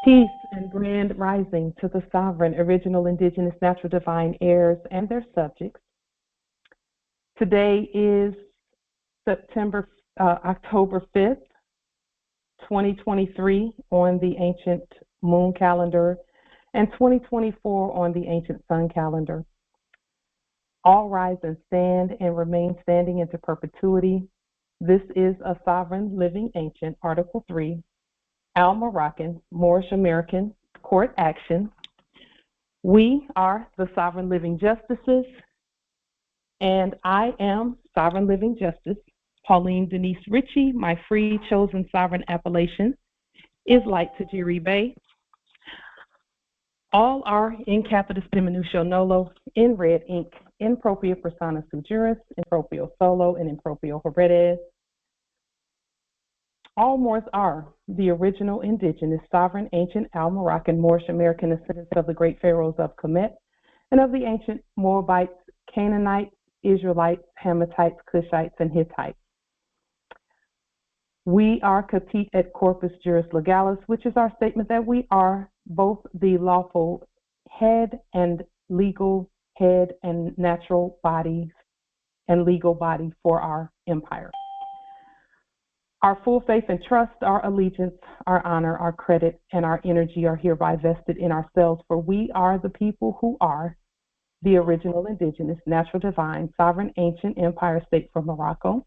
Peace and grand rising to the sovereign, original, indigenous, natural, divine heirs and their subjects. Today is October 5th, 2023 on the ancient moon calendar and 2024 on the ancient sun calendar. All rise and stand and remain standing into perpetuity. This is a sovereign living ancient, Article 3, Al-Moroccan, Moorish American court action. We are the Sovereign Living Justices, and I am Sovereign Living Justice Pauline Denise Ritchie. My free chosen sovereign appellation is Light Tajiri Bay. All are in capitis diminutio nolo, in red ink, in propria persona sui juris, in proprio solo, and in proprio heredes. All Moors are the original indigenous, sovereign, ancient, Al-Moroccan, Moorish American descendants of the great pharaohs of Kemet and of the ancient Moabites, Canaanites, Israelites, Hamathites, Cushites, and Hittites. We are capite et corpus juris legalis, which is our statement that we are both the lawful head and legal head and natural bodies and legal body for our empire. Our full faith and trust, our allegiance, our honor, our credit, and our energy are hereby vested in ourselves, for we are the people who are the original indigenous, natural divine, sovereign, ancient empire state from Morocco.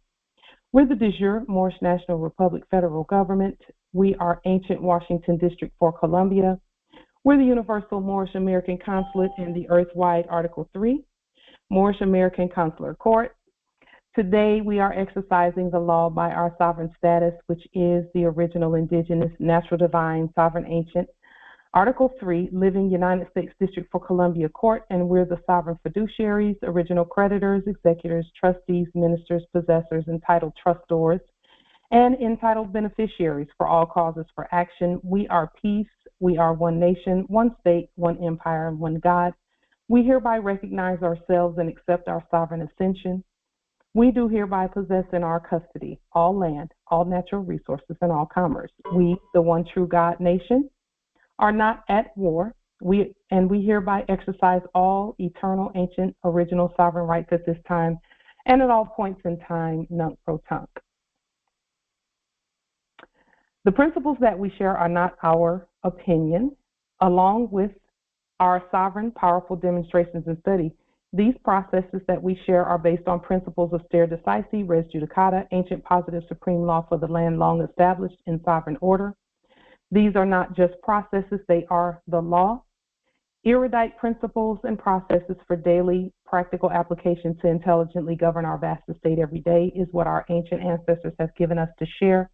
We're the de jure Moorish National Republic federal government. We are ancient Washington District for Columbia. We're the Universal Moorish American Consulate in the Earth-wide Article 3, Moorish American Consular Court. Today, we are exercising the law by our sovereign status, which is the original indigenous, natural divine, sovereign ancient, Article 3, living United States District for Columbia Court, and we're the sovereign fiduciaries, original creditors, executors, trustees, ministers, possessors, entitled trustors, and entitled beneficiaries for all causes for action. We are peace. We are one nation, one state, one empire, and one God. We hereby recognize ourselves and accept our sovereign ascension. We do hereby possess in our custody all land, all natural resources, and all commerce. We, the one true God nation, are not at war. We hereby exercise all eternal, ancient, original sovereign rights at this time and at all points in time, nunc pro tunc. The principles that we share are not our opinion. Along with our sovereign, powerful demonstrations and study, these processes that we share are based on principles of stare decisis, res judicata, ancient positive supreme law for the land long established in sovereign order. These are not just processes, they are the law. Erudite principles and processes for daily practical application to intelligently govern our vast estate every day is what our ancient ancestors have given us to share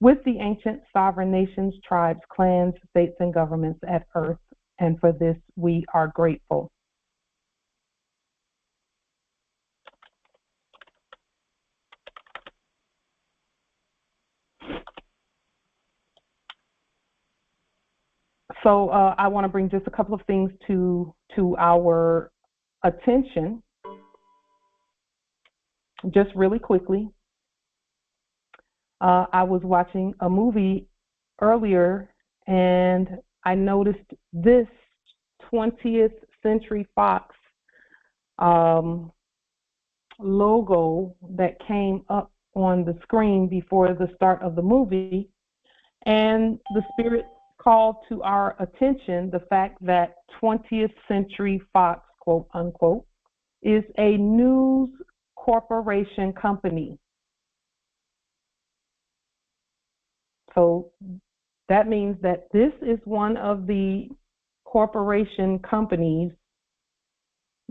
with the ancient sovereign nations, tribes, clans, states, and governments at Earth. And for this, we are grateful. So I want to bring just a couple of things to our attention, just really quickly. I was watching a movie earlier, and I noticed this 20th Century Fox logo that came up on the screen before the start of the movie, and the spirit called to our attention the fact that 20th Century Fox, quote unquote, is a news corporation company. So that means that this is one of the corporation companies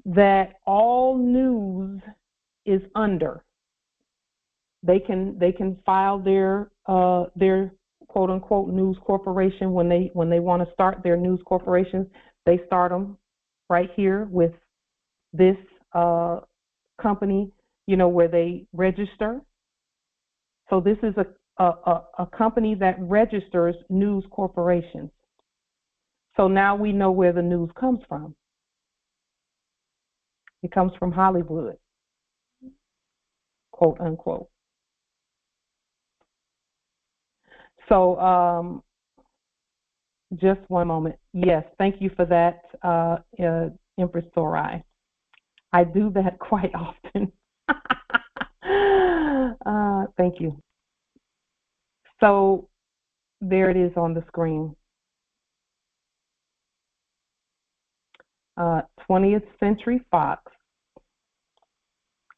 that all news is under. They can file their quote unquote news corporation when they want to start their news corporations. They start them right here with this company, where they register. So this is a company that registers news corporations. So now we know where the news comes from. It comes from Hollywood, quote unquote. So Just one moment. Yes, thank you for that, Empress Sorai. I do that quite often. Thank you. So there it is on the screen. 20th Century Fox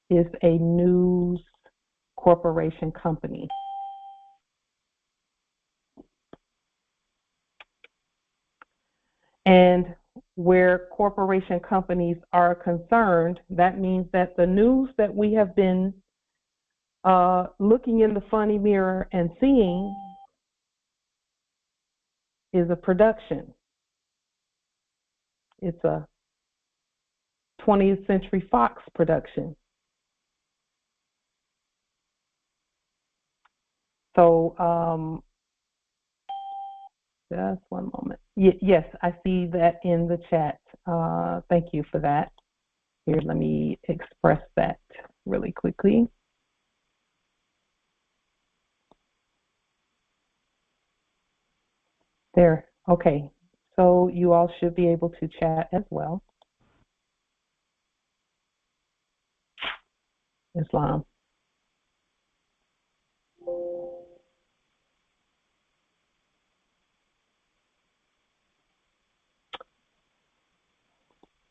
is a news corporation company. And where corporation companies are concerned, that means that the news that we have been looking in the funny mirror and seeing is a production. It's a 20th Century Fox production. So just one moment. Yes, I see that in the chat. Thank you for that. Here, let me express that really quickly. There. Okay. So you all should be able to chat as well. Islam.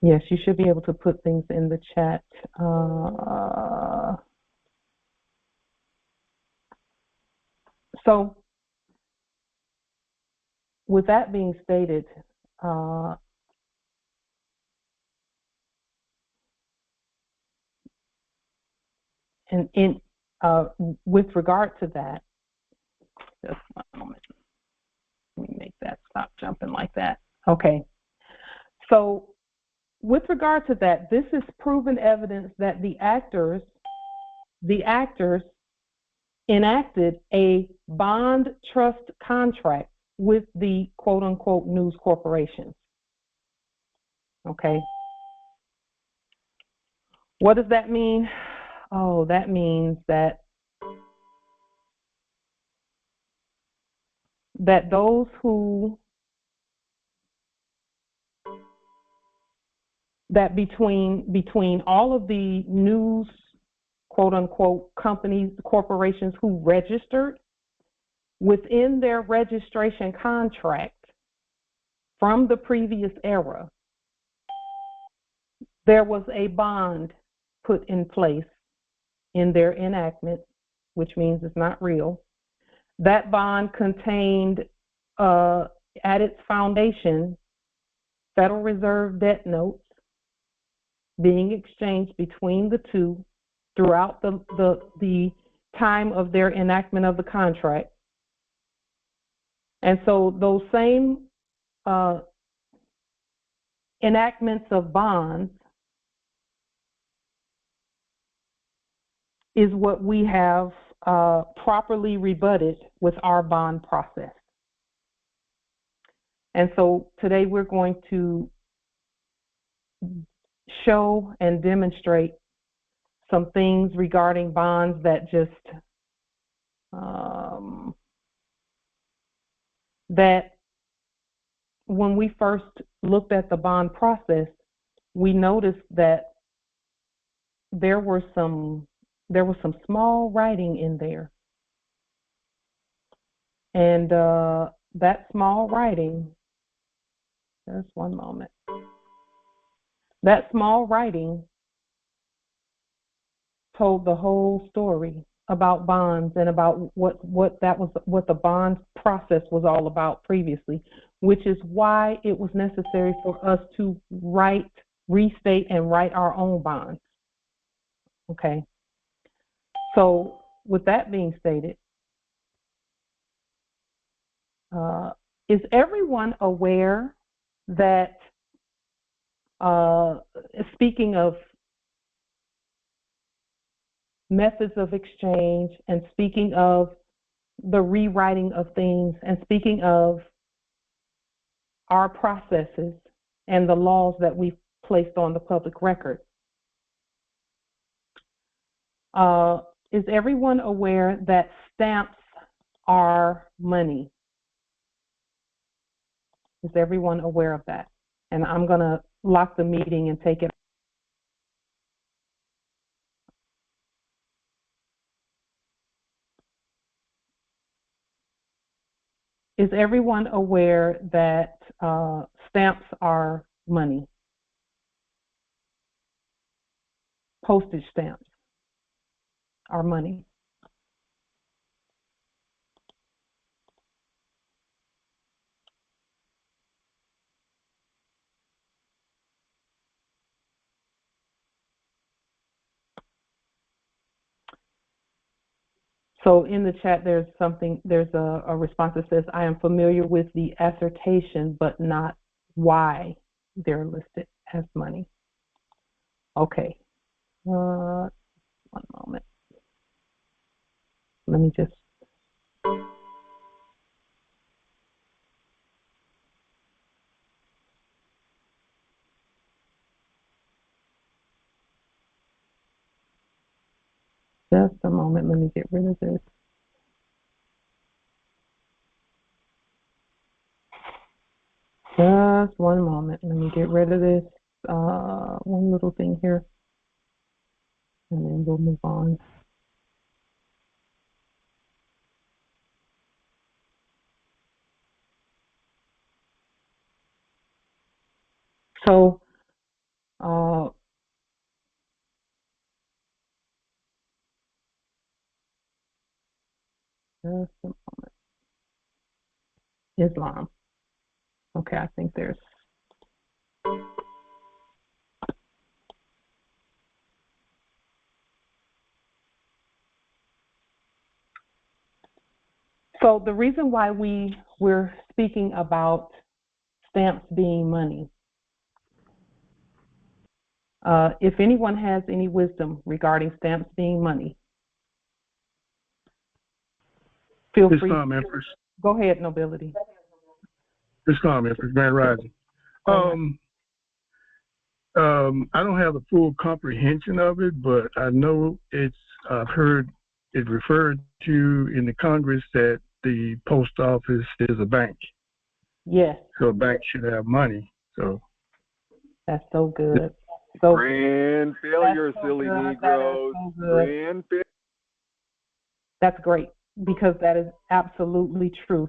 Yes, you should be able to put things in the chat. So with that being stated, and with regard to that, just one moment. Let me make that stop jumping like that. Okay. So with regard to that, this is proven evidence that the actors enacted a bond trust contract with the quote unquote news corporations. Okay. What does that mean? Oh, that means that those who that between all of the news quote unquote companies, corporations who registered within their registration contract from the previous era, there was a bond put in place in their enactment, which means it's not real. That bond contained at its foundation Federal Reserve debt notes being exchanged between the two throughout the time of their enactment of the contract. And so those same enactments of bonds is what we have properly rebutted with our bond process. And so today we're going to show and demonstrate some things regarding bonds that just that when we first looked at the bond process, we noticed that there was some small writing in there, and that small writing. Just one moment. That small writing told the whole story about bonds and about what the bond process was all about previously, which is why it was necessary for us to restate and write our own bonds. Okay. So with that being stated, is everyone aware that speaking of methods of exchange and speaking of the rewriting of things and speaking of our processes and the laws that we've placed on the public record, is everyone aware that stamps are money? Is everyone aware of that? And I'm going to lock the meeting and take it. Is everyone aware that stamps are money? Postage stamps are money. So in the chat, there's a response that says, I am familiar with the assertion, but not why they're listed as money. Okay, one moment. Let me just. Just a moment, let me get rid of this. Just one moment, let me get rid of this one little thing here, and then we'll move on. So, just a moment. Islam. Okay, I think there's. So the reason why we're speaking about stamps being money, if anyone has any wisdom regarding stamps being money, feel free. Islam, Empress. Go ahead, Nobility. Islam, Empress, Grand Rising. I don't have a full comprehension of it, but I know I've heard it referred to in the Congress that the post office is a bank. Yes. So a bank should have money. So that's so good. So grand failure, so silly good. Negroes. So grand failure. That's great, because that is absolutely true.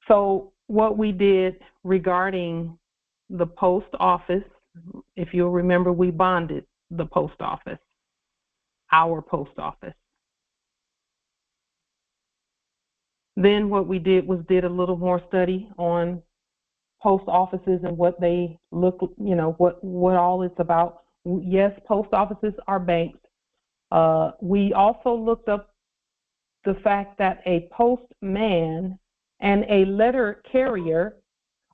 So what we did regarding the post office, if you'll remember, we bonded the post office, our post office. Then what we did was did a little more study on post offices and what they look, what all it's about. Yes, post offices are banks. We also looked up the fact that a postman and a letter carrier,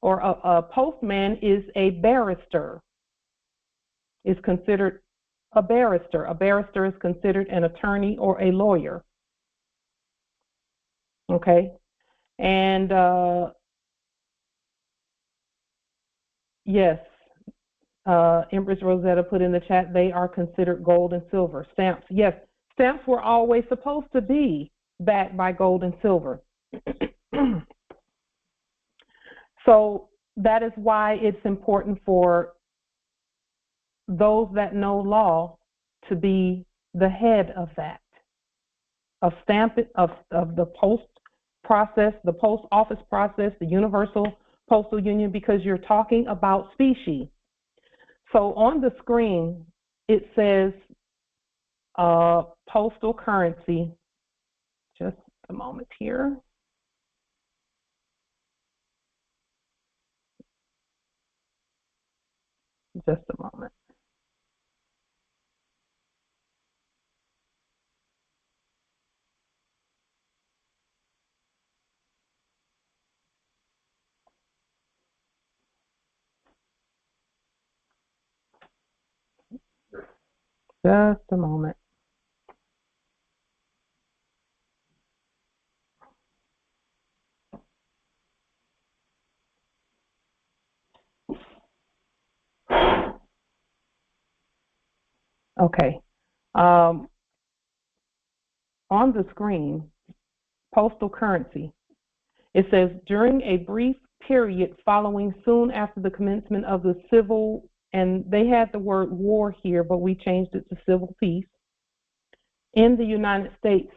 or a postman, is a barrister, is considered a barrister. A barrister is considered an attorney or a lawyer. Okay? And yes, Empress Rosetta put in the chat, they are considered gold and silver. Stamps, yes, stamps were always supposed to be backed by gold and silver. So that is why it's important for those that know law to be the head of that, of the post process, the post office process, the Universal Postal Union, because you're talking about specie. So on the screen, it says postal currency. Just a moment here. Just a moment. Just a moment. Okay. On the screen, postal currency. It says, during a brief period following soon after the commencement of the civil, and they had the word war here, but we changed it to civil peace, in the United States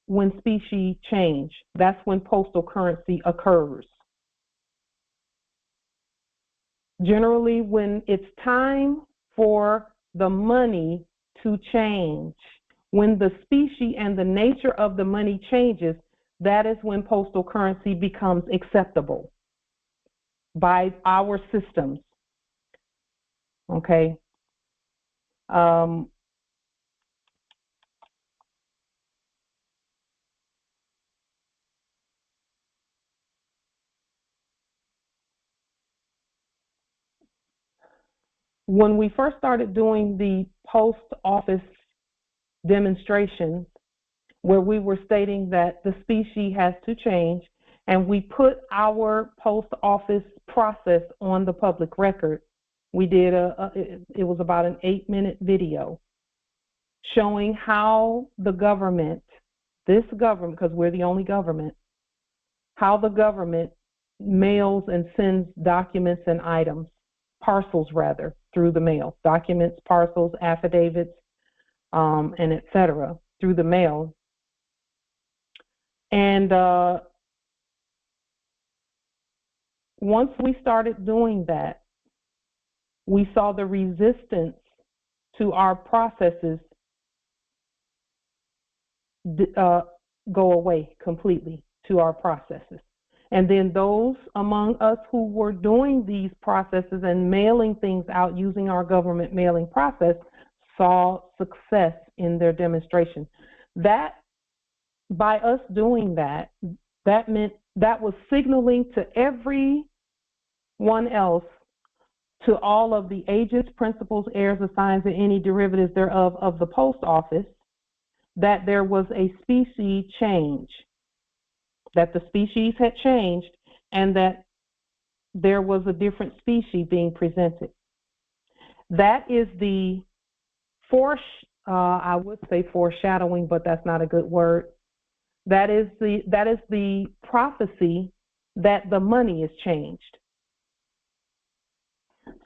when specie change. That's when postal currency occurs. Generally, when it's time for the money to change, when the specie and the nature of the money changes, that is when postal currency becomes acceptable by our systems. Okay. When we first started doing the post office demonstrations, where we were stating that the specie has to change, and we put our post office process on the public record. We did it was about an 8-minute video showing how the government, this government, because we're the only government, how the government mails and sends documents and items, parcels rather, through the mail, documents, parcels, affidavits, and etc. through the mail. And once we started doing that, we saw the resistance to our processes go away completely, to our processes. And then those among us who were doing these processes and mailing things out using our government mailing process saw success in their demonstration. That, by us doing that, that meant that was signaling to everyone else, to all of the agents, principals, heirs, assigns, and any derivatives thereof of the post office, that there was a specie change, that the species had changed, and that there was a different species being presented. That is the I would say foreshadowing, but that's not a good word. That is the prophecy that the money is changed.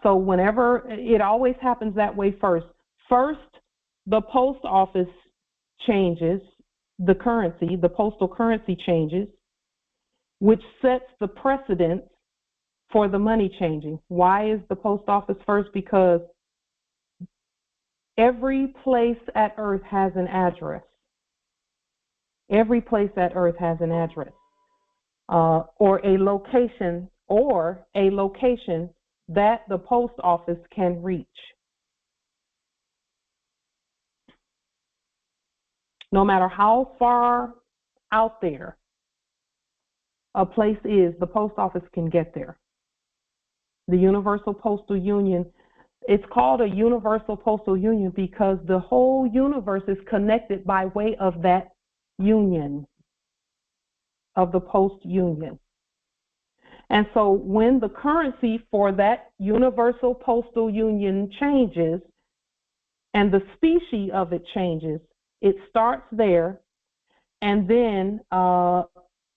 So whenever, it always happens that way first. First, the post office changes the currency, the postal currency changes, which sets the precedent for the money changing. Why is the post office first? Because every place at Earth has an address. Every place at Earth has an address, or a location that the post office can reach. No matter how far out there a place is, the post office can get there. The Universal Postal Union, it's called a Universal Postal Union because the whole universe is connected by way of that union, of the post union. And so when the currency for that Universal Postal Union changes and the species of it changes, it starts there, and then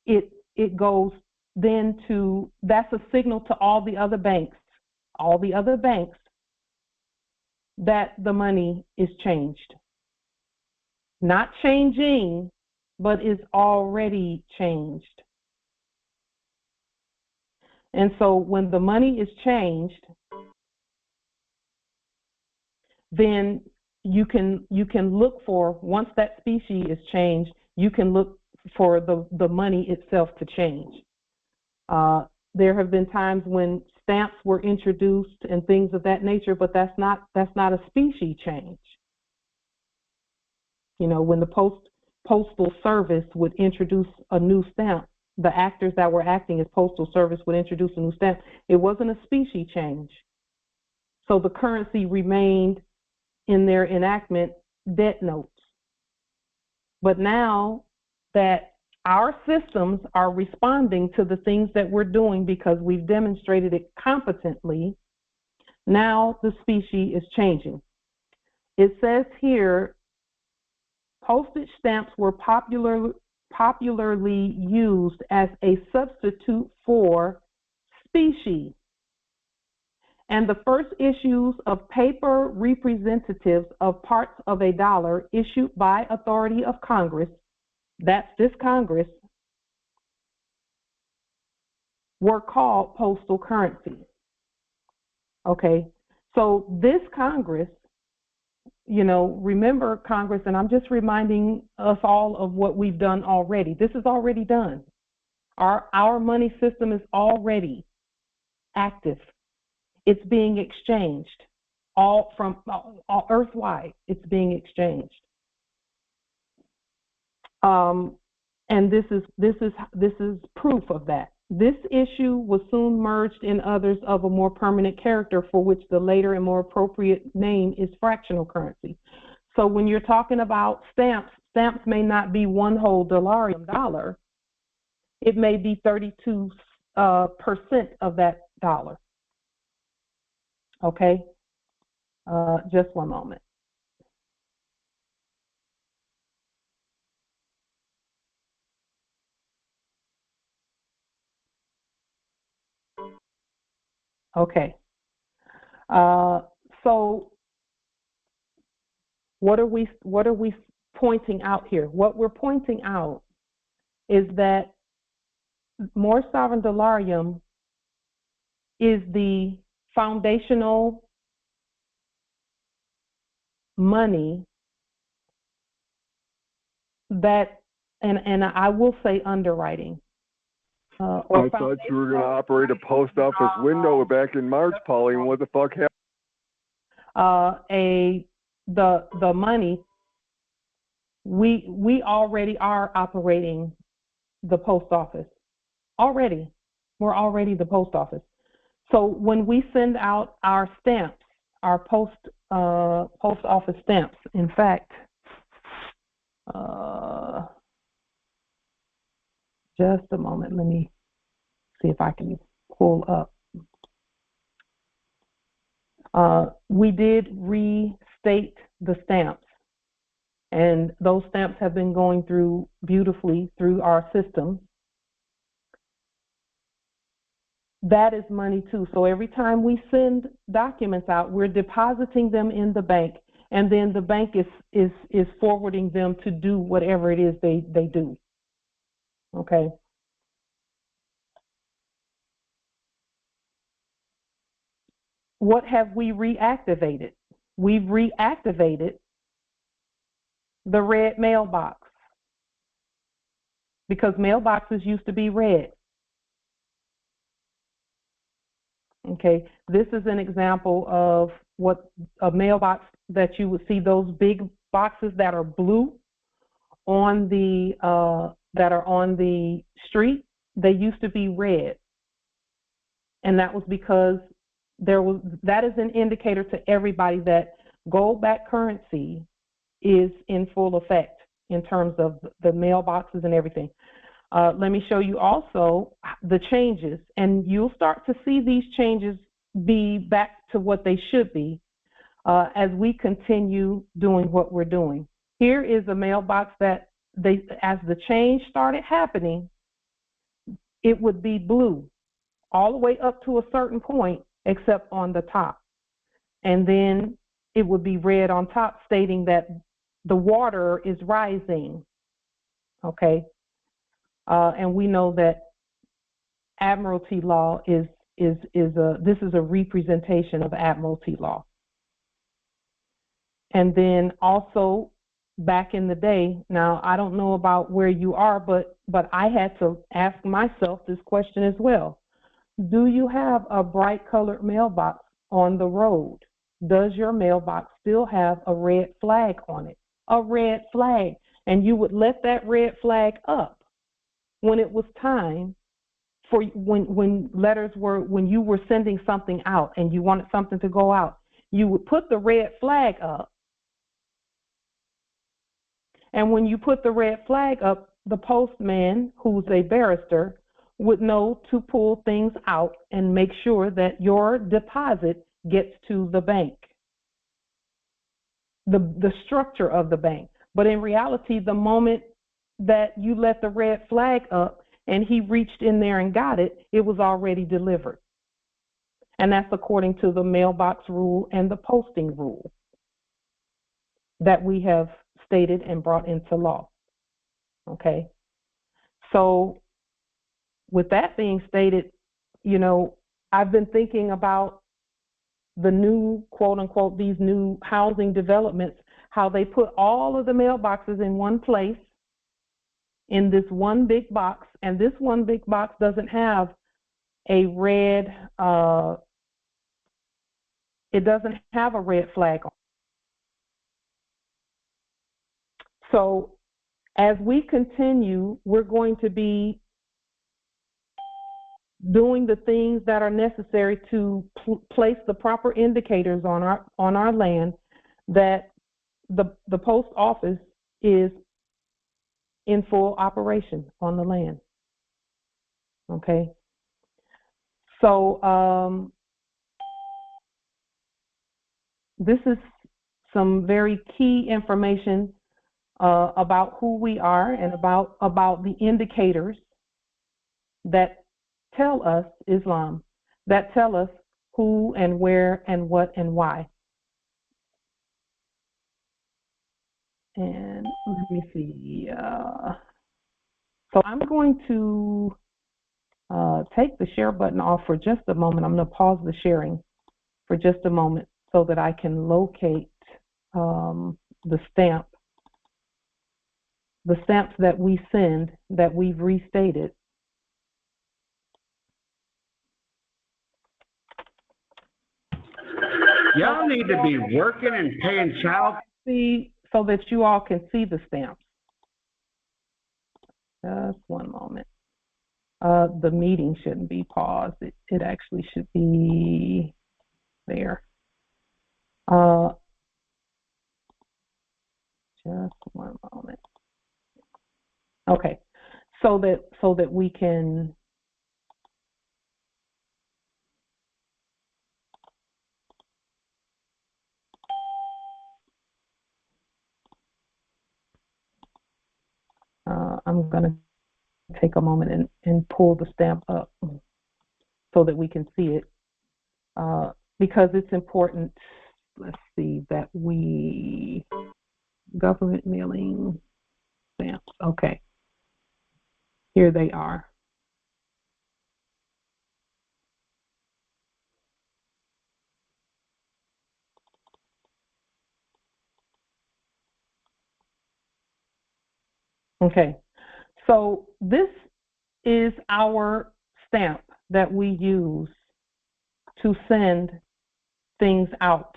it goes then to, that's a signal to all the other banks that the money is changed. Not changing, but is already changed. And so when the money is changed, then you can look for, once that species is changed, you can look for the money itself to change. There have been times when stamps were introduced and things of that nature, but that's not a species change. You know, when the Postal Service would introduce a new stamp, the actors that were acting as Postal Service would introduce a new stamp. It wasn't a species change. So the currency remained in their enactment debt notes. But now that our systems are responding to the things that we're doing because we've demonstrated it competently, now the species is changing. It says here, postage stamps were popularly used as a substitute for species, and the first issues of paper representatives of parts of a dollar issued by authority of Congress, that's this Congress, were called postal currency. Okay, so this Congress, you know, remember Congress, and I'm just reminding us all of what we've done already. This is already done. Our money system is already active. It's being exchanged all earthwide. It's being exchanged, and this is proof of that. This issue was soon merged in others of a more permanent character, for which the later and more appropriate name is fractional currency. So when you're talking about stamps, stamps may not be one whole dollar. It may be 32% of that dollar. Okay, just one moment. Okay, so what are we pointing out here? What we're pointing out is that more sovereign dolarium is the foundational money that, and I will say underwriting. I thought you were going to operate a post office window back in March, Pauline. What the fuck happened? The money, we already are operating the post office. Already. We're already the post office. So when we send out our stamps, our post office stamps, in fact, just a moment, let me see if I can pull up. We did restate the stamps, and those stamps have been going through beautifully through our system. That is money too. So every time we send documents out, we're depositing them in the bank, and then the bank is forwarding them to do whatever it is they do. Okay. What have we reactivated? We've reactivated the red mailbox, because mailboxes used to be red. Okay, this is an example of what a mailbox that you would see, those big boxes that are blue on the that are on the street. They used to be red, and that was because that is an indicator to everybody that gold-backed currency is in full effect in terms of the mailboxes and everything. Let me show you also the changes, and you'll start to see these changes be back to what they should be as we continue doing what we're doing. Here is a mailbox that as the change started happening, it would be blue all the way up to a certain point, except on the top. And then it would be red on top, stating that the water is rising. Okay. And we know that admiralty law this is a representation of admiralty law. And then also back in the day, now I don't know about where you are, but I had to ask myself this question as well. Do you have a bright colored mailbox on the road? Does your mailbox still have a red flag on it? A red flag. And you would let that red flag up when it was time for when you were sending something out and you wanted something to go out, you would put the red flag up. And when you put the red flag up, the postman, who's a barrister, would know to pull things out and make sure that your deposit gets to the bank, the structure of the bank. But in reality, the moment that you let the red flag up, and he reached in there and got it, it was already delivered. And that's according to the mailbox rule and the posting rule that we have stated and brought into law. Okay. So with that being stated, you know, I've been thinking about the new, quote unquote, these new housing developments, how they put all of the mailboxes in one place in this one big box, and this one big box doesn't have a red, it doesn't have a red flag on. So as we continue, we're going to be doing the things that are necessary to place the proper indicators on our land that the post office is in full operation on the land. Okay. So this is some very key information about who we are and about the indicators that tell us Islam, that tell us who and where and what and why. And let me see. So I'm going to take the share button off for just a moment. I'm going to pause the sharing for just a moment so that I can locate the stamps that we send that we've restated. Y'all need to be working and paying child. See, so that you all can see the stamps. Just one moment. The meeting shouldn't be paused. It actually should be there. Just one moment. Okay, so that we can I'm going to take a moment and pull the stamp up so that we can see it, because it's important. Let's see, that we government mailing stamps. Okay, here they are. Okay, so this is our stamp that we use to send things out,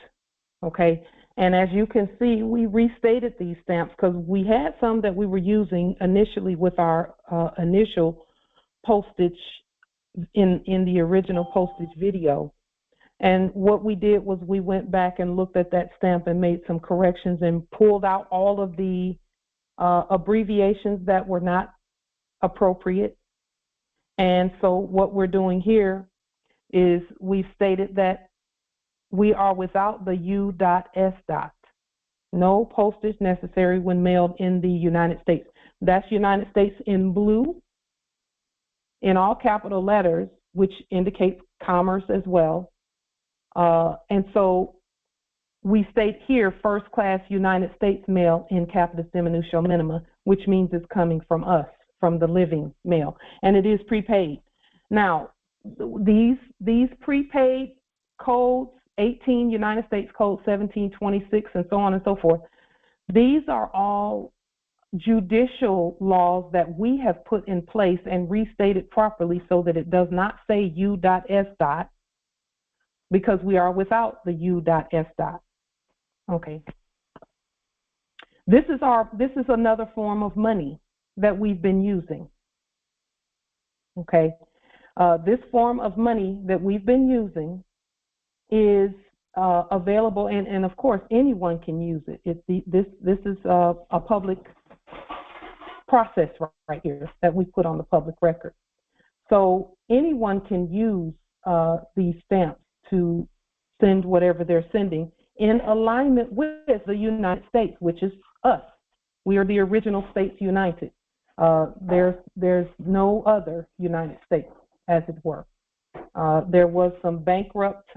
okay? And as you can see, we restated these stamps because we had some that we were using initially with our initial postage in the original postage video. And what we did was we went back and looked at that stamp and made some corrections and pulled out all of the abbreviations that were not appropriate. And so what we're doing here is we've stated that we are without the U.S. No postage necessary when mailed in the United States. That's United States in blue, in all capital letters, which indicates commerce as well. And so we state here first class United States mail in capitis diminutio minima, which means it's coming from us, from the living mail, and it is prepaid. Now, these prepaid codes, 18 United States Code 1726, and so on and so forth, these are all judicial laws that we have put in place and restated properly so that it does not say U.S. because we are without the U.S. Okay. This is another form of money that we've been using. Okay. This form of money that we've been using is available, and of course anyone can use it. This is a public process right here that we put on the public record. So anyone can use these stamps to send whatever they're sending in alignment with the United States, which is us. We are the original States United. There's no other United States, as it were. There was some bankrupt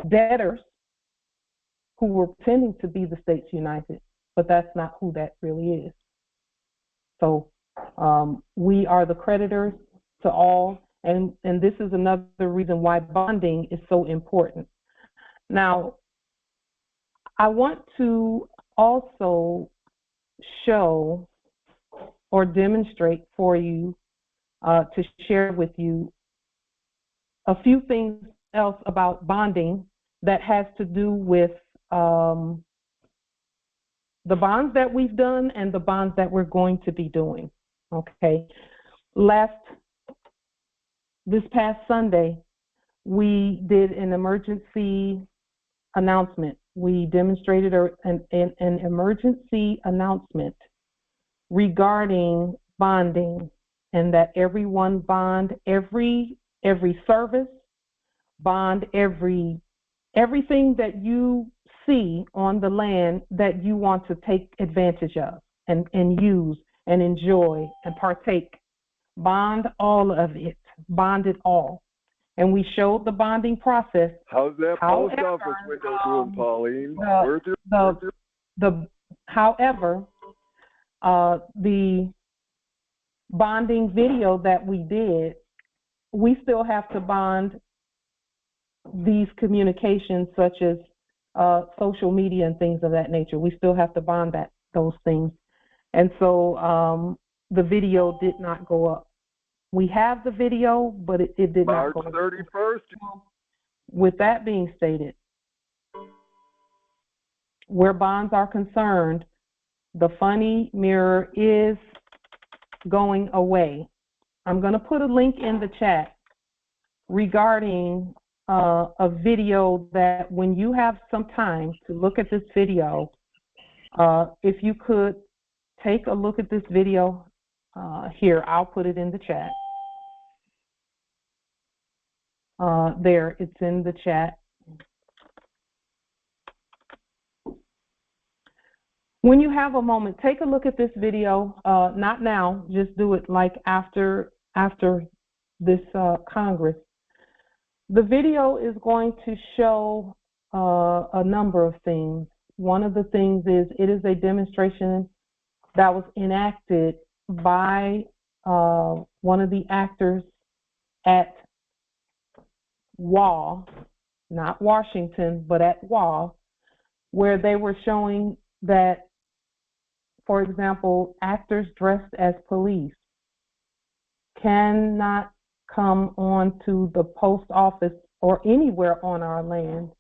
debtors who were pretending to be the States United, but that's not who that really is. So we are the creditors to all, and this is another reason why bonding is so important. Now, I want to also show or demonstrate for you, to share with you a few things else about bonding that has to do with the bonds that we've done and the bonds that we're going to be doing. Okay. This past Sunday, we did an emergency announcement. We demonstrated an emergency announcement regarding bonding, and that everyone bond every service, bond everything that you see on the land that you want to take advantage of and use and enjoy and partake. Bond all of it. Bond it all. And we showed the bonding process. How's that post office window doing, Pauline? However, the bonding video that we did, we still have to bond these communications, such as social media and things of that nature. We still have to bond those things. And so the video did not go up. We have the video, but it did not go up. March 31st. With that being stated, where bonds are concerned, the funny mirror is going away. I'm going to put a link in the chat regarding a video that, when you have some time to look at this video, if you could take a look at this video. Here, I'll put it in the chat. There, it's in the chat. When you have a moment, take a look at this video. Not now, just do it like after this Congress. The video is going to show a number of things. One of the things is, it is a demonstration that was enacted by one of the actors at WA, not Washington, but at WA, where they were showing that, for example, actors dressed as police cannot come onto the post office or anywhere on our land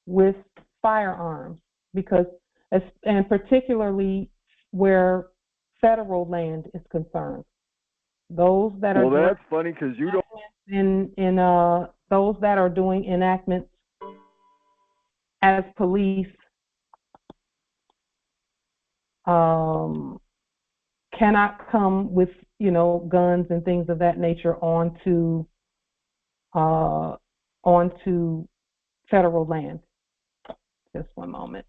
with firearms, because, and particularly where federal land is concerned. Those that are well, that's funny, because you don't in those that are doing enactments as police cannot come with, guns and things of that nature onto federal land. Just one moment.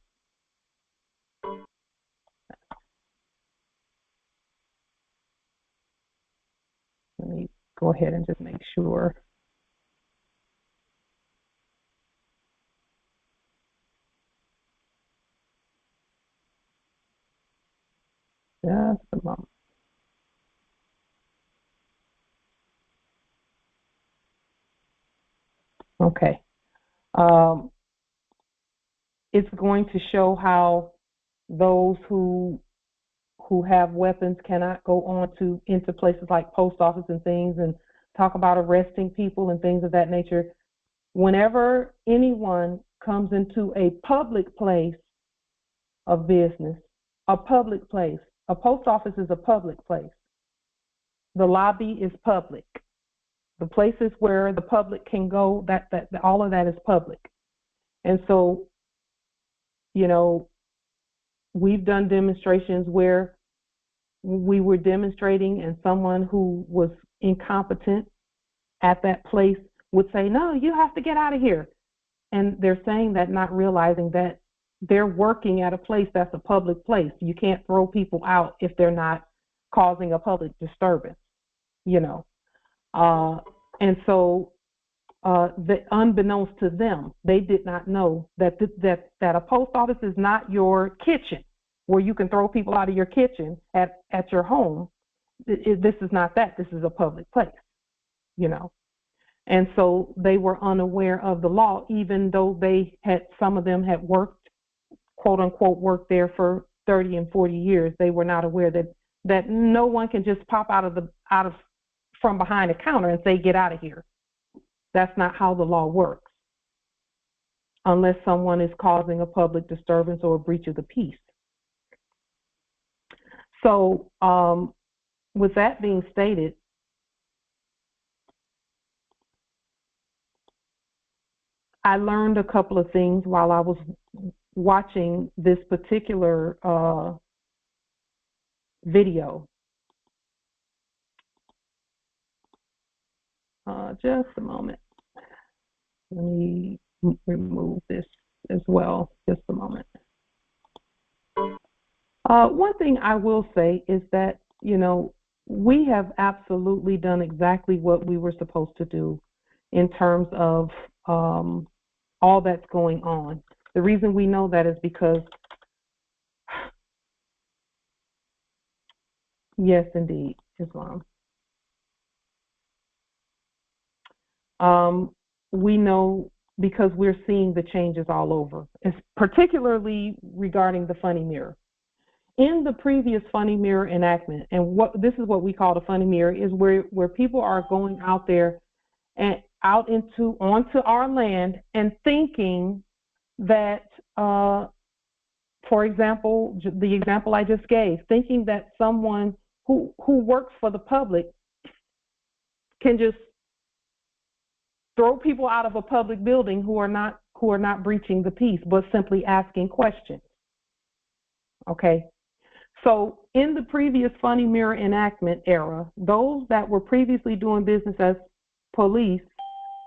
Let me go ahead and just make sure. Just a moment. Okay. It's going to show how those who have weapons cannot go into places like post office and things, and talk about arresting people and things of that nature. Whenever anyone comes into a public place of business, a public place, a post office is a public place. The lobby is public. The places where the public can go, all of that is public. And so, we've done demonstrations where we were demonstrating and someone who was incompetent at that place would say, "No, you have to get out of here." And they're saying that, not realizing that they're working at a place that's a public place. You can't throw people out if they're not causing a public disturbance, and so unbeknownst to them, they did not know that a post office is not your kitchen where you can throw people out of your kitchen at your home. This is not that. This is a public place, And so they were unaware of the law, even though some of them had worked, quote unquote, worked there for 30 and 40 years. They were not aware that no one can just pop from behind a counter and say, get out of here. That's not how the law works, unless someone is causing a public disturbance or a breach of the peace. So with that being stated, I learned a couple of things while I was watching this particular video. Just a moment. Let me remove this as well. Just a moment. One thing I will say is that, we have absolutely done exactly what we were supposed to do in terms of all that's going on. The reason we know that is because, yes, indeed, Islam. We know because we're seeing the changes all over, particularly regarding the funny mirror. In the previous funny mirror enactment, and this is what we call the funny mirror, is where people are going out there and onto our land and thinking that, for example, the example I just gave, thinking that someone who works for the public can just throw people out of a public building who are not breaching the peace, but simply asking questions. Okay. So in the previous funny mirror enactment era, those that were previously doing business as police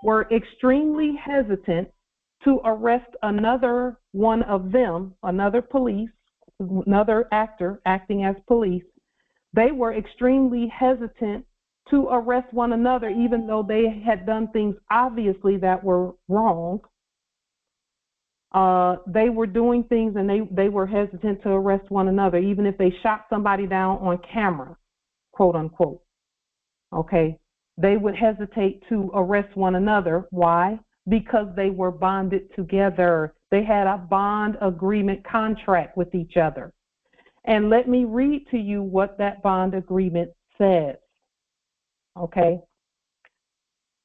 were extremely hesitant to arrest another one of them, another police, another actor acting as police. They were extremely hesitant to arrest one another, even though they had done things obviously that were wrong. They were doing things and they were hesitant to arrest one another, even if they shot somebody down on camera, quote unquote. Okay. They would hesitate to arrest one another. Why? Because they were bonded together. They had a bond agreement contract with each other. And let me read to you what that bond agreement says. Okay.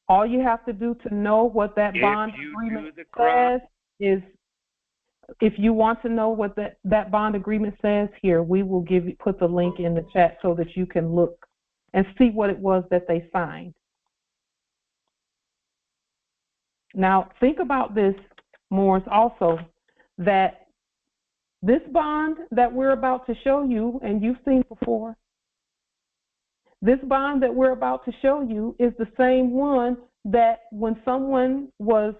All you have to do to know what that bond agreement says is, if you want to know what that bond agreement says, here, we will put the link in the chat so that you can look and see what it was that they signed. Now, think about this, Morris, also, that this bond that we're about to show you, and you've seen before, this bond that we're about to show you is the same one that when someone was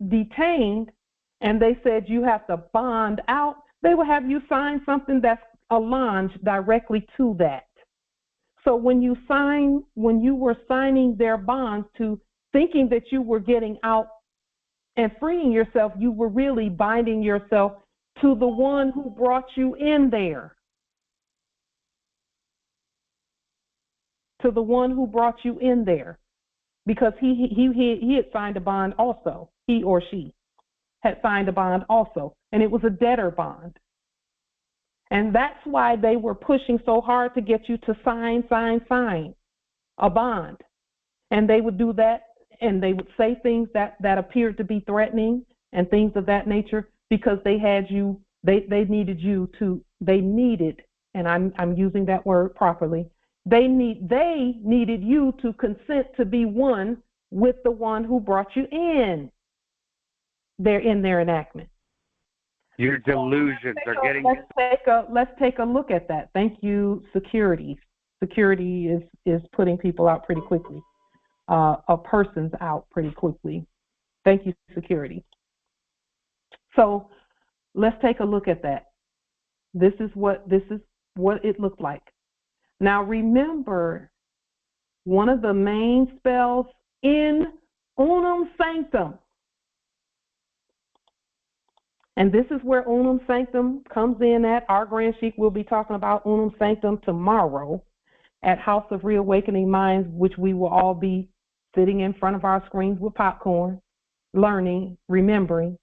detained and they said you have to bond out, they will have you sign something that's aligned directly to that. So when you were signing their bonds to thinking that you were getting out and freeing yourself, you were really binding yourself to the one who brought you in there. To the one who brought you in there. Because he had signed a bond also. He or she had signed a bond also. And it was a debtor bond. And that's why they were pushing so hard to get you to sign a bond. And they would do that, and they would say things that appeared to be threatening and things of that nature, because they had you, they needed you to, and I'm using that word properly, they needed you to consent to be one with the one who brought you in. They're in their enactment. Your delusions are getting. Let's take a look at that. Thank you, security. Security is putting people out pretty quickly. A person's out pretty quickly. Thank you, security. So let's take a look at that. This is what it looked like. Now remember, one of the main spells in unum sanctum, and this is where unum sanctum comes in at. Our Grand Sheik will be talking about unum sanctum tomorrow at House of Reawakening Minds, which we will all be sitting in front of our screens with popcorn, learning, remembering.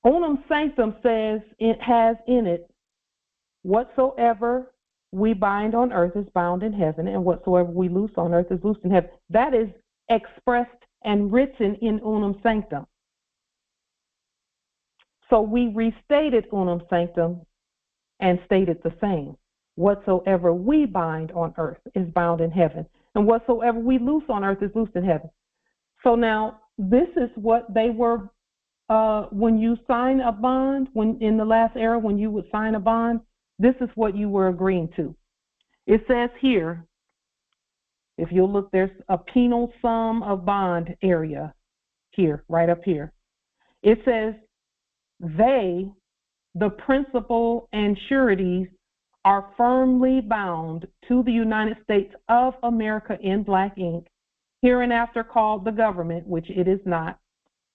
Unum sanctum says it has in it, whatsoever we bind on earth is bound in heaven, and whatsoever we loose on earth is loosed in heaven. That is expressed and written in unum sanctum. So we restated unum sanctum and stated the same. Whatsoever we bind on earth is bound in heaven, and whatsoever we loose on earth is loosed in heaven. So now this is what they were, when you sign a bond, when in the last era, when you would sign a bond, this is what you were agreeing to. It says here, if you'll look, there's a penal sum of bond area here, right up here. It says they, the principal and sureties, are firmly bound to the United States of America in black ink, hereinafter called the government, which it is not,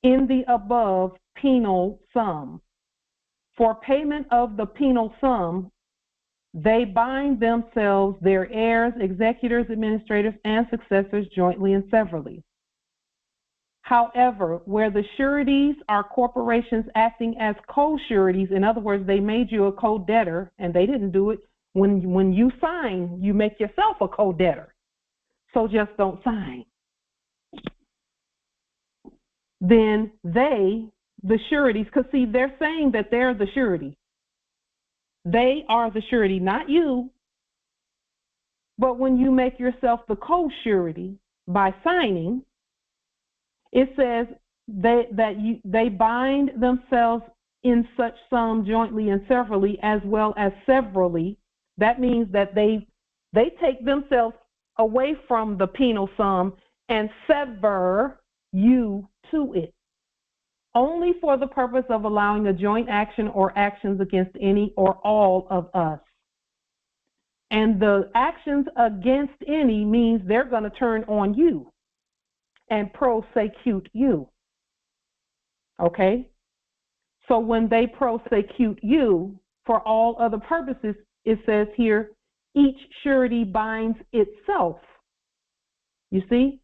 in the above penal sum. For payment of the penal sum, they bind themselves, their heirs, executors, administrators, and successors jointly and severally. However, where the sureties are corporations acting as co-sureties, in other words, they made you a co-debtor, and they didn't do it. When you sign, you make yourself a co-debtor. So just don't sign. Then they, the sureties, because see, they're saying that they're the surety. They are the surety, not you. But when you make yourself the co-surety by signing, it says they bind themselves in such sum jointly and severally, as well as severally. That means that they take themselves away from the penal sum and sever you to it, only for the purpose of allowing a joint action or actions against any or all of us. And the actions against any means they're going to turn on you and prosecute you. Okay? So when they prosecute you for all other purposes, it says here, each surety binds itself. You see?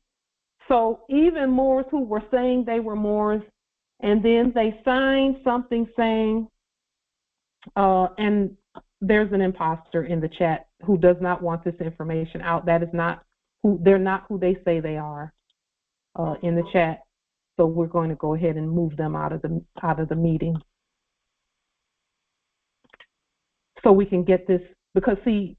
So even Moors who were saying they were Moors, and then they signed something saying, and there's an imposter in the chat who does not want this information out. That is not who, they're not who they say they are in the chat. So we're going to go ahead and move them out of the meeting, so we can get this, because see,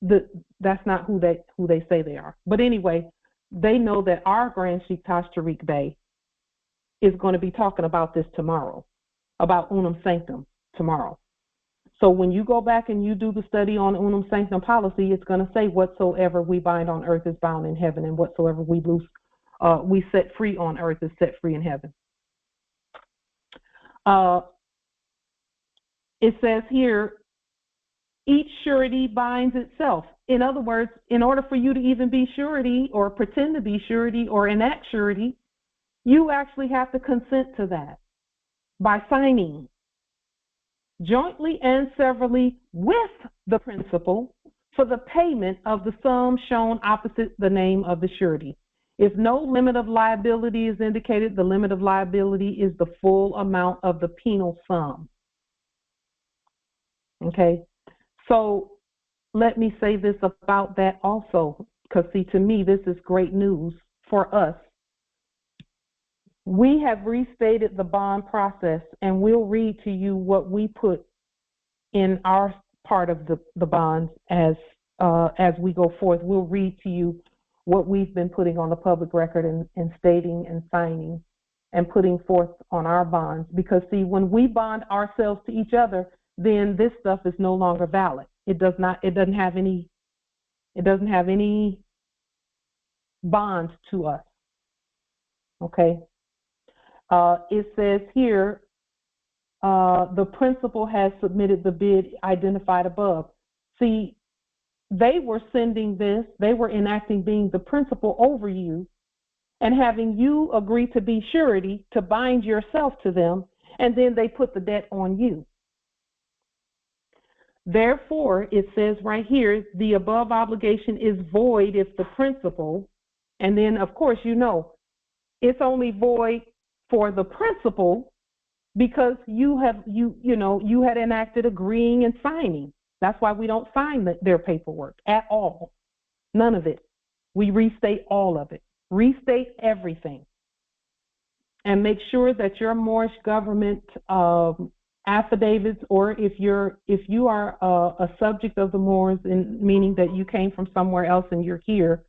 that's not who they say they are. But anyway, they know that our Grand Sheik Taj Tariq Bey is going to be talking about this tomorrow, about unum sanctum tomorrow. So when you go back and you do the study on unum sanctum policy, it's going to say whatsoever we bind on earth is bound in heaven, and whatsoever we loose, we set free on earth is set free in heaven. It says here, each surety binds itself. In other words, in order for you to even be surety or pretend to be surety or enact surety, you actually have to consent to that by signing jointly and severally with the principal for the payment of the sum shown opposite the name of the surety. If no limit of liability is indicated, the limit of liability is the full amount of the penal sum. Okay, so let me say this about that also, because see, to me, this is great news for us. We have restated the bond process, and we'll read to you what we put in our part of the bonds as we go forth. We'll read to you what we've been putting on the public record and stating and signing and putting forth on our bonds. Because see, when we bond ourselves to each other, then this stuff is no longer valid. It doesn't have any bonds to us. Okay. It says here, the principal has submitted the bid identified above. See, they were sending this, they were enacting being the principal over you and having you agree to be surety to bind yourself to them, and then they put the debt on you. Therefore, it says right here, the above obligation is void if the principal, and then of course it's only void for the principal because you had enacted agreeing and signing. That's why we don't sign their paperwork at all. None of it. We restate all of it. Restate everything. And make sure that your Moorish government affidavits, or if you are a subject of the Moors, meaning that you came from somewhere else and you're here,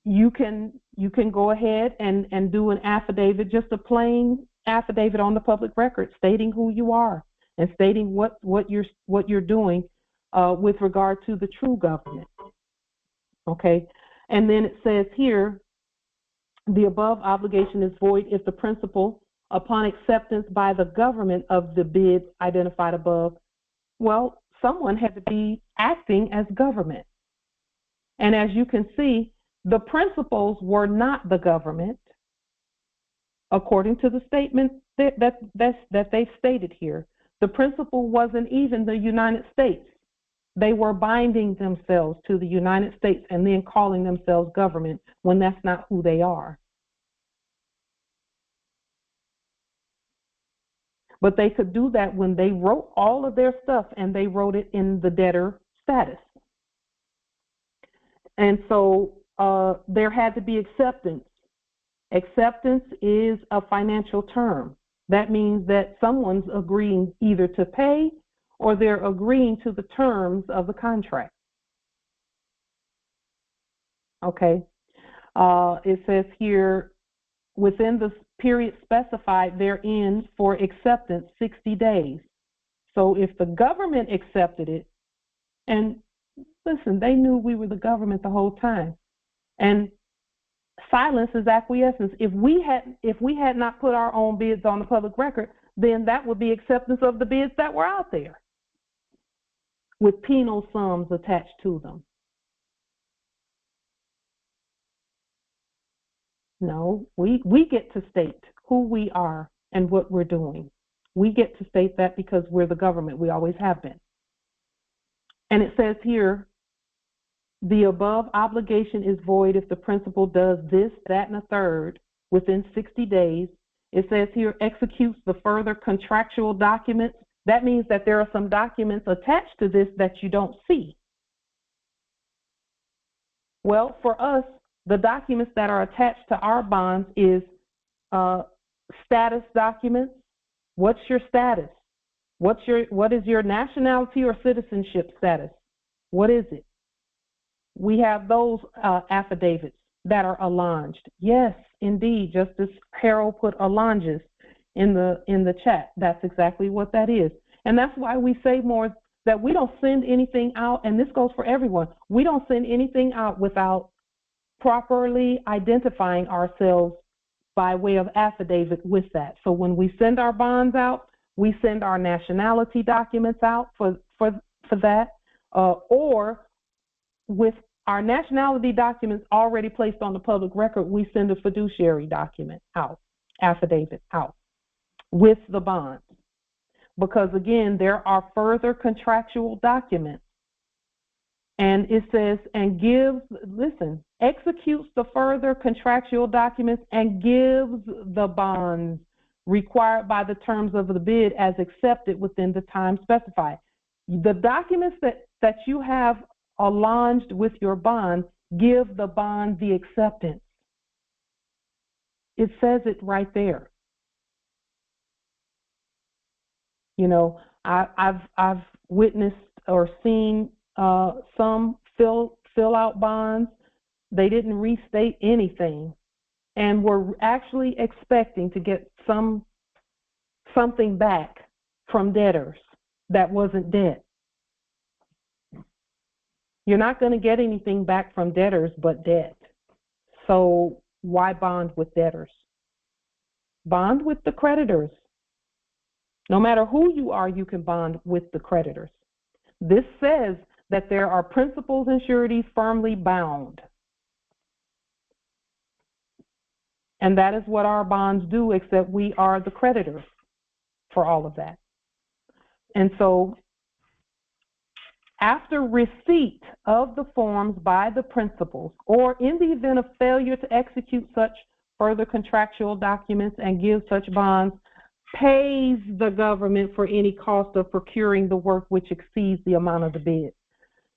you can go ahead and do an affidavit, just a plain affidavit on the public record, stating who you are and stating what you're doing with regard to the true government. Okay, and then it says here, the above obligation is void if the principal, upon acceptance by the government of the bid identified above, well, someone had to be acting as government. And as you can see, the principals were not the government, according to the statement that they've stated here. The principal wasn't even the United States. They were binding themselves to the United States and then calling themselves government when that's not who they are. But they could do that when they wrote all of their stuff and they wrote it in the debtor status. And so there had to be acceptance. Acceptance is a financial term. That means that someone's agreeing either to pay or they're agreeing to the terms of the contract. Okay. It says here, within the period specified therein for acceptance, 60 days. So if the government accepted it, and listen, they knew we were the government the whole time, and silence is acquiescence. If we had not put our own bids on the public record, then that would be acceptance of the bids that were out there, with penal sums attached to them. No, we get to state who we are and what we're doing. We get to state that because we're the government. We always have been. And it says here, the above obligation is void if the principal does this, that, and a third within 60 days. It says here, executes the further contractual documents. That means that there are some documents attached to this that you don't see. Well, for us, the documents that are attached to our bonds is status documents. What's your status? What is your nationality or citizenship status? What is it? We have those affidavits that are allonged. Yes, indeed, Justice Harold put allonges in the chat. That's exactly what that is. And that's why we say more that we don't send anything out, and this goes for everyone. We don't send anything out without properly identifying ourselves by way of affidavit with that. So when we send our bonds out, we send our nationality documents out for that, or with our nationality documents already placed on the public record, we send a fiduciary document out, affidavit out with the bonds. Because again, there are further contractual documents. And it says, and gives, listen, executes the further contractual documents and gives the bonds required by the terms of the bid as accepted within the time specified. The documents that you have allonged with your bond give the bond the acceptance. It says it right there. You know, I've witnessed or seen some fill out bonds. They didn't restate anything and were actually expecting to get something back from debtors that wasn't debt. You're not going to get anything back from debtors but debt. So why bond with debtors? Bond with the creditors. No matter who you are, you can bond with the creditors. This says that there are principals and sureties firmly bound. And that is what our bonds do, except we are the creditors for all of that. And so after receipt of the forms by the principals, or in the event of failure to execute such further contractual documents and give such bonds, pays the government for any cost of procuring the work which exceeds the amount of the bid.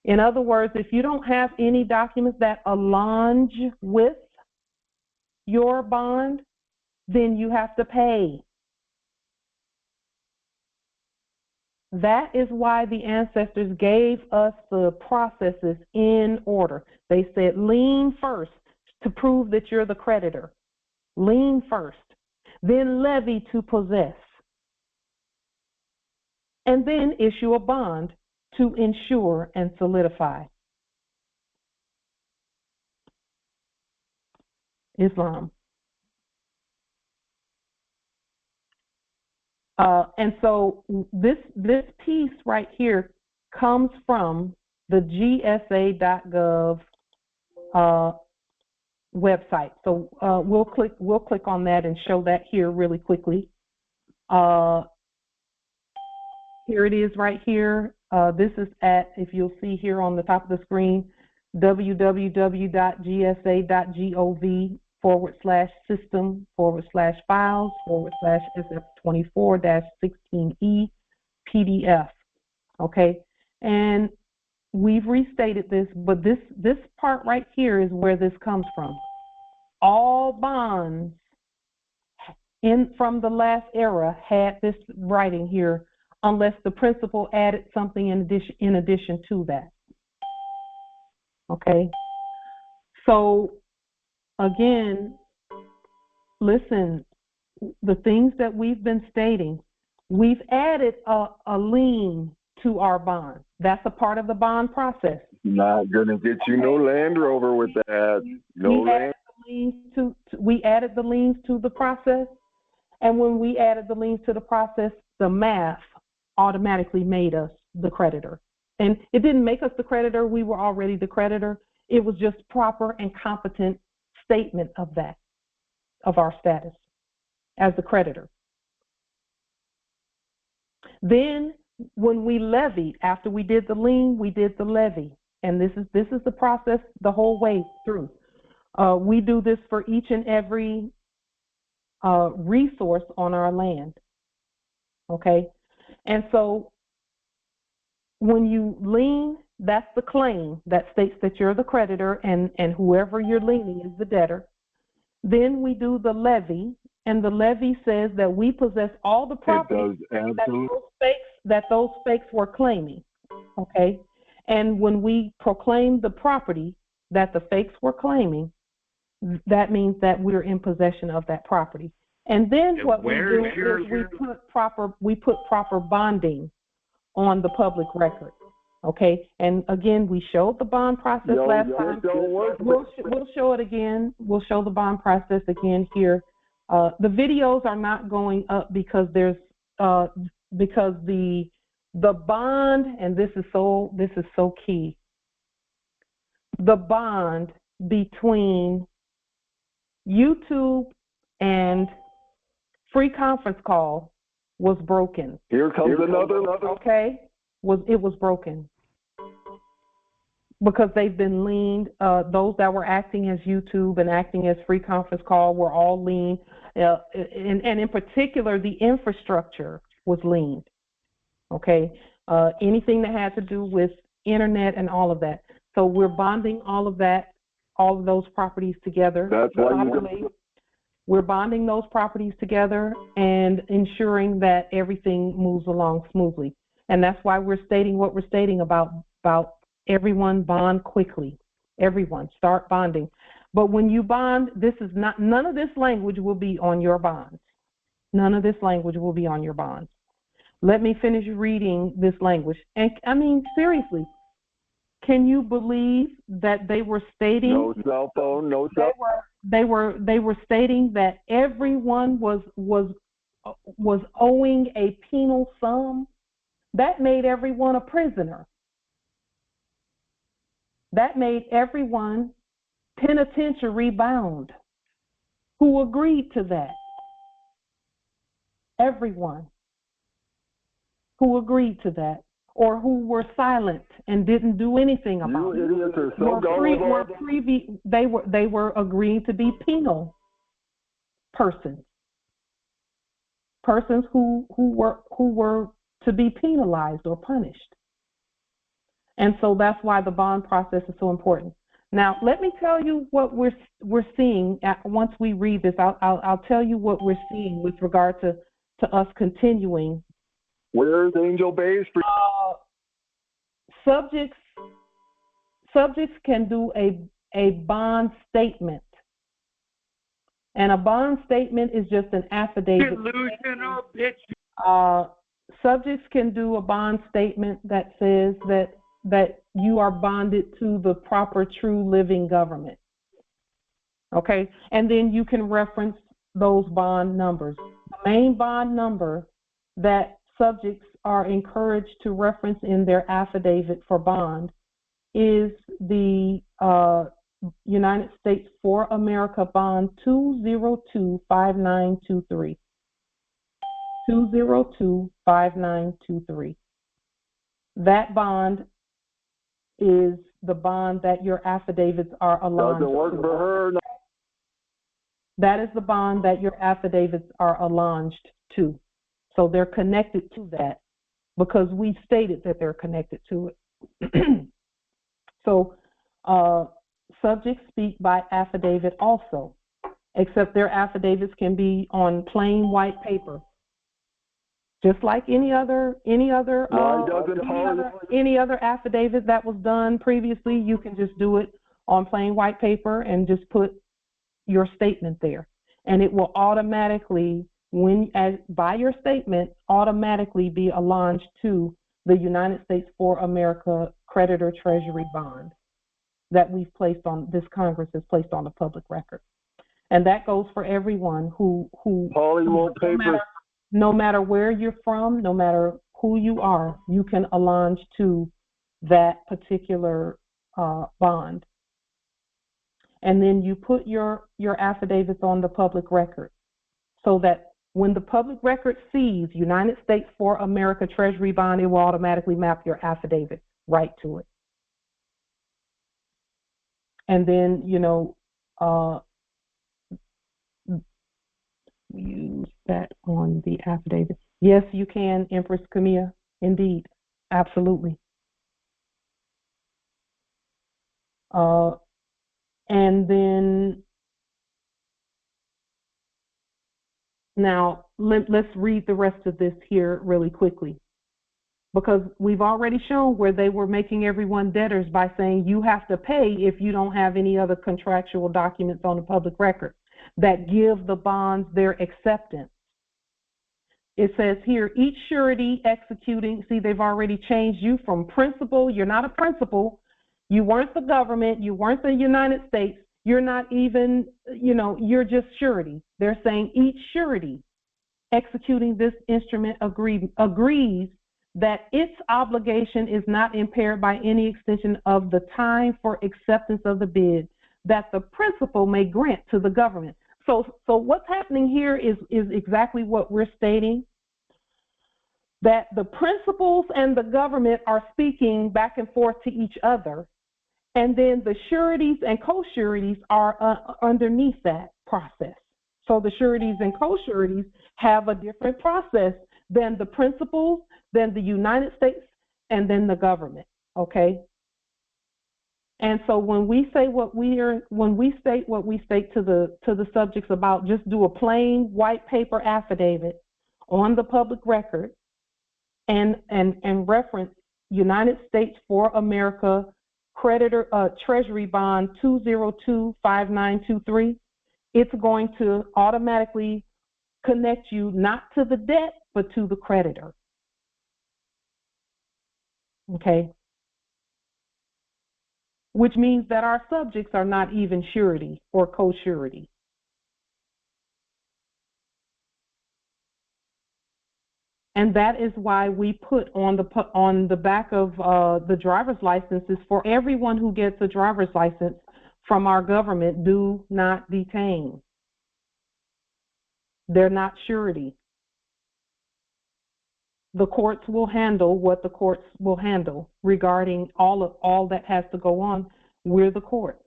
In other words, if you don't have any documents that align with your bond, then you have to pay. That is why the ancestors gave us the processes in order. They said lien first to prove that you're the creditor. Lien first. Then levy to possess. And then issue a bond to insure and solidify. Islam. And so this piece right here comes from the GSA.gov website. So we'll click on that and show that here really quickly. Here it is right here. This is at, if you'll see here on the top of the screen, www.gsa.gov/system/files/SF24-16E PDF. Okay, and we've restated this, but this part right here is where this comes from. All bonds from the last era had this writing here, unless the principal added something in addition to that. Okay, so again, listen, the things that we've been stating, we've added a lien to our bond. That's a part of the bond process. Not gonna get you no Land Rover with that. We added the liens to the process, and when we added the liens to the process, the math automatically made us the creditor. And it didn't make us the creditor, we were already the creditor. It was just proper and competent statement of that, of our status as the creditor. Then when we levied, after we did the lien, we did the levy. And this is the process the whole way through. We do this for each and every resource on our land. Okay? And so when you lien, that's the claim that states that you're the creditor and whoever you're liening is the debtor. Then we do the levy, and the levy says that we possess all the property that those fakes were claiming. Okay? And when we proclaim the property that the fakes were claiming, that means that we're in possession of that property. And then what we do is we put proper bonding on the public record. Okay, and again, we showed the bond process last time. We'll show it again. We'll show the bond process again here. The videos are not going up because there's because the bond, and this is so key. The bond between YouTube and free conference call was broken. Here comes another. Okay, it was broken because they've been leaned. Those that were acting as YouTube and acting as free conference call were all leaned, and in particular, the infrastructure was leaned. Okay, anything that had to do with internet and all of that. So we're bonding all of that, all of those properties together. That's why we're bonding those properties together and ensuring that everything moves along smoothly. And that's why we're stating what we're stating about everyone bond quickly. Everyone start bonding. But when you bond, none of this language will be on your bonds. None of this language will be on your bonds. Let me finish reading this language. And I mean, seriously, can you believe that they were stating? No cell phone, no cell phone. They were stating that everyone was owing a penal sum. That made everyone a prisoner. That made everyone penitentiary bound who agreed to that. Everyone who agreed to that, or who were silent and didn't do anything about it. They were agreeing to be penal persons who were to be penalized or punished. And so that's why the bond process is so important. Now, let me tell you what we're seeing once we read this. I'll tell you what we're seeing with regard to us continuing. Where's Angel Base? Subjects can do a bond statement. And a bond statement is just an affidavit. Delusional bitch. Subjects can do a bond statement that says that you are bonded to the proper, true, living government. Okay? And then you can reference those bond numbers. The main bond number that subjects are encouraged to reference in their affidavit for bond is the United States for America bond 2025923. 2025923. That bond is the bond that your affidavits are aligned to. Doesn't work for her. No. That is the bond that your affidavits are aligned to. So they're connected to that because we stated that they're connected to it. So subjects speak by affidavit also, except their affidavits can be on plain white paper. Just like any other affidavit that was done previously, you can just do it on plain white paper and just put your statement there, and it will automatically, by your statement, automatically be aligned to the United States for America creditor treasury bond that we've placed on, this Congress has placed on the public record, and that goes for everyone who no matter where you're from, no matter who you are, you can align to that particular bond. And then you put your affidavits on the public record so that when the public record sees United States for America Treasury bond, it will automatically map your affidavit right to it. And then, use that on the affidavit. Yes, you can, Empress Camilla. Indeed. Absolutely. And then now let's read the rest of this here really quickly, because we've already shown where they were making everyone debtors by saying you have to pay if you don't have any other contractual documents on the public record that give the bonds their acceptance. It says here, each surety executing, see, they've already changed you from principal. You're not a principal. You weren't the government. You weren't the United States. You're not even, you're just surety. They're saying each surety executing this instrument agrees that its obligation is not impaired by any extension of the time for acceptance of the bid that the principal may grant to the government. So what's happening here is exactly what we're stating, that the principals and the government are speaking back and forth to each other, and then the sureties and co-sureties are underneath that process. So the sureties and co-sureties have a different process than the principals, than the United States, and then the government, okay? And so when we say when we state what we state to the subjects about, just do a plain white paper affidavit on the public record and reference United States for America creditor treasury bond 2025923, it's going to automatically connect you not to the debt but to the creditor. Okay? Which means that our subjects are not even surety or co-surety. And that is why we put on the back of the driver's licenses for everyone who gets a driver's license from our government, do not detain. They're not surety. The courts will handle what the courts will handle regarding all that has to go on. We're the courts.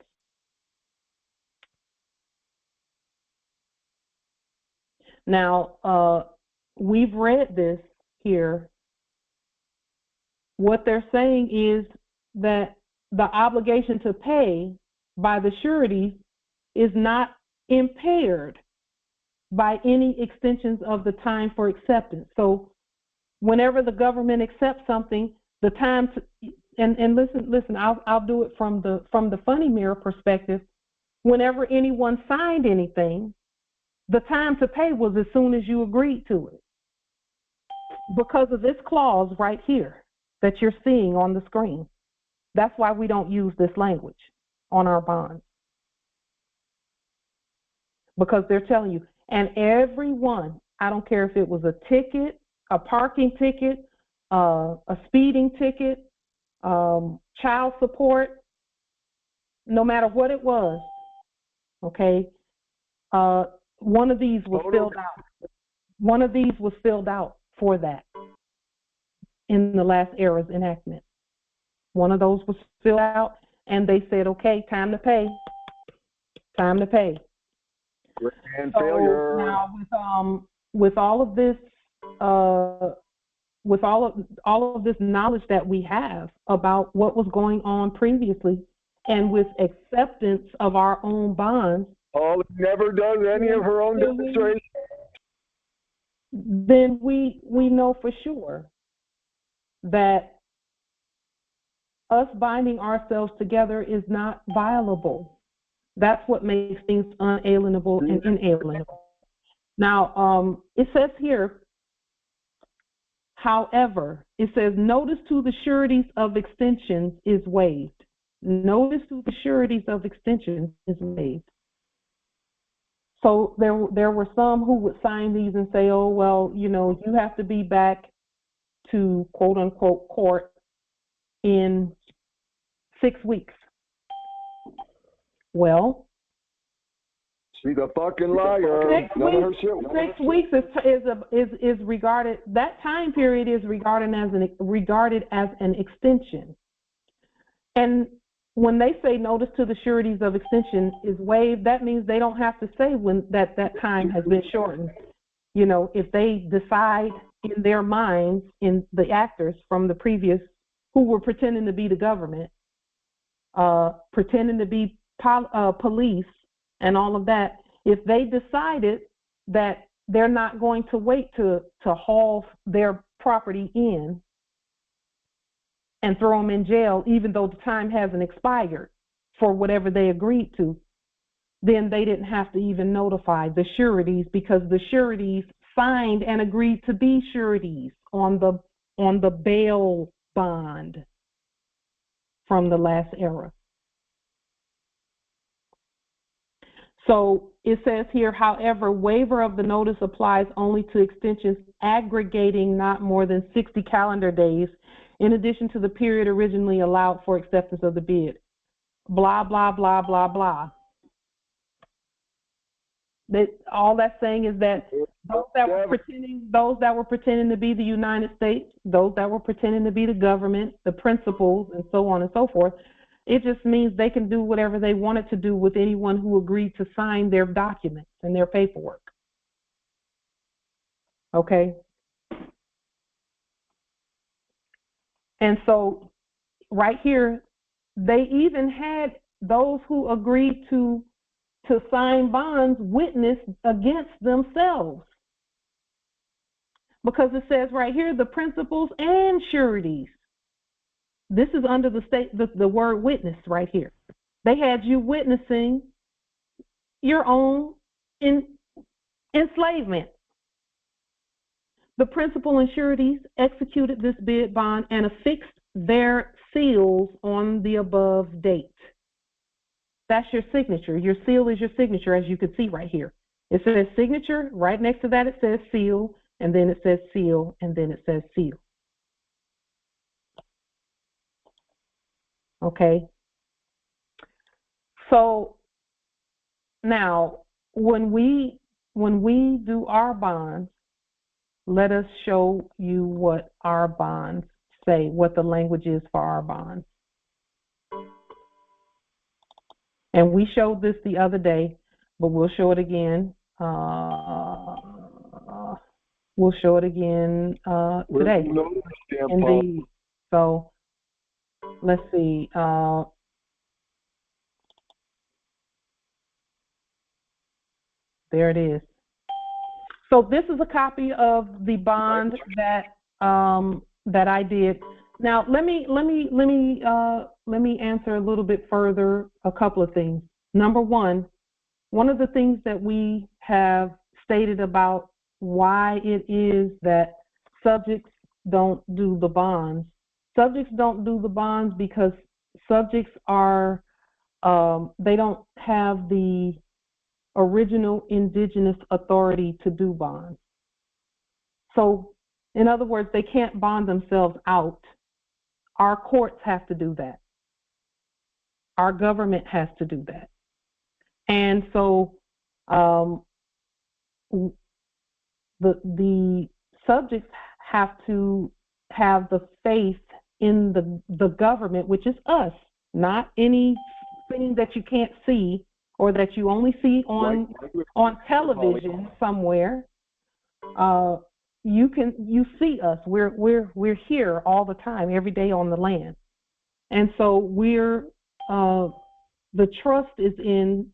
Now, we've read this here. What they're saying is that the obligation to pay by the surety is not impaired by any extensions of the time for acceptance. So whenever the government accepts something, the time to, and listen, I'll do it from the funny mirror perspective. Whenever anyone signed anything, the time to pay was as soon as you agreed to it. Because of this clause right here that you're seeing on the screen. That's why we don't use this language on our bonds. Because they're telling you, and everyone, I don't care if it was a ticket, a parking ticket, a speeding ticket, child support, no matter what it was, okay, one of these was filled out. One of these was filled out for that in the last era's enactment. One of those was filled out, and they said, okay, time to pay. Time to pay. And so failure. Now, with all of this, with all of this knowledge that we have about what was going on previously, and with acceptance of our own bonds, Never does any of her own demonstration. Then we know for sure that us binding ourselves together is not violable. That's what makes things unalienable and inalienable. Now, it says here, however, it says notice to the sureties of extensions is waived. Notice to the sureties of extensions is waived. So there were some who would sign these and say, oh, well, you know, you have to be back to quote unquote court in 6 weeks. Well, she's a fucking liar. 6 weeks is regarded, that time period is regarded as an extension. And when they say notice to the sureties of extension is waived, that means they don't have to say when that time has been shortened. You know, if they decide in their minds, in the actors from the previous who were pretending to be the government, pretending to be police and all of that, if they decided that they're not going to wait to haul their property in and throw them in jail, even though the time hasn't expired for whatever they agreed to, then they didn't have to even notify the sureties, because the sureties signed and agreed to be sureties on the bail bond from the last era. So it says here, however, waiver of the notice applies only to extensions aggregating not more than 60 calendar days in addition to the period originally allowed for acceptance of the bid. Blah, blah, blah, blah, blah. All that's saying is that those that were pretending to be the United States, those that were pretending to be the government, the principals, and so on and so forth, it just means they can do whatever they wanted to do with anyone who agreed to sign their documents and their paperwork. Okay? And so right here, they even had those who agreed to sign bonds witness against themselves. Because it says right here, the principals and sureties. This is under the word witness right here. They had you witnessing your own enslavement. The principal and sureties executed this bid bond and affixed their seals on the above date. That's your signature. Your seal is your signature, as you can see right here. It says signature. Right next to that, it says seal. and then it says seal, and then it says seal. Okay? So now, when we do our bonds, let us show you what our bonds say, what the language is for our bonds. And we showed this the other day, but we'll show it again. We'll show it again today. Indeed. So let's see. There it is. So this is a copy of the bond that that I did. Now let me answer a little bit further a couple of things. Number one of the things that we have stated about why it is that subjects don't do the bonds. Subjects don't do the bonds because subjects are they don't have the original indigenous authority to do bonds. So, in other words, they can't bond themselves out. Our courts have to do that. Our government has to do that. And so the subjects have to have the faith in the government, which is us, not anything that you can't see or that you only see on television somewhere. You see us. We're here all the time, every day on the land, and so the trust is in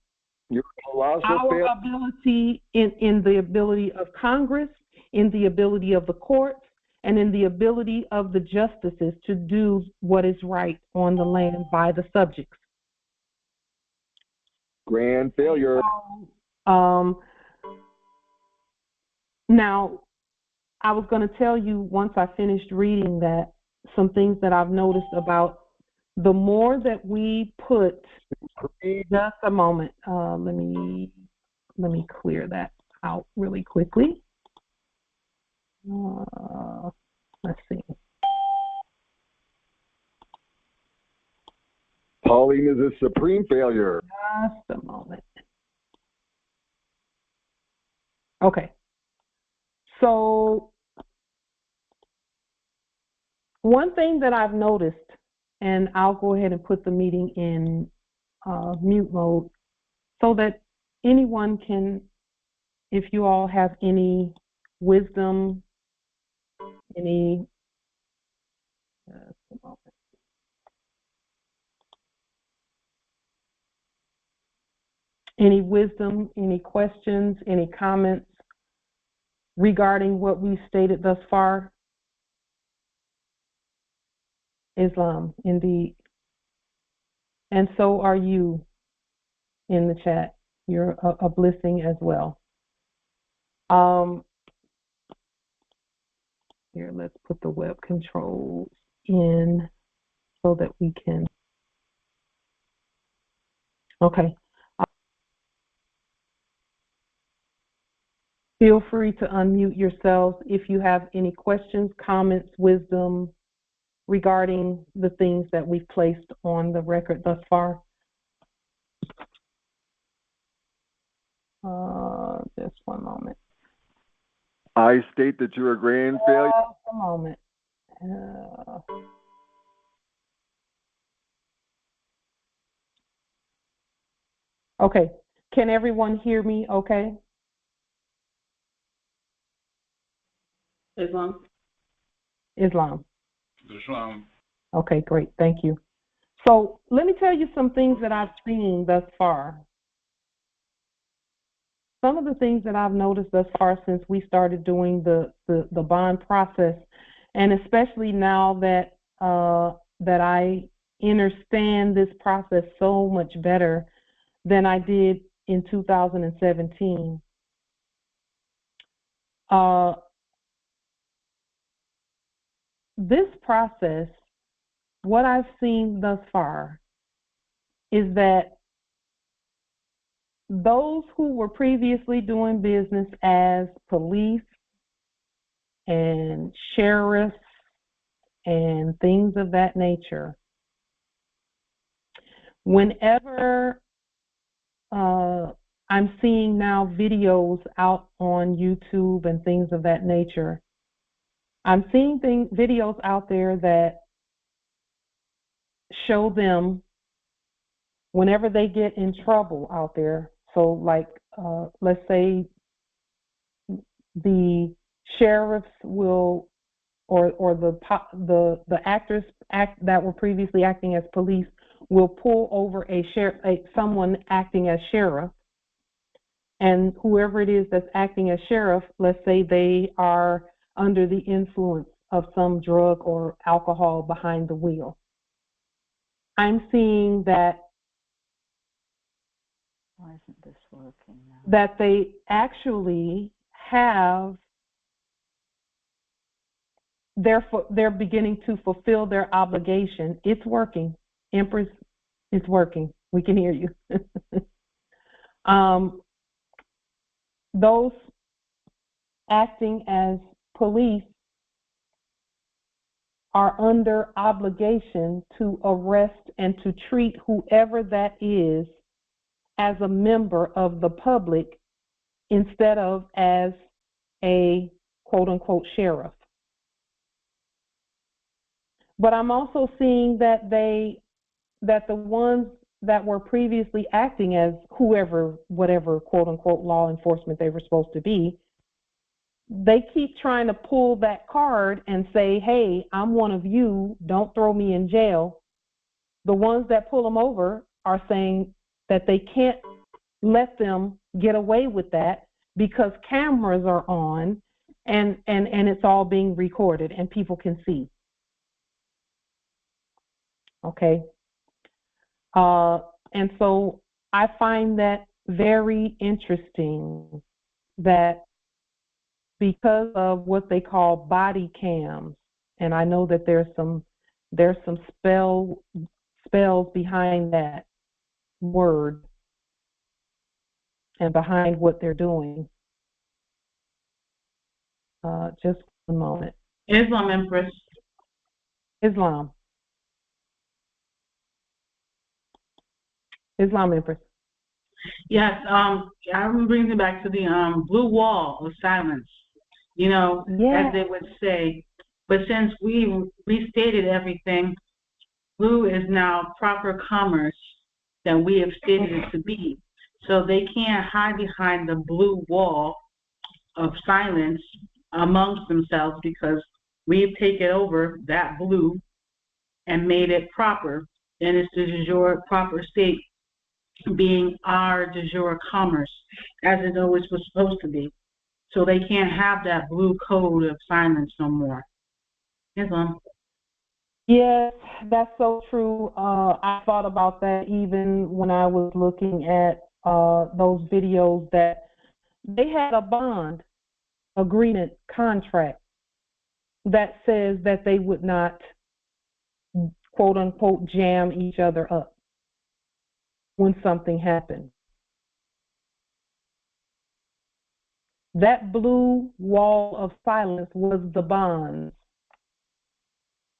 our ability, in the ability of Congress, in the ability of the courts, and in the ability of the justices to do what is right on the land by the subjects. Grand failure. Now, I was going to tell you once I finished reading that some things that I've noticed about the more that we put. Just a moment. Let me clear that out really quickly. Let's see. Pauline is a supreme failure. Just a moment. Okay. So one thing that I've noticed, and I'll go ahead and put the meeting in mute mode so that anyone can, if you all have any wisdom, any wisdom, any questions, any comments regarding what we've stated thus far? Islam, indeed. And so are you in the chat. You're a blessing as well. Here, let's put the web controls in so that we can. Okay. Feel free to unmute yourselves if you have any questions, comments, wisdom regarding the things that we've placed on the record thus far. Just one moment. I state that you're a grand failure. Just a moment. Okay. Can everyone hear me okay? Islam. Islam. Okay, great. Thank you. So let me tell you some things that I've seen thus far. Some of the things that I've noticed thus far since we started doing the bond process, and especially now that that I understand this process so much better than I did in 2017. This process, what I've seen thus far is that those who were previously doing business as police, and sheriffs and things of that nature. Whenever I'm seeing now videos out on YouTube and things of that nature, I'm seeing videos out there that show them whenever they get in trouble out there. So like, let's say the sheriffs will, or the actors that were previously acting as police will pull over someone acting as sheriff, and whoever it is that's acting as sheriff, let's say they are under the influence of some drug or alcohol behind the wheel. I'm seeing that. Why isn't this working now? That they actually have, they're beginning to fulfill their obligation. It's working. Empress, it's working. We can hear you. Those acting as police are under obligation to arrest and to treat whoever that is as a member of the public instead of as a quote-unquote sheriff. But I'm also seeing that the ones that were previously acting as whatever quote-unquote law enforcement they were supposed to be, they keep trying to pull that card and say, hey, I'm one of you, don't throw me in jail. The ones that pull them over are saying that they can't let them get away with that because cameras are on and it's all being recorded and people can see. Okay. And so I find that very interesting that because of what they call body cams, and I know that there's some spells behind that word and behind what they're doing. Just a moment. Islam, Empress. Islam, Empress. Yes, I'm bringing it back to the blue wall of silence, as they would say. But since we restated everything, blue is now proper commerce that we have stated it to be. So they can't hide behind the blue wall of silence amongst themselves because we've taken over that blue and made it proper. And it's the de jure proper state being our de jure commerce, as it always was supposed to be. So they can't have that blue code of silence no more. Islam. Yes, that's so true. I thought about that even when I was looking at those videos that they had a bond agreement contract that says that they would not quote unquote jam each other up when something happened. That blue wall of silence was the bonds.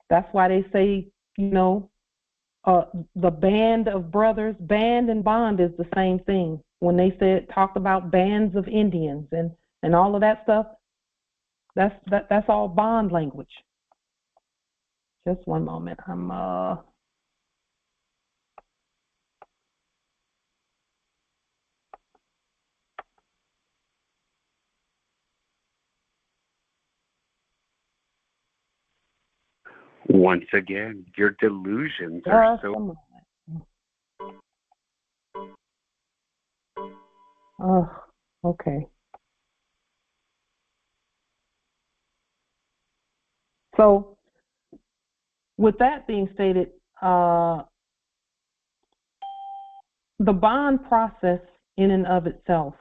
That's why they say, the band of brothers, band and bond is the same thing. When they talked about bands of Indians and all of that stuff, that's all bond language. Just one moment. Once again, your delusions are so... Oh, okay. So, with that being stated, the bond process in and of itself.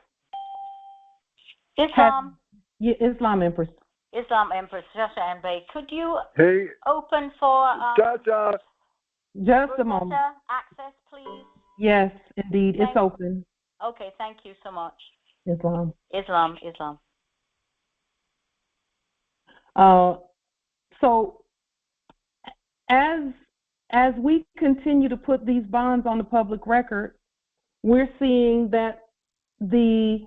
Islam. Islam, Empress. Islam, Empress, Shasha and Bay. Could you open for just a moment. Access, please? Yes, indeed. It's open. Okay, thank you so much. Islam. So as we continue to put these bonds on the public record, we're seeing that the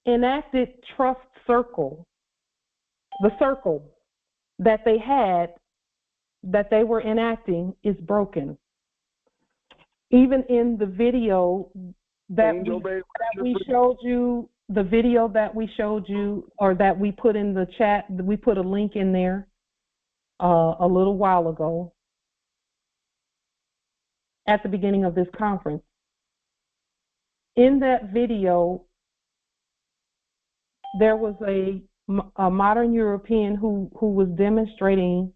enacted trust circle, the circle that they had, that they were enacting, is broken. Even in the video that we showed you, the video that we showed you, or that we put in the chat, we put a link in there a little while ago at the beginning of this conference. In that video, there was a modern European who was demonstrating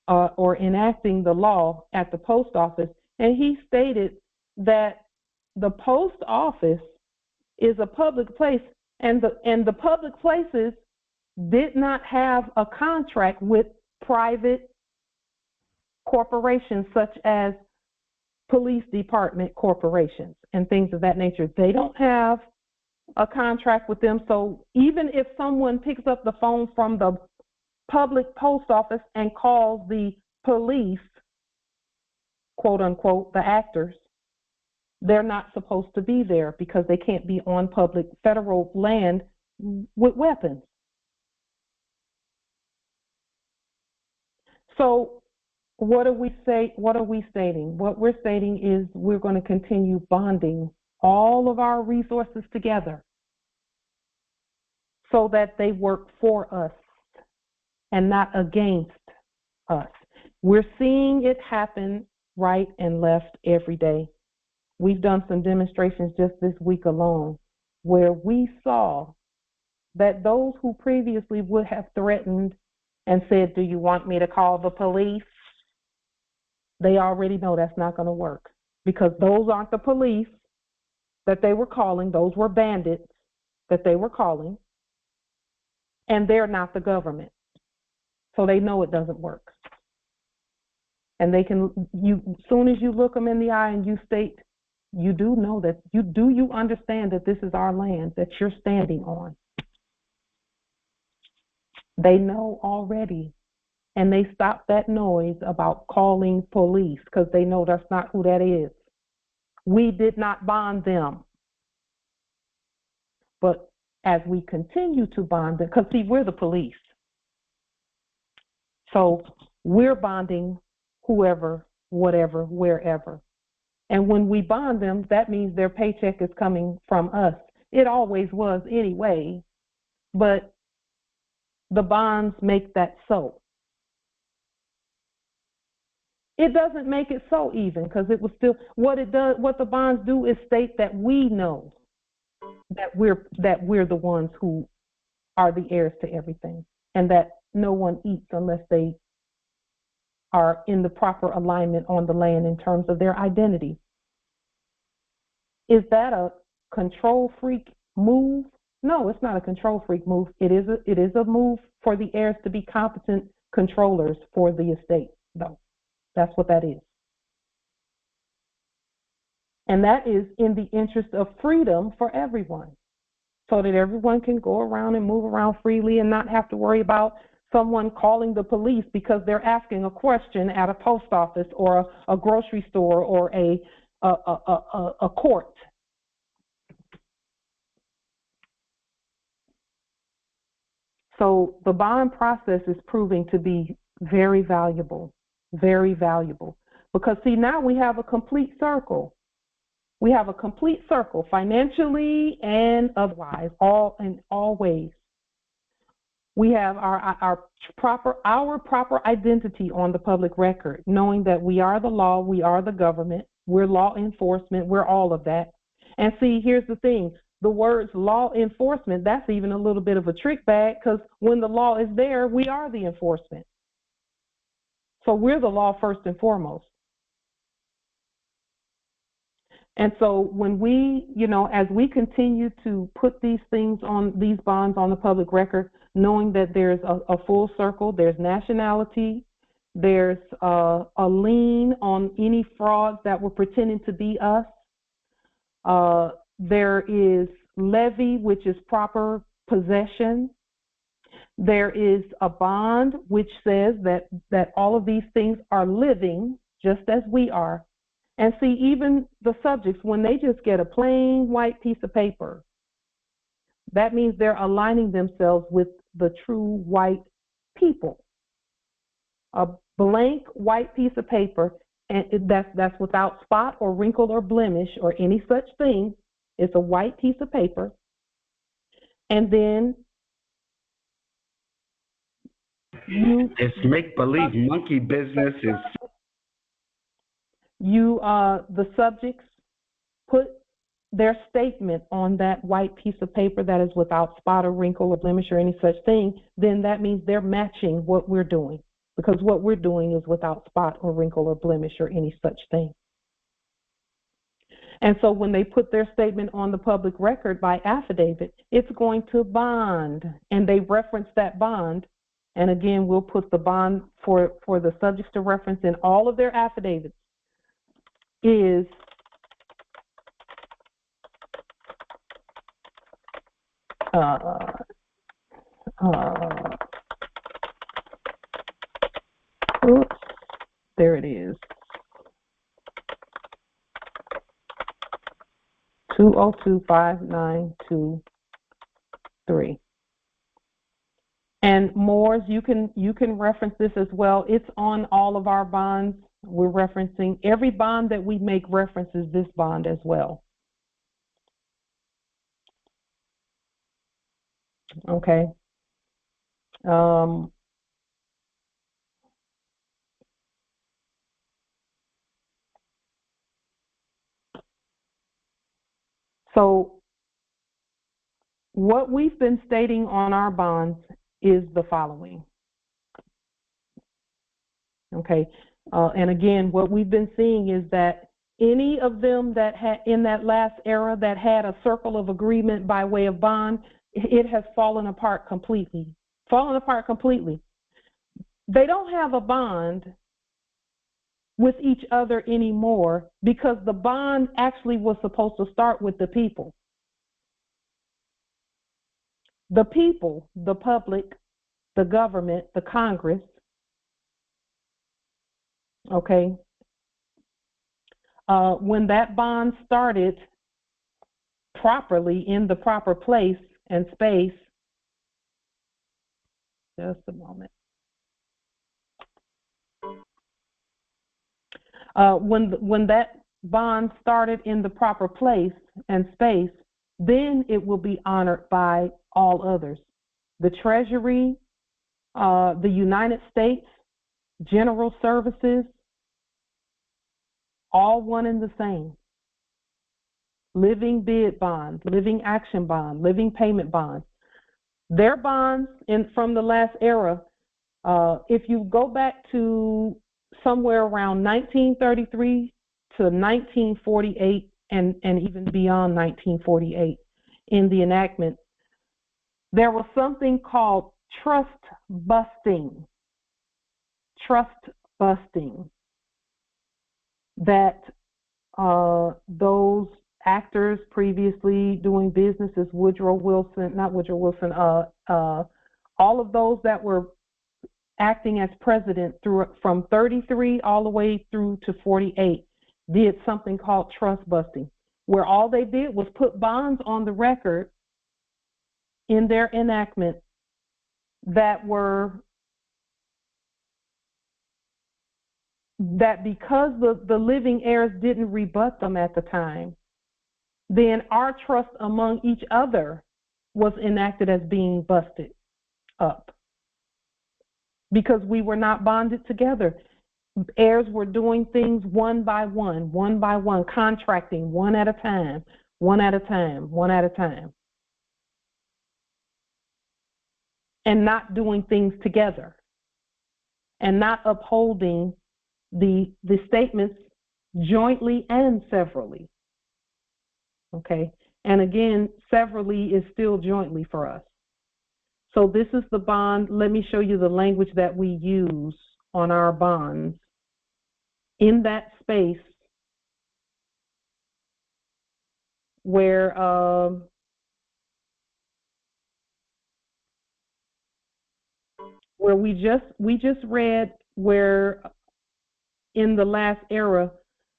or enacting the law at the post office, and he stated that the post office is a public place, and the public places did not have a contract with private corporations such as police department corporations and things of that nature. They don't have a contract with them. So even if someone picks up the phone from the public post office and calls the police, quote unquote, the actors, they're not supposed to be there because they can't be on public federal land with weapons. So what are we stating? What we're stating is we're going to continue bonding all of our resources together so that they work for us and not against us. We're seeing it happen right and left every day. We've done some demonstrations just this week alone where we saw that those who previously would have threatened and said, "Do you want me to call the police?" They already know that's not going to work, because those aren't the police that they were calling. Those were bandits that they were calling, and they're not the government. So they know it doesn't work. And they can, as soon as you look them in the eye and you state, you do know that, you understand that this is our land that you're standing on. They know already. And they stop that noise about calling police because they know that's not who that is. We did not bond them. But as we continue to bond them, because see, we're the police. So we're bonding whoever, whatever, wherever. And when we bond them, that means their paycheck is coming from us. It always was anyway, but the bonds make that so. It doesn't make it so even, because it was still what it does. What the bonds do is state that we know that we're the ones who are the heirs to everything, and that no one eats unless they are in the proper alignment on the land in terms of their identity. Is that a control freak move? No, it's not a control freak move. It is a move for the heirs to be competent controllers for the estate, though. That's what that is. And that is in the interest of freedom for everyone, so that everyone can go around and move around freely and not have to worry about someone calling the police because they're asking a question at a post office or a grocery store or a court. So the bond process is proving to be very valuable, because see, now we have a complete circle. We have a complete circle, financially and otherwise, in all ways. We have our proper identity on the public record, knowing that we are the law, we are the government, we're law enforcement, we're all of that. And see, here's the thing. The words law enforcement, that's even a little bit of a trick bag, because when the law is there, we are the enforcement. So we're the law first and foremost. And so when we, as we continue to put these bonds on the public record, knowing that there's a full circle, there's nationality, there's a lien on any frauds that were pretending to be us. There is levy, which is proper possession. There is a bond which says that all of these things are living just as we are. And see, even the subjects, when they just get a plain white piece of paper, that means they're aligning themselves with the true white people. A blank white piece of paper, and that's without spot or wrinkle or blemish or any such thing. It's a white piece of paper. And then it's make-believe monkey business is the subjects put their statement on that white piece of paper that is without spot or wrinkle or blemish or any such thing, then that means they're matching what we're doing, because what we're doing is without spot or wrinkle or blemish or any such thing. And so when they put their statement on the public record by affidavit, it's going to bond, and they reference that bond. And again, we'll put the bond for the subjects to reference in all of their affidavits is oops, there it is. 2025923. And Moores, you can reference this as well. It's on all of our bonds. We're referencing every bond that we make references this bond as well. Okay. So what we've been stating on our bonds is the following. Okay. And again, what we've been seeing is that any of them that had in that last era that had a circle of agreement by way of bond, it has fallen apart completely. Fallen apart completely. They don't have a bond with each other anymore because the bond actually was supposed to start with the people. The people, the public, the government, the Congress, okay? When that bond started properly in the proper place and space, just a moment. When that bond started in the proper place and space, then it will be honored by all others. The Treasury, the United States, General Services, all one and the same. Living bid bond, living action bond, living payment bond. Their bonds from the last era, if you go back to somewhere around 1933 to 1948 and even beyond 1948 in the enactment, there was something called trust busting. Trust busting. That those actors previously doing business as Woodrow Wilson, not Woodrow Wilson, all of those that were acting as president from 33 all the way through to 48 did something called trust busting, where all they did was put bonds on the record in their enactment that because the living heirs didn't rebut them at the time, then our trust among each other was enacted as being busted up because we were not bonded together. Heirs were doing things one by one, contracting one at a time, one at a time, and not doing things together and not upholding the statements jointly and severally. Okay, and again, severally is still jointly for us. So this is the bond. Let me show you the language that we use on our bonds in that space where where we just read where in the last era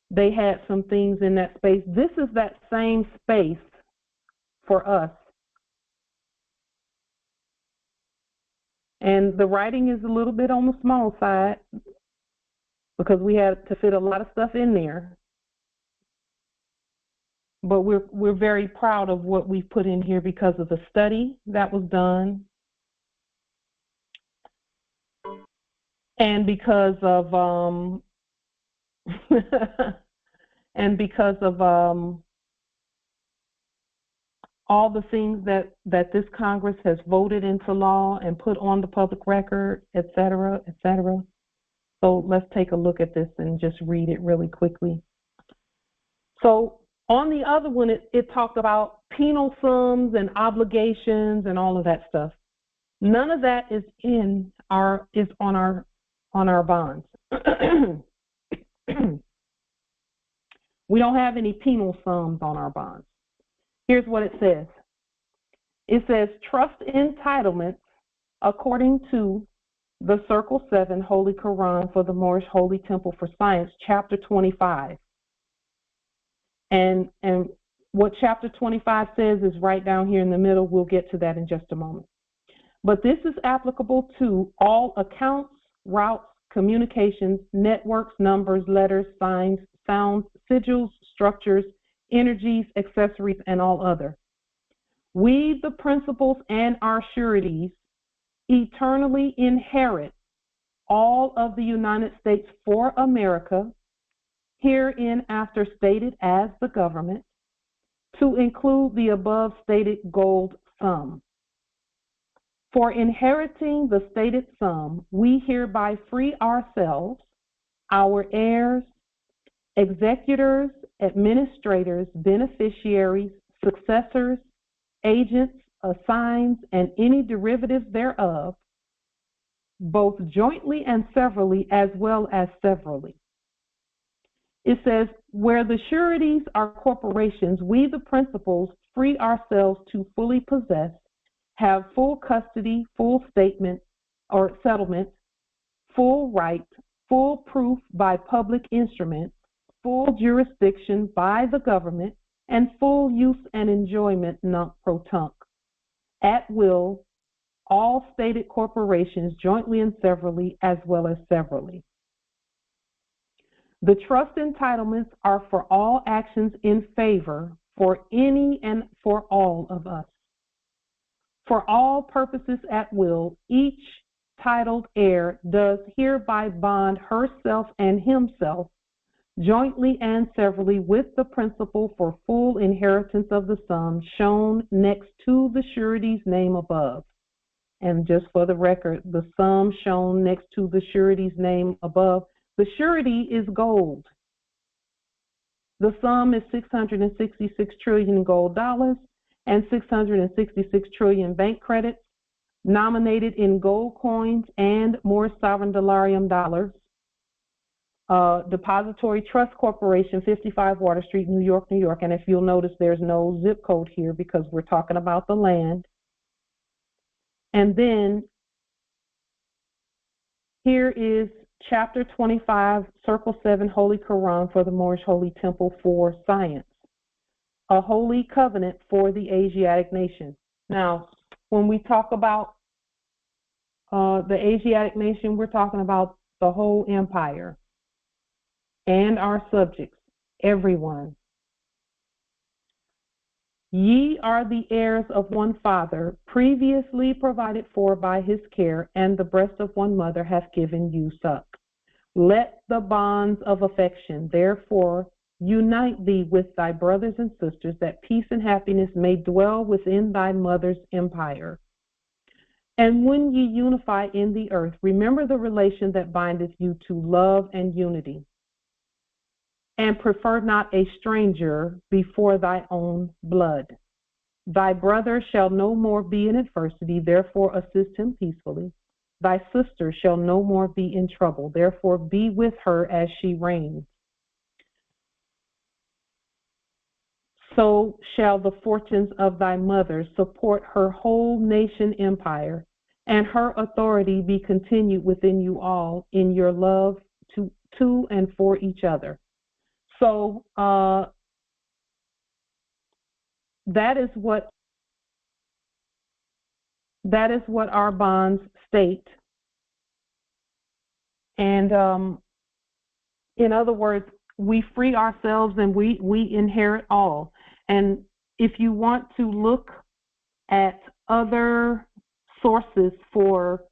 they had some things in that space. This is that same space for us. And the writing is a little bit on the small side because we had to fit a lot of stuff in there. But we're very proud of what we've put in here because of the study that was done, and because of all the things that this Congress has voted into law and put on the public record, et cetera, et cetera. So let's take a look at this and just read it really quickly. So on the other one, it talked about penal sums and obligations and all of that stuff. None of that is on our bonds. We don't have any penal sums on our bonds. Here's what it says. It says trust entitlements according to the Circle 7 Holy Quran for the Moorish Holy Temple for Science, Chapter 25. And what Chapter 25 says is right down here in the middle. We'll get to that in just a moment. But this is applicable to all accounts, routes, communications, networks, numbers, letters, signs, sounds, sigils, structures, energies, accessories, and all other. We, the principals and our sureties, eternally inherit all of the United States for America, herein after stated as the government, to include the above stated gold sum. For inheriting the stated sum, we hereby free ourselves, our heirs, executors, administrators, beneficiaries, successors, agents, assigns, and any derivatives thereof, both jointly and severally, as well as severally. It says, where the sureties are corporations, we the principals free ourselves to fully possess, have full custody, full statement or settlement, full right, full proof by public instrument, full jurisdiction by the government, and full use and enjoyment non-pro-tunc. At will, all stated corporations jointly and severally, as well as severally. The trust entitlements are for all actions in favor for any and for all of us. For all purposes at will, each titled heir does hereby bond herself and himself jointly and severally with the principal for full inheritance of the sum shown next to the surety's name above. And just for the record, the sum shown next to the surety's name above, the surety is gold. The sum is 666 trillion gold dollars and 666 trillion bank credits, nominated in gold coins and more sovereign dollarium dollars. Depository Trust Corporation, 55 Water Street, New York, New York. And if you'll notice, there's no zip code here because we're talking about the land. And then here is Chapter 25, Circle 7, Holy Quran for the Moorish Holy Temple for Science, a holy covenant for the Asiatic nation. Now, when we talk about the Asiatic nation, we're talking about the whole empire and our subjects, everyone. Ye are the heirs of one father, previously provided for by his care, and the breast of one mother hath given you suck. Let the bonds of affection, therefore, unite thee with thy brothers and sisters, that peace and happiness may dwell within thy mother's empire. And when ye unify in the earth, remember the relation that bindeth you to love and unity. And prefer not a stranger before thy own blood. Thy brother shall no more be in adversity, therefore assist him peacefully. Thy sister shall no more be in trouble, therefore be with her as she reigns. So shall the fortunes of thy mother support her whole nation empire, and her authority be continued within you all in your love to and for each other. So that is what our bonds state. And in other words, we free ourselves and we inherit all. And if you want to look at other sources for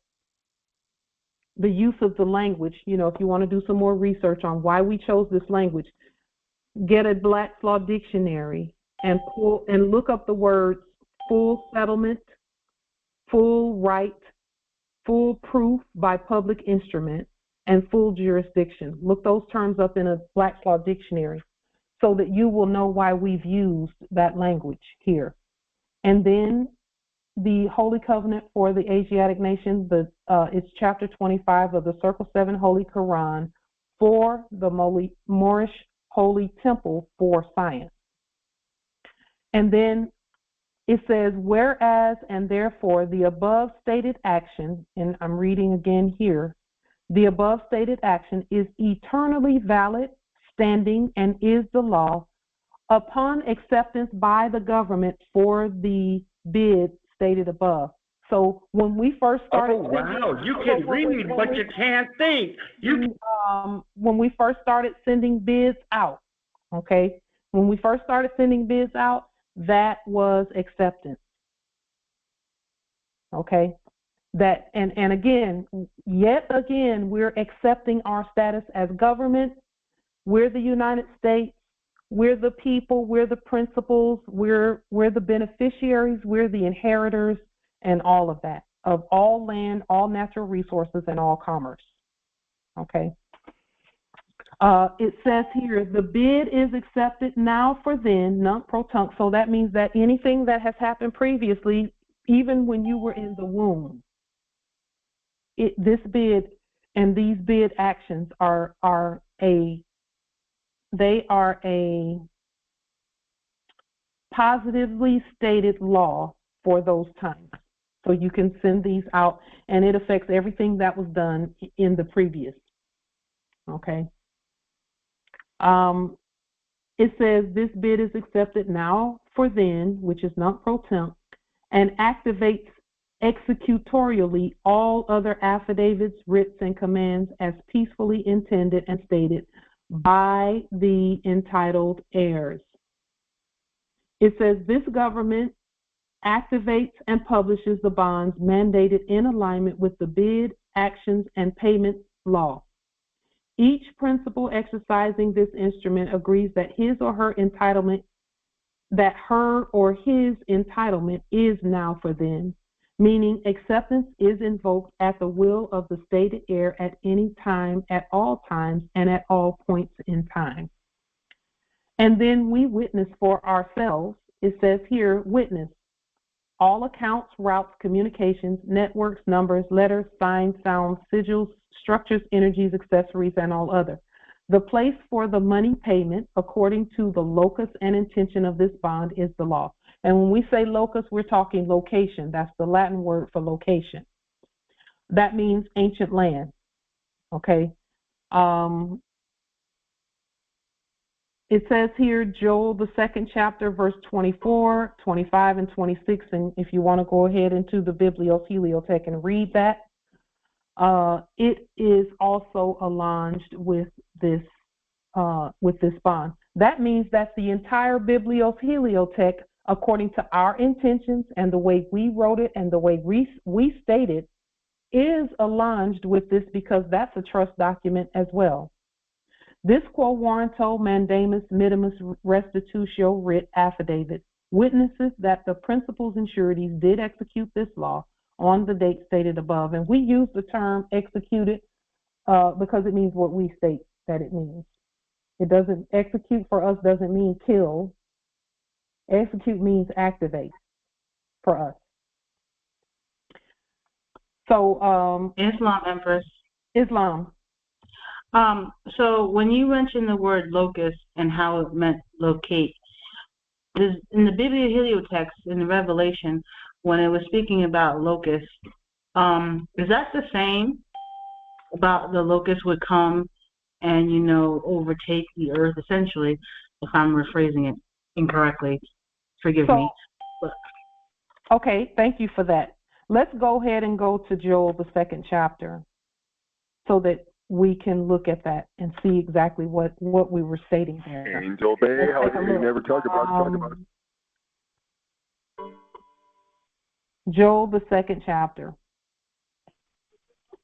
the use of the language, you know, if you want to do some more research on why we chose this language, get a Black's Law Dictionary and look up the words full settlement, full right, full proof by public instrument, and full jurisdiction. Look those terms up in a Black's Law Dictionary so that you will know why we've used that language here. And then the Holy Covenant for the Asiatic nation, it's chapter 25 of the Circle 7 Holy Quran for the Moorish Holy Temple for Science. And then it says, whereas and therefore the above stated action, and I'm reading again here, the above stated action is eternally valid, standing, and is the law upon acceptance by the government for the bid stated above. So when we first started, you can read, but you can't think. When we first started sending bids out, okay, when we first started sending bids out, that was acceptance. Okay, that and again, yet again, we're accepting our status as government. We're the United States. We're the people, we're the principals, we're the beneficiaries, we're the inheritors, and all of that, of all land, all natural resources, and all commerce. Okay. It says here, the bid is accepted now for then, nunc pro tunc. So that means that anything that has happened previously, even when you were in the womb, this bid and these bid actions are a positively stated law for those times. So you can send these out, and it affects everything that was done in the previous. Okay. It says this bid is accepted now for then, which is nunc pro tunc, and activates executorially all other affidavits, writs, and commands as peacefully intended and stated by the entitled heirs. It says this government activates and publishes the bonds mandated in alignment with the bid, actions, and payment law. Each principal exercising this instrument agrees that his or her entitlement, that her or his entitlement is now for them, meaning acceptance is invoked at the will of the stated heir at any time, at all times, and at all points in time. And then we witness for ourselves. It says here, witness all accounts, routes, communications, networks, numbers, letters, signs, sounds, sigils, structures, energies, accessories, and all other. The place for the money payment, according to the locus and intention of this bond, is the law. And when we say locus, we're talking location. That's the Latin word for location. That means ancient land. Okay. It says here, Joel, the 2nd chapter, verse 24, 25, and 26. And if you want to go ahead into the Biblios Heliotheque and read that, it is also aligned with this bond. That means that the entire Biblios Heliotheque, according to our intentions and the way we wrote it and the way we stated, is aligned with this because that's a trust document as well. This quo warranto mandamus minimus restitutio writ affidavit witnesses that the principals and sureties did execute this law on the date stated above. And we use the term executed because it means what we state that it means. It doesn't, execute for us doesn't mean kill. Execute means activate for us. So Islam, Empress. Islam. So when you mentioned the word locus and how it meant locate, in the Biblioheliotext in the Revelation, when it was speaking about locus, Is that the same about the locusts would come and, overtake the earth, essentially, if I'm rephrasing it incorrectly? Forgive me. But, okay, thank you for that. Let's go ahead and go to Joel, the 2nd chapter, so that we can look at that and see exactly what we were stating there. Angel Bay, how do you never talk about Joel, the 2nd chapter.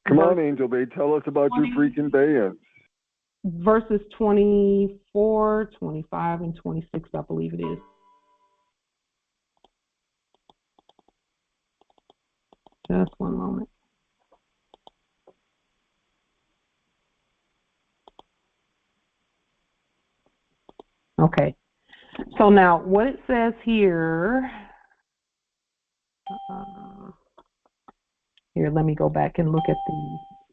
Come on, Angel Bay, tell us about your freaking Bayans. Verses 24, 25, and 26, I believe it is. Just one moment. Okay. So now what it says here, here, let me go back and look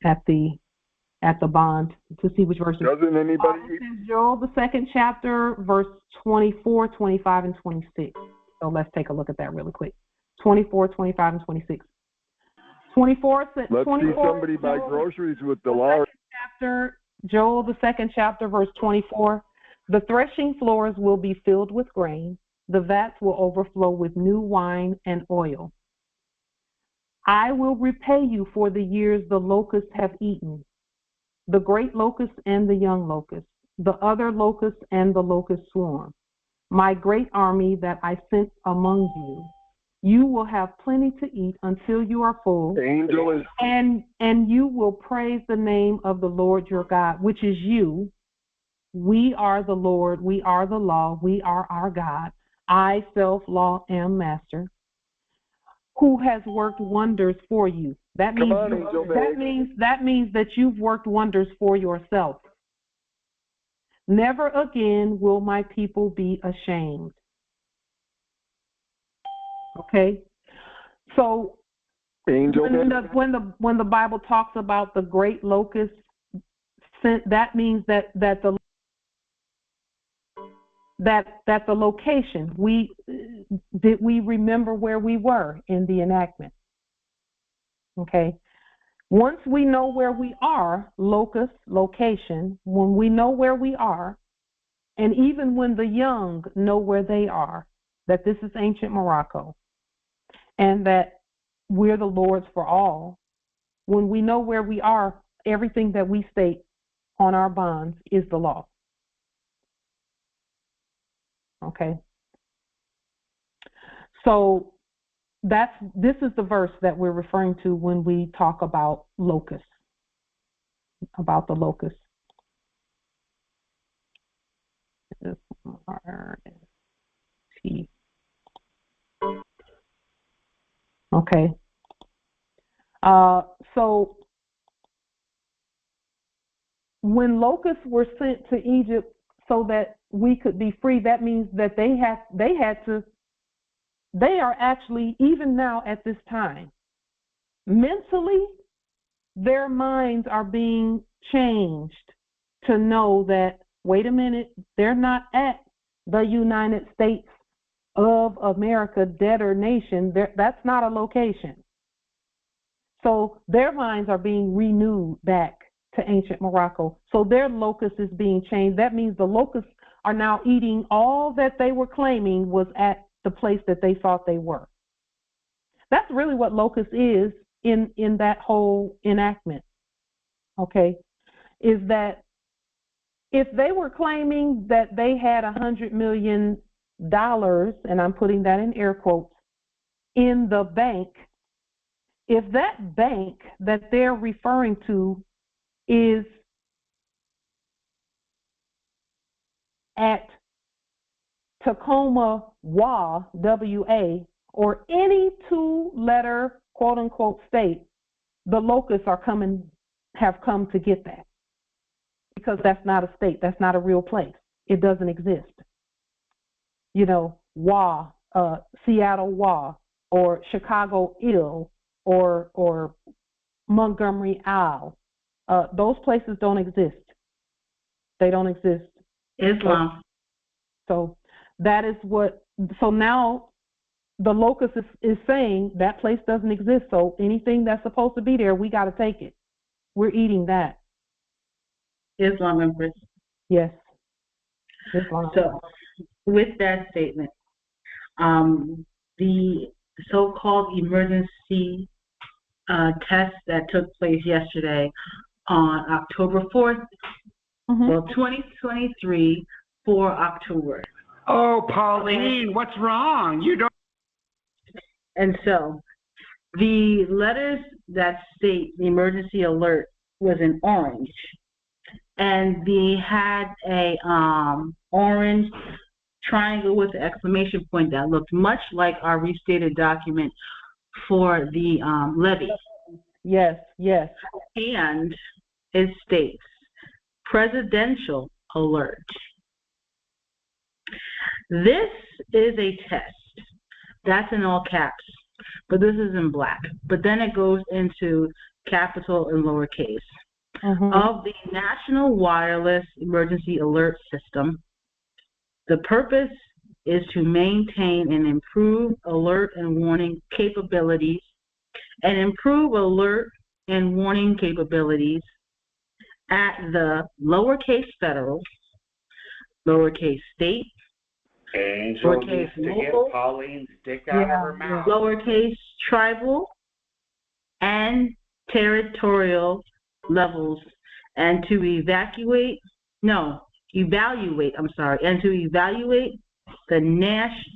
at the bond to see which verses. Doesn't anybody? This is Joel, the 2nd chapter, verse 24, 25, and 26. So let's take a look at that really quick. 24, 25, and 26. 24. Let's 24, see somebody buy groceries with the law. Chapter, Joel, the 2nd chapter, verse 24. The threshing floors will be filled with grain. The vats will overflow with new wine and oil. I will repay you for the years the locusts have eaten, the great locust and the young locust, the other locust and the locust swarm, my great army that I sent among you. You will have plenty to eat until you are full, and you will praise the name of the Lord your God, which is you. We are the Lord, we are the law, we are our God. I, self-law, am master, who has worked wonders for you. That means that you've worked wonders for yourself. Never again will my people be ashamed. Okay? So when the Bible talks about the great locust, that means that the location, we remember where we were in the enactment. Okay? Once we know where we are, locus, location, when we know where we are, and even when the young know where they are, that this is ancient Morocco, and that we're the Lord's for all, when we know where we are, everything that we state on our bonds is the law. Okay? So this is the verse that we're referring to when we talk about locusts, about the locusts. S-R-S-T. Okay. So when locusts were sent to Egypt so that we could be free, that means that they are actually, even now at this time, mentally, their minds are being changed to know that, wait a minute, they're not at the United States of America, debtor nation. That's not a location. So their minds are being renewed back to ancient Morocco. So their locus is being changed. That means the locusts are now eating all that they were claiming was at the place that they thought they were. That's really what locust is in that whole enactment. Okay, is that if they were claiming that they had $100 million, and I'm putting that in air quotes, in the bank, if that bank that they're referring to is at Tacoma, WA, or any two-letter quote-unquote state, the locusts have come to get that. Because that's not a state, that's not a real place. It doesn't exist. Seattle, or Chicago, or Montgomery, those places don't exist. They don't exist. Islam. So that is what. So now the locus is saying that place doesn't exist, so anything that's supposed to be there, we got to take it. We're eating that. Islam Empress. Yes. Islam. So, with that statement, the so-called emergency test that took place yesterday on October 4th, well, 2023 for October. Oh, Pauline, what's wrong? You don't. And so, the letters that state the emergency alert was in orange, and they had a orange triangle with an exclamation point that looked much like our restated document for the levy. Yes, yes. And it states presidential alert. This is a test. That's in all caps, but this is in black. But then it goes into capital and lowercase. Of the National Wireless Emergency Alert System, the purpose is to maintain and improve alert and warning capabilities at the lowercase federal, lowercase state, Angel needs to get Pauline's dick out of her mouth. Lowercase tribal and territorial levels, and to evaluate the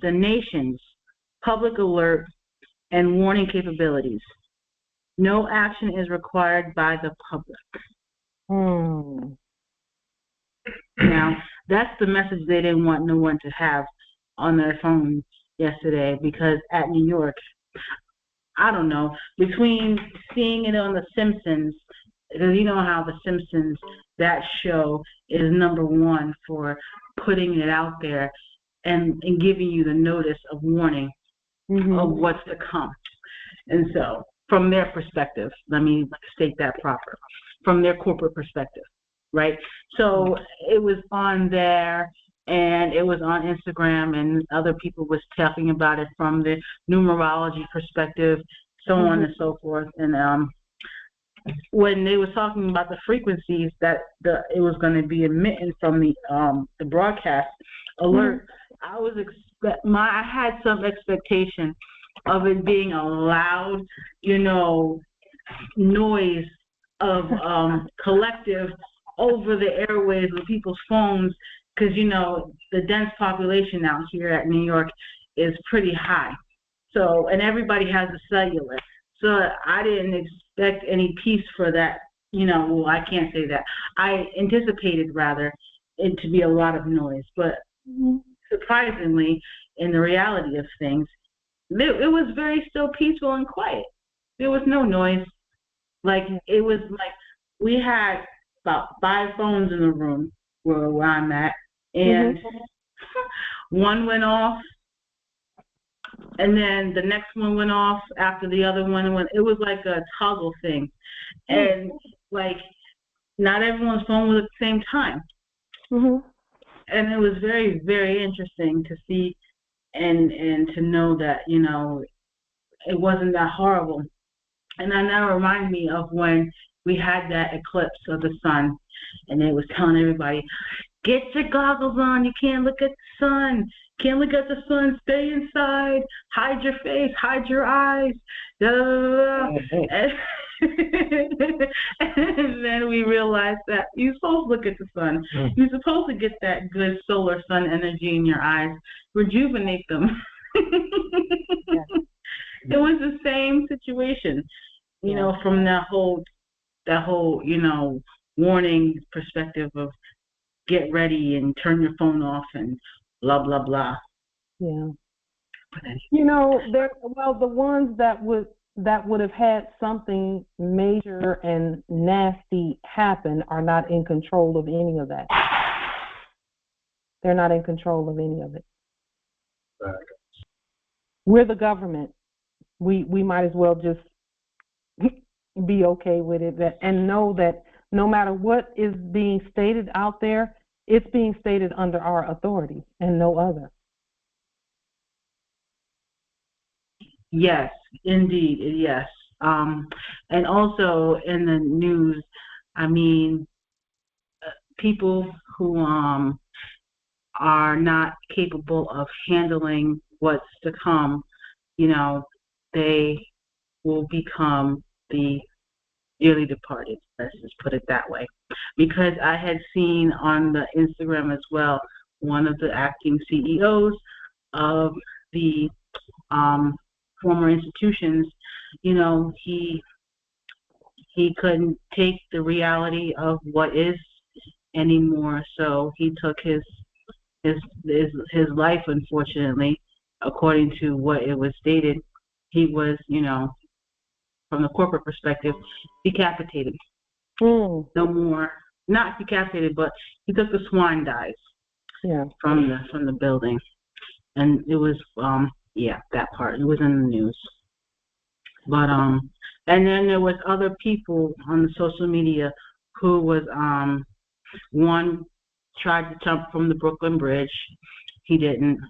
nation's public alert and warning capabilities. No action is required by the public. Now, that's the message they didn't want no one to have on their phone yesterday, because at New York, I don't know, between seeing it on The Simpsons, because you know how The Simpsons, that show is #1 for putting it out there and giving you the notice of warning of what's to come. And so, from their perspective, let me state that proper, from their corporate perspective, right? So it was on there, and it was on Instagram, and other people was talking about it from the numerology perspective, so on and so forth. And when they were talking about the frequencies that it was going to be emitting from the broadcast alert, I had some expectation of it being a loud, noise of collective over the airwaves with people's phones, because the dense population out here at New York is pretty high. So, and everybody has a cellular. So I didn't expect any peace for that. Well, I can't say that. I anticipated rather it to be a lot of noise, but surprisingly, in the reality of things, it was very still peaceful and quiet. There was no noise. It was like we had about 5 phones in the room where I'm at, and one went off, and then the next one went off after the other one went. It was like a toggle thing, and not everyone's phone was at the same time. And it was very, very interesting to see and to know that it wasn't that horrible. And that reminded me of when we had that eclipse of the sun, and it was telling everybody, get your goggles on, you can't look at the sun, can't look at the sun, stay inside, hide your face, hide your eyes, da, da, da, da. And then we realized that you're supposed to look at the sun. You're supposed to get that good solar sun energy in your eyes, rejuvenate them. It was the same situation, from that whole warning perspective of get ready and turn your phone off and blah blah blah. Yeah. The ones that would have had something major and nasty happen are not in control of any of that. They're not in control of any of it. We're the government. We might as well just be okay with it and know that no matter what is being stated out there, it's being stated under our authority and no other. Yes, indeed, yes. And also in the news, I mean, people who are not capable of handling what's to come, they will become the dearly departed. Let's just put it that way. Because I had seen on the Instagram as well, one of the acting CEOs of the former institutions, he couldn't take the reality of what is anymore, so he took his his life, unfortunately, according to what it was stated. He was, from the corporate perspective, decapitated. No more, not decapitated, but he took the swine dive from the building, and it was that part. It was in the news. But and then there was other people on the social media who was one tried to jump from the Brooklyn Bridge. He didn't.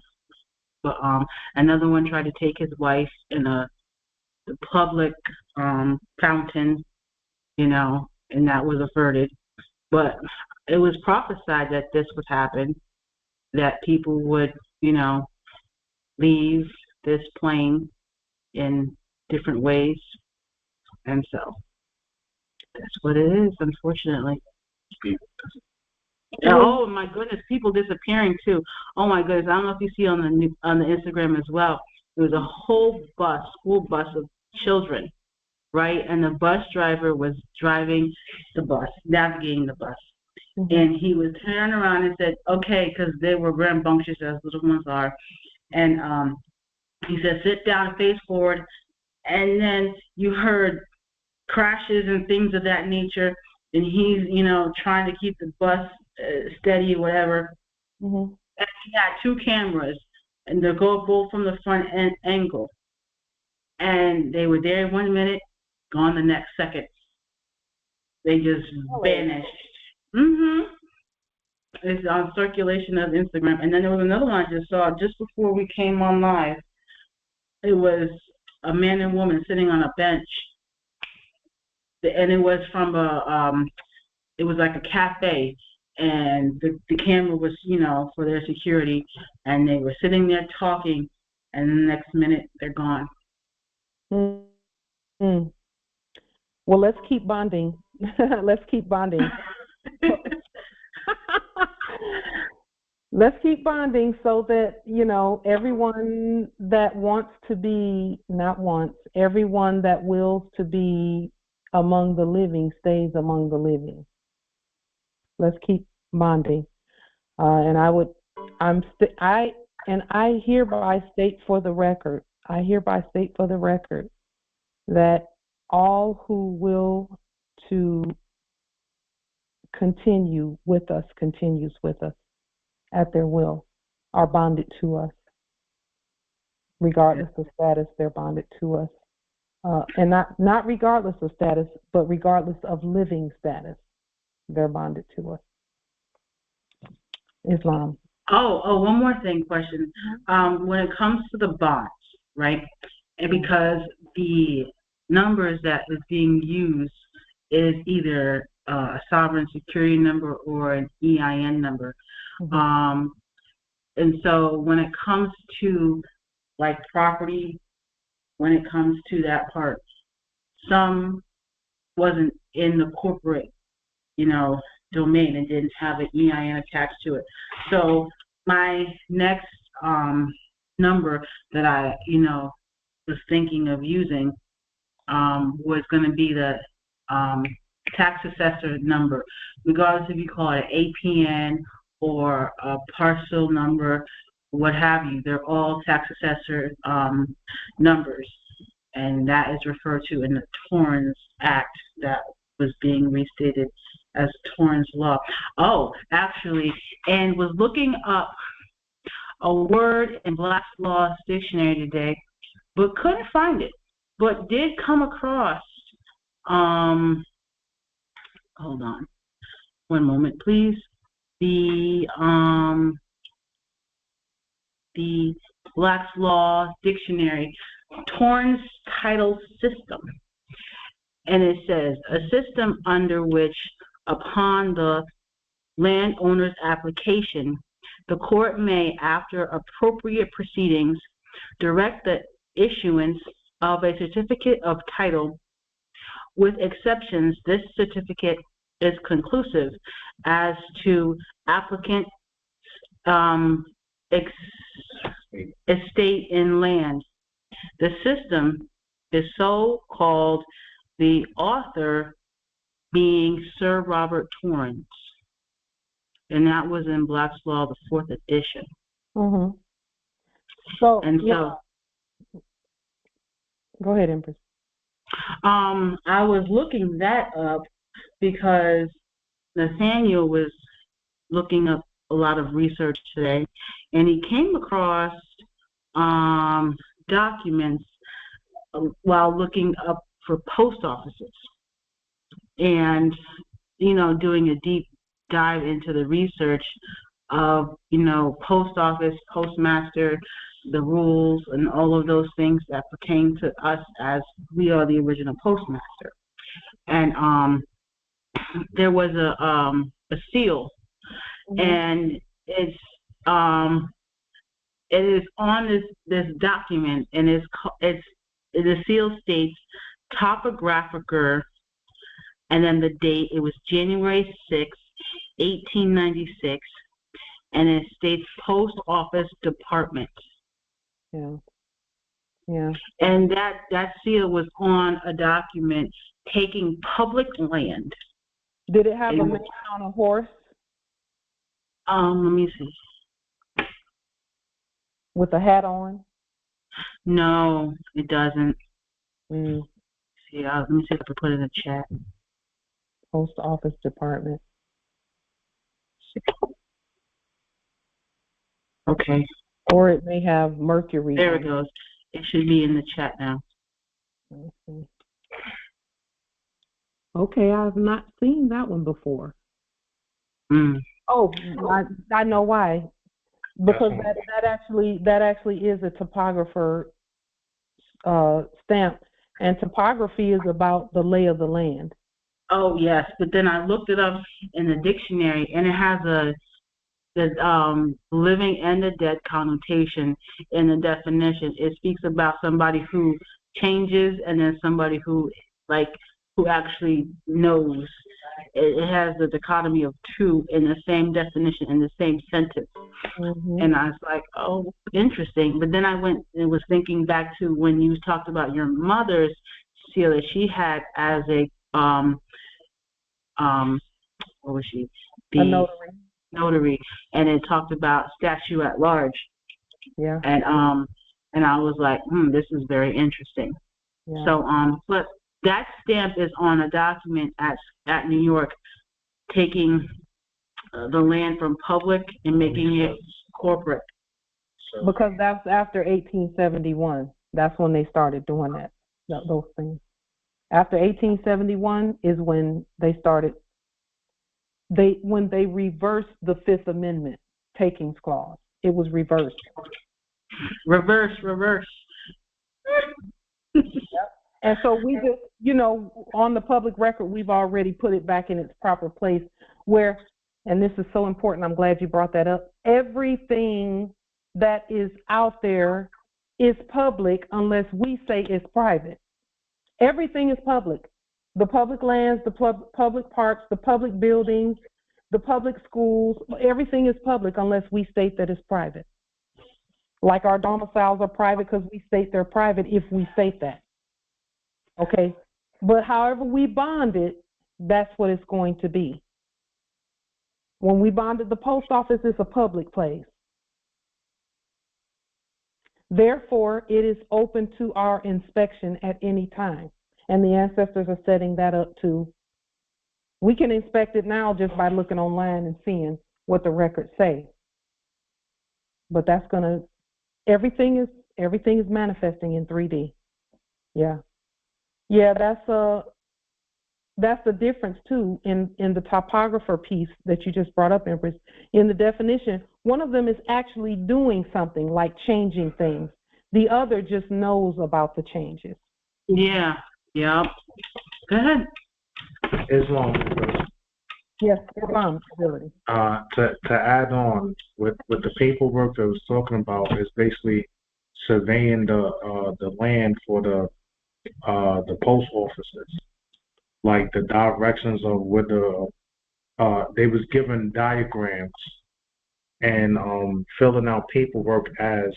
But another one tried to take his wife in the public fountain, and that was averted. But it was prophesied that this would happen, that people would, leave this plane in different ways. And so that's what it is, unfortunately. Oh my goodness, people disappearing too. Oh my goodness, I don't know if you see on the Instagram as well. There was a whole school bus of children, right? And the bus driver was driving the bus, navigating the bus. And he would turn around and said, okay, because they were rambunctious as little ones are. And he said, sit down, face forward. And then you heard crashes and things of that nature. And he's, trying to keep the bus steady, whatever. And he had two cameras, and they go both from the front end angle. And they were there 1 minute, gone the next second. They just vanished. It's on circulation of Instagram. And then there was another one I just saw just before we came on live. It was a man and woman sitting on a bench. And it was from it was like a cafe. And the camera was, for their security. And they were sitting there talking. And the next minute, they're gone. Well, let's keep bonding. Let's keep bonding. Let's keep bonding so that, everyone that wants to be, everyone that wills to be among the living stays among the living. Let's keep bonding. And I hereby state for the record, that all who will to continues with us at their will, are bonded to us. Regardless of status, they're bonded to us. And not regardless of status, but regardless of living status, they're bonded to us. Islam. Oh, one more question. When it comes to the bonds, right? And because the numbers that is being used is either a sovereign security number or an EIN number. And so when it comes to like property, when it comes to that part, some wasn't in the corporate, domain and didn't have an EIN attached to it. So my next number that I, was thinking of using was going to be the tax assessor number, regardless if you call it an APN or a parcel number, what have you. They're all tax assessor numbers, and that is referred to in the Torrens Act that was being restated as Torrens Law. Oh, actually, and was looking up a word in Black's Law Dictionary today, but couldn't find it, but did come across, hold on, one moment, please. The Black's Law Dictionary Torrens title system. And it says, a system under which, upon the landowner's application, the court may, after appropriate proceedings, direct the issuance of a certificate of title. With exceptions, this certificate is conclusive as to applicant estate in land. The system is so called, the author being Sir Robert Torrens, and that was in Black's Law, the 4th edition. Mm-hmm. So, so, go ahead, Empress. I was looking that up because Nathaniel was looking up a lot of research today, and he came across documents while looking up for post offices, and doing a deep dive into the research of post office, postmaster, the rules, and all of those things that pertain to us as we are the original postmaster. And there was a seal, mm-hmm. and it is on this document, and the seal states topographer, and then the date, it was January 6, 1896, and it states Post Office Department. Yeah. Yeah. And that seal was on a document taking public land. Did it have a man on a horse? Let me see. With a hat on? No, it doesn't. Mm. See, let me see if I can put it in the chat. Post Office Department. Okay. Or it may have Mercury. There it goes. It should be in the chat now. Okay. Okay, I've not seen that one before. Mm. Oh, I know why. Because that actually is a topographer stamp, and topography is about the lay of the land. Oh yes, but then I looked it up in the dictionary, and it has the living and the dead connotation in the definition. It speaks about somebody who changes, and then somebody who actually knows. It has the dichotomy of two in the same definition, in the same sentence. Mm-hmm. And I was like, oh, interesting. But then I went and was thinking back to when you talked about your mother's seal that she had as a what was she? A notary. Notary, and it talked about statute at large. Yeah. And I was like, this is very interesting. Yeah. So but that stamp is on a document at New York, taking the land from public and making it corporate. Because that's after 1871. That's when they started doing those things. After 1871 is when they started. When they reversed the Fifth Amendment takings clause, it was reversed. Reverse. Yep. And so we just, on the public record, we've already put it back in its proper place where, and this is so important, I'm glad you brought that up, everything that is out there is public unless we say it's private. Everything is public. The public lands, the public parks, the public buildings, the public schools, everything is public unless we state that it's private. Like our domiciles are private because we state they're private if we state that. Okay? But however we bond it, that's what it's going to be. When we bonded the post office, it's a public place. Therefore, it is open to our inspection at any time. And the ancestors are setting that up too. We can inspect it now just by looking online and seeing what the records say. But that's everything is manifesting in 3D. Yeah. Yeah, that's the difference too in the topographer piece that you just brought up, Empress. In the definition, one of them is actually doing something like changing things. The other just knows about the changes. Yeah. Yep. Go ahead. Islam. Yes, Islam ability. To add on with the paperwork that I was talking about is basically surveying the land for the post offices, like the directions of where they was given diagrams and filling out paperwork as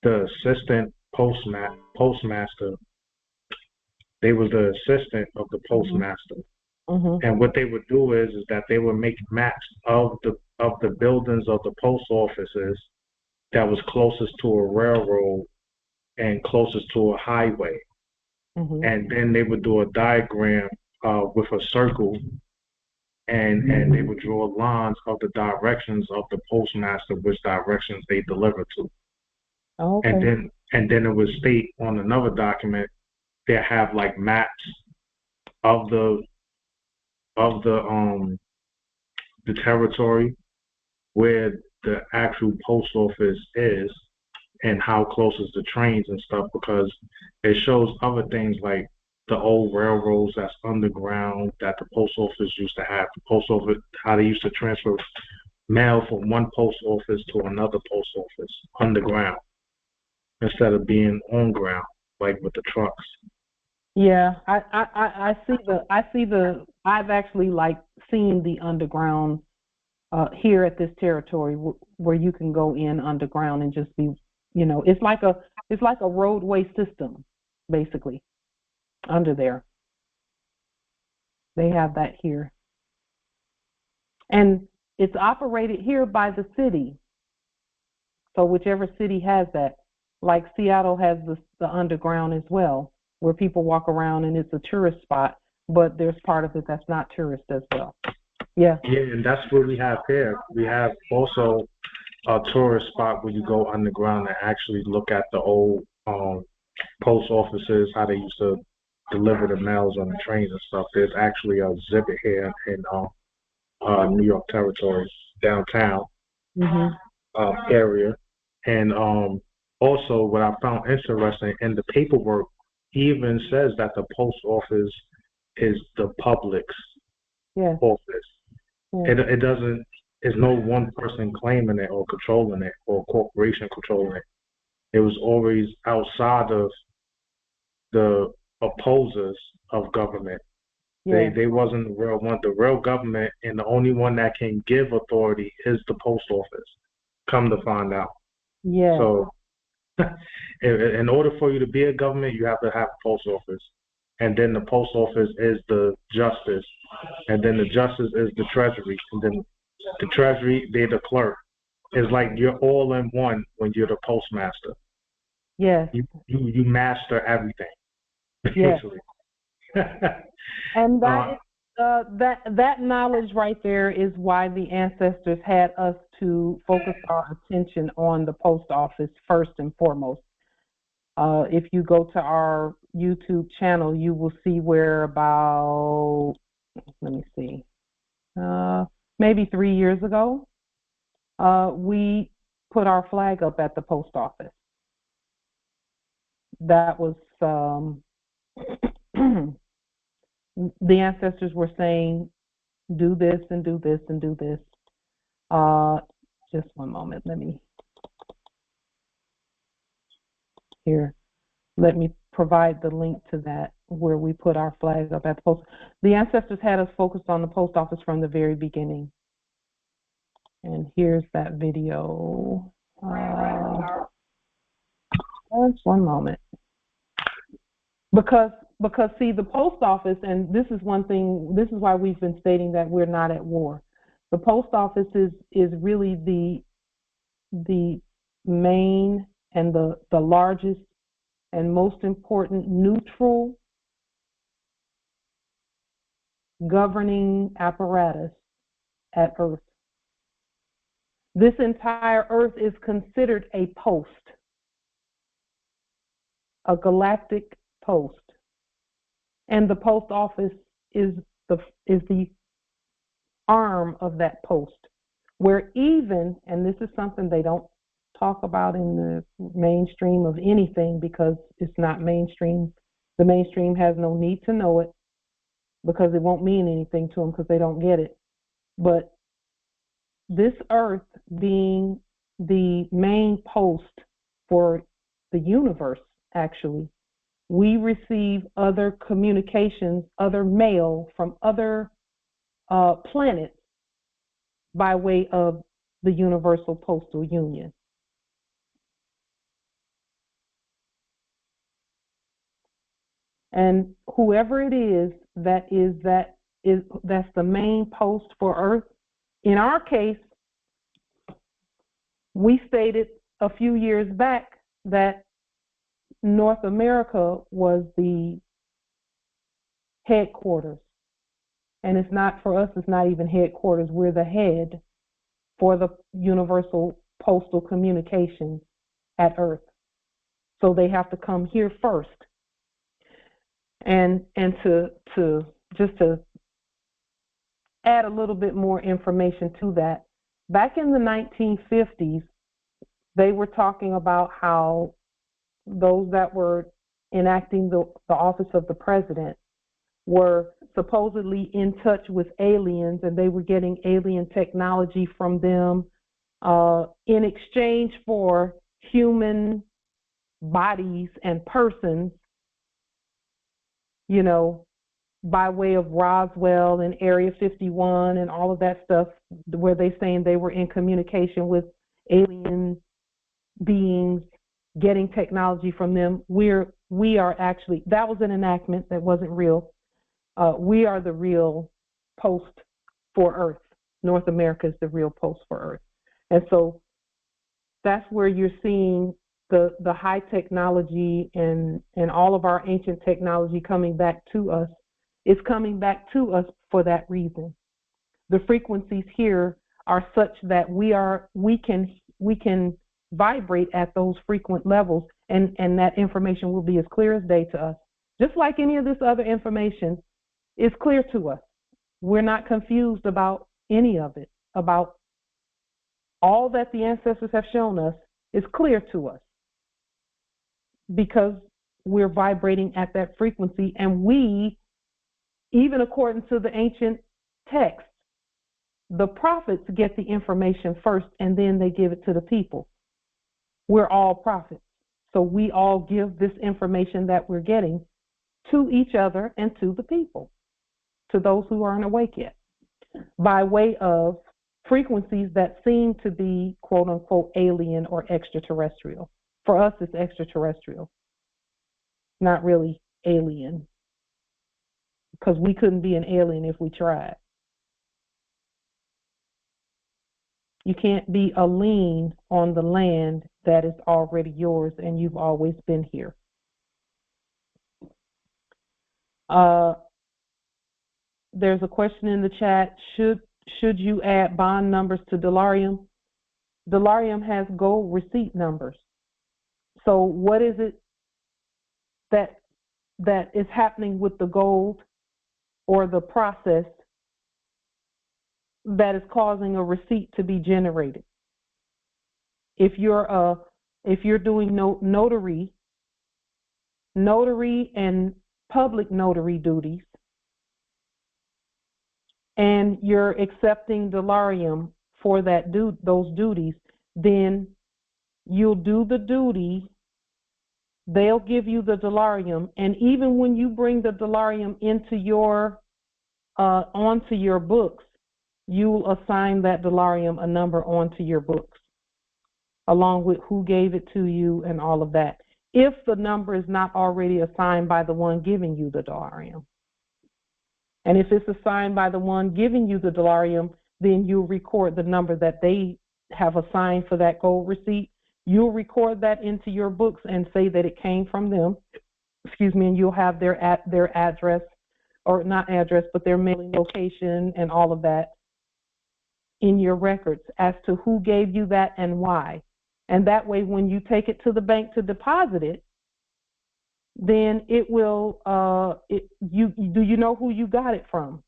the assistant postmaster. They was the assistant of the postmaster. Mm-hmm. And what they would do is that they would make maps of the buildings of the post offices that was closest to a railroad and closest to a highway. Mm-hmm. And then they would do a diagram with a circle, and they would draw lines of the directions of the postmaster, which directions they deliver to. Okay. And then it would state on another document they have like maps of the territory where the actual post office is and how close is the trains and stuff, because it shows other things like the old railroads that's underground that the post office used to have. The post office, how they used to transfer mail from one post office to another post office underground instead of being on ground like with the trucks. Yeah, I see the I've actually like seen the underground here at this territory where you can go in underground and just be, it's like a roadway system basically under there. They have that here. And it's operated here by the city. So whichever city has that, like Seattle has the underground as well, where people walk around and it's a tourist spot, but there's part of it that's not tourist as well. Yeah. Yeah, and that's what we have here. We have also a tourist spot where you go underground and actually look at the old post offices, how they used to deliver the mails on the trains and stuff. There's actually a exhibit here in New York territory, downtown area. And also what I found interesting in the paperwork even says that the post office is the public's office. Yeah. It doesn't, there's no one person claiming it or controlling it or a corporation controlling it. It was always outside of the opposers of government. Yeah. They wasn't the real one. The real government and the only one that can give authority is the post office. Come to find out. Yeah. So in order for you to be a government, you have to have a post office. And then the post office is the justice. And then the justice is the treasury. And then the treasury, they're the clerk. It's like you're all in one when you're the postmaster. Yes. You master everything. Yes. And that knowledge right there is why the ancestors had us to focus our attention on the post office first and foremost. If you go to our YouTube channel, you will see where about, let me see, maybe 3 years ago, we put our flag up at the post office. That was, the ancestors were saying, do this and do this and do this. Just one moment, let me provide the link to that where we put our flag up at the post. The ancestors had us focused on the post office from the very beginning. And here's that video. Just one moment. Because see, the post office, and this is one thing, this is why we've been stating that we're not at war. The post office is really the main and the largest and most important neutral governing apparatus at Earth. This entire Earth is considered a post, a galactic post. And the post office is the arm of that post, where even, and this is something they don't talk about in the mainstream of anything because it's not mainstream. The mainstream has no need to know it because it won't mean anything to them because they don't get it. But this earth being the main post for the universe, actually, we receive other communications, other mail from other planets by way of the Universal Postal Union. And whoever it is that's the main post for Earth. In our case, we stated a few years back that North America was the headquarters. And it's not, for us, it's not even headquarters. We're the head for the Universal Postal Communications at Earth. So they have to come here first. And to add a little bit more information to that, back in the 1950s, they were talking about how those that were enacting the office of the president were supposedly in touch with aliens, and they were getting alien technology from them in exchange for human bodies and persons, you know, by way of Roswell and Area 51 and all of that stuff, where they saying they were in communication with alien beings, getting technology from them. We are actually, that was an enactment that wasn't real. We are the real post for Earth. North America is the real post for Earth. And so that's where you're seeing the high technology and all of our ancient technology coming back to us. It's coming back to us for that reason. The frequencies here are such that we can vibrate at those frequent levels, and that information will be as clear as day to us. Just like any of this other information is clear to us. We're not confused about any of it. About all that the ancestors have shown us is clear to us because we're vibrating at that frequency, and we, even according to the ancient texts, the prophets get the information first and then they give it to the people. We're all prophets. So we all give this information that we're getting to each other and to the people, to those who aren't awake yet, by way of frequencies that seem to be quote unquote alien or extraterrestrial. For us, it's extraterrestrial, not really alien, because we couldn't be an alien if we tried. You can't be a lien on the land that is already yours and you've always been here. There's a question in the chat. Should you add bond numbers to Delarium? Delarium has gold receipt numbers. So what is it that is happening with the gold or the process that is causing a receipt to be generated? If you're doing notary and public notary duties, and you're accepting Delarium for those duties, then you'll do the duty. They'll give you the Delarium, and even when you bring the Delarium into your onto your books, you'll assign that Delarium a number onto your books, along with who gave it to you and all of that, if the number is not already assigned by the one giving you the Delarium. And if it's assigned by the one giving you the Delarium, then you'll record the number that they have assigned for that gold receipt. You'll record that into your books and say that it came from them, and you'll have their address, or not address, but their mailing location and all of that in your records as to who gave you that and why. And that way, when you take it to the bank to deposit it, then it will, do you know who you got it from?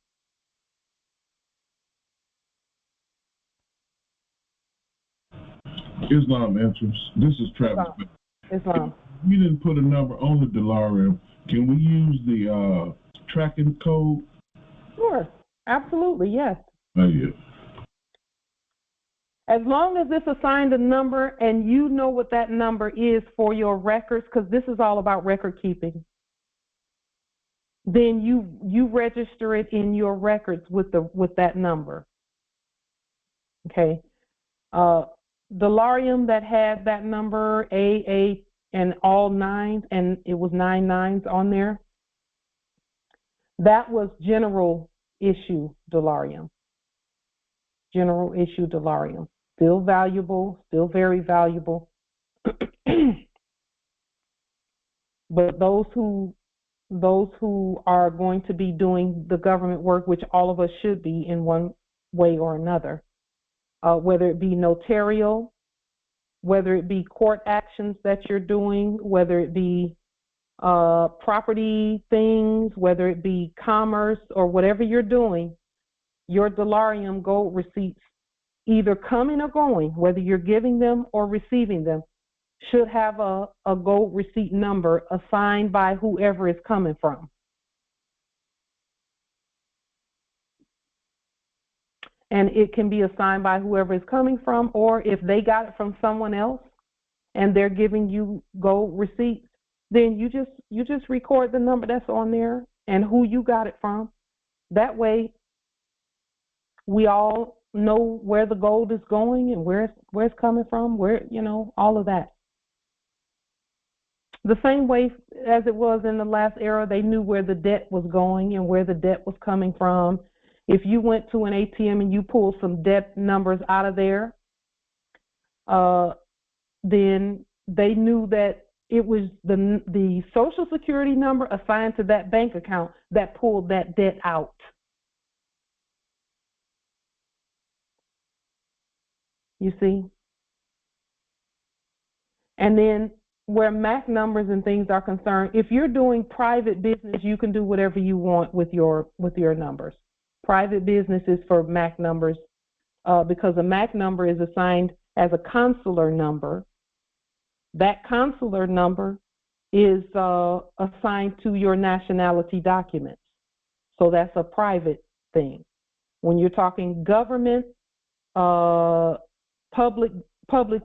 Islam interest. This is Travis. Islam. We didn't put a number on the Delarium. Can we use the tracking code? Sure. Absolutely, yes. Oh, yeah. As long as it's assigned a number and you know what that number is for your records, because this is all about record keeping, then you register it in your records with that number. Okay. Delarium that had that number AA and all nines, and it was 9 nines on there, that was general issue Delarium. General issue Delarium. Still valuable, still very valuable. But those who are going to be doing the government work, which all of us should be in one way or another, whether it be notarial, whether it be court actions that you're doing, whether it be property things, whether it be commerce or whatever you're doing, your Delarium gold receipts, either coming or going, whether you're giving them or receiving them, should have a gold receipt number assigned by whoever it's coming from. And it can be assigned by whoever it's coming from, or if they got it from someone else and they're giving you gold receipts, then you just record the number that's on there and who you got it from. That way we all know where the gold is going and where it's coming from, where, all of that. The same way as it was in the last era, they knew where the debt was going and where the debt was coming from. If you went to an ATM and you pulled some debt numbers out of there, then they knew that it was the Social Security number assigned to that bank account that pulled that debt out. You see? And then where MAC numbers and things are concerned, if you're doing private business, you can do whatever you want with your numbers. Private business is for MAC numbers because a MAC number is assigned as a consular number. That consular number is assigned to your nationality documents. So that's a private thing. When you're talking government, public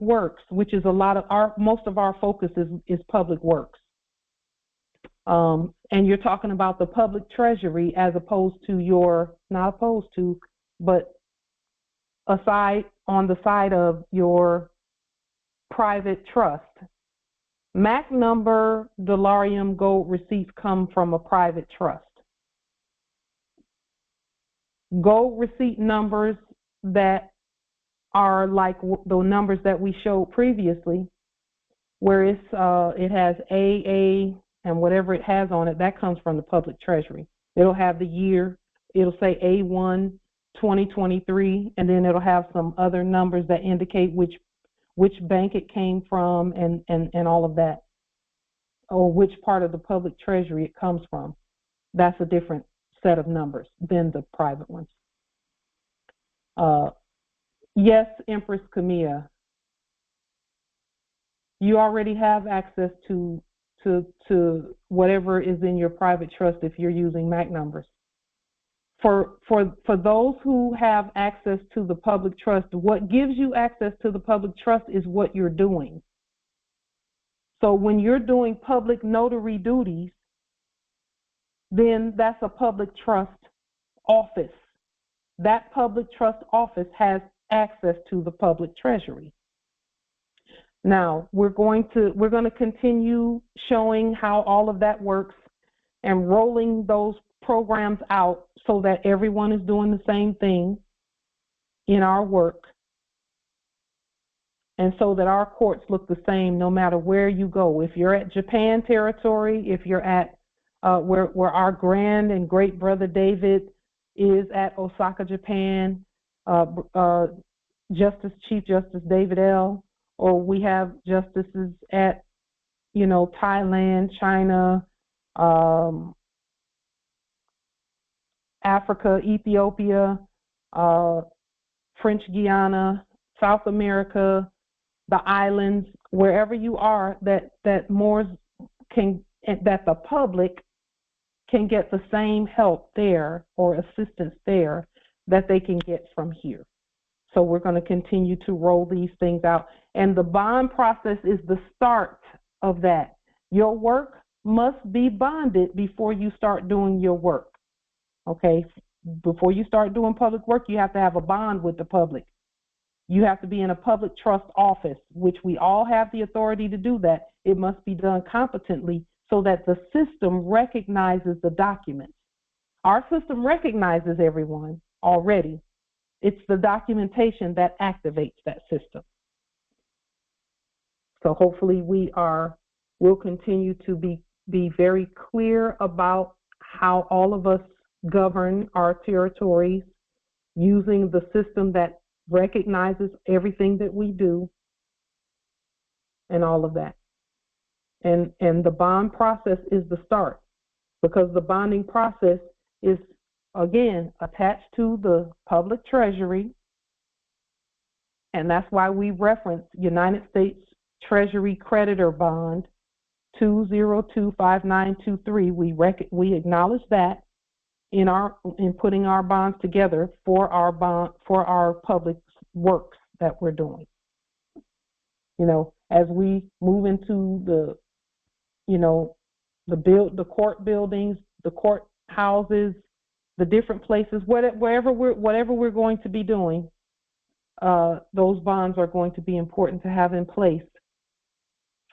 works, which is most of our focus is public works. And you're talking about the public treasury as opposed to but on the side of your private trust. MAC number, Delarium, gold receipts come from a private trust. Gold receipt numbers that are like the numbers that we showed previously, where it has AA and whatever it has on it, that comes from the public treasury. It'll have the year, it'll say A1 2023, and then it'll have some other numbers that indicate which bank it came from and all of that, or which part of the public treasury it comes from. That's a different set of numbers than the private ones. Yes, Empress Camilla, you already have access to whatever is in your private trust if you're using MAC numbers. For those who have access to the public trust, what gives you access to the public trust is what you're doing. So when you're doing public notary duties, then that's a public trust office. That public trust office has access to the public treasury. Now, we're going to continue showing how all of that works and rolling those programs out so that everyone is doing the same thing in our work, and so that our courts look the same no matter where you go. If you're at Japan territory, if you're at where our grand and great brother David is at Osaka, Japan, Chief Justice David L., or we have justices at, Thailand, China, Africa, Ethiopia, French Guiana, South America, the islands, wherever you are, that Moors can, that the public can get the same help there or assistance there that they can get from here. So we're going to continue to roll these things out. And the bond process is the start of that. Your work must be bonded before you start doing your work. Okay? Before you start doing public work, you have to have a bond with the public. You have to be in a public trust office, which we all have the authority to do that. It must be done competently so that the system recognizes the documents. Our system recognizes everyone already. It's the documentation that activates that system. So hopefully we'll continue to be very clear about how all of us govern our territories using the system that recognizes everything that we do and all of that. And the bond process is the start, because the bonding process is, again, attached to the public treasury, and that's why we reference United States Treasury Creditor Bond 2025923. We acknowledge that in putting our bonds together for our public works that we're doing. You know, as we move into the court buildings, the court houses, the different places, whatever we're going to be doing, those bonds are going to be important to have in place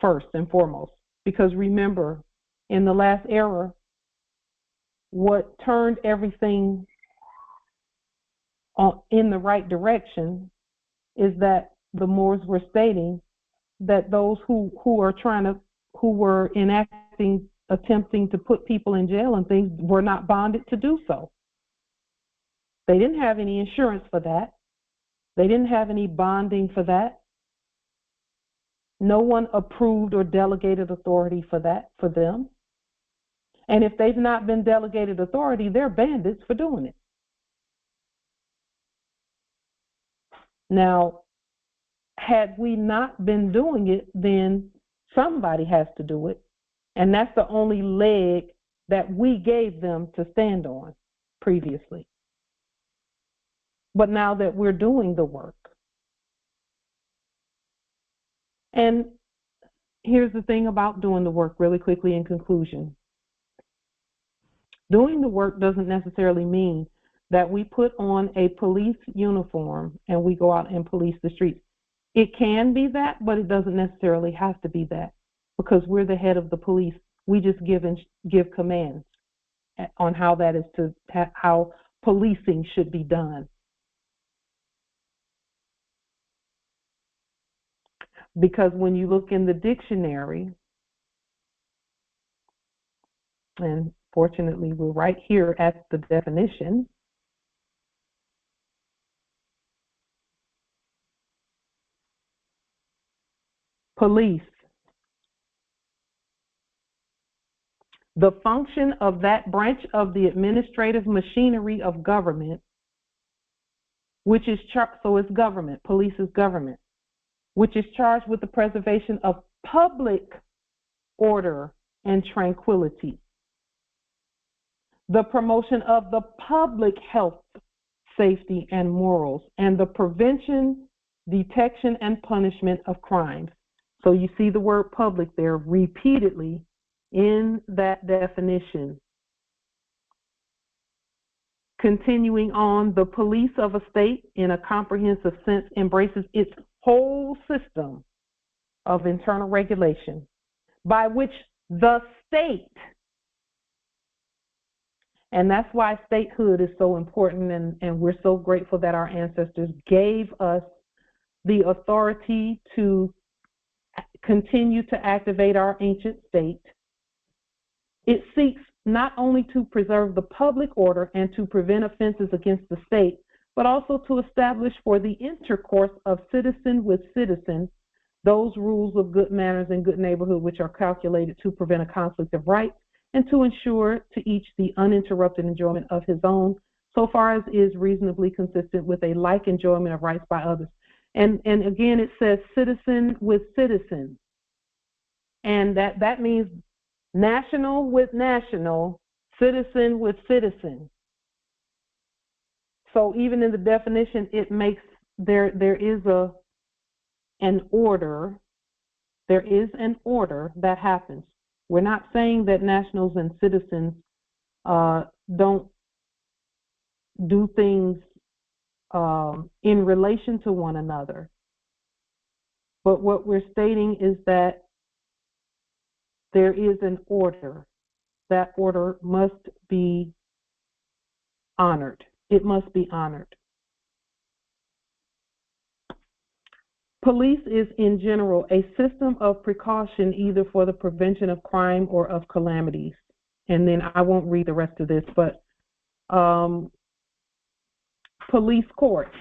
first and foremost. Because remember, in the last era, what turned everything in the right direction is that the Moors were stating that those who were attempting to put people in jail and things were not bonded to do so. They didn't have any insurance for that. They didn't have any bonding for that. No one approved or delegated authority for that for them. And if they've not been delegated authority, they're bandits for doing it. Now, had we not been doing it, then somebody has to do it. And that's the only leg that we gave them to stand on previously. But now that we're doing the work. And here's the thing about doing the work really quickly in conclusion. Doing the work doesn't necessarily mean that we put on a police uniform and we go out and police the streets. It can be that, but it doesn't necessarily have to be that, because we're the head of the police. We just give commands on how how policing should be done. Because when you look in the dictionary, and fortunately we're right here at the definition, police. The function of that branch of the administrative machinery of government, which is so it's government, police is government, which is charged with the preservation of public order and tranquility, the promotion of the public health, safety, and morals, and the prevention, detection, and punishment of crimes. So you see the word public there repeatedly in that definition. Continuing on, the police of a state in a comprehensive sense embraces its whole system of internal regulation by which the state, and that's why statehood is so important, and we're so grateful that our ancestors gave us the authority to continue to activate our ancient state. It seeks not only to preserve the public order and to prevent offenses against the state, but also to establish for the intercourse of citizen with citizen those rules of good manners and good neighborhood which are calculated to prevent a conflict of rights and to ensure to each the uninterrupted enjoyment of his own, so far as is reasonably consistent with a like enjoyment of rights by others. And again, it says citizen with citizen. And that means national with national, citizen with citizen. So even in the definition, it makes there is an order. There is an order that happens. We're not saying that nationals and citizens don't do things in relation to one another. But what we're stating is that there is an order. That order must be honored. It must be honored. Police is, in general, a system of precaution either for the prevention of crime or of calamities. And then I won't read the rest of this, but police courts,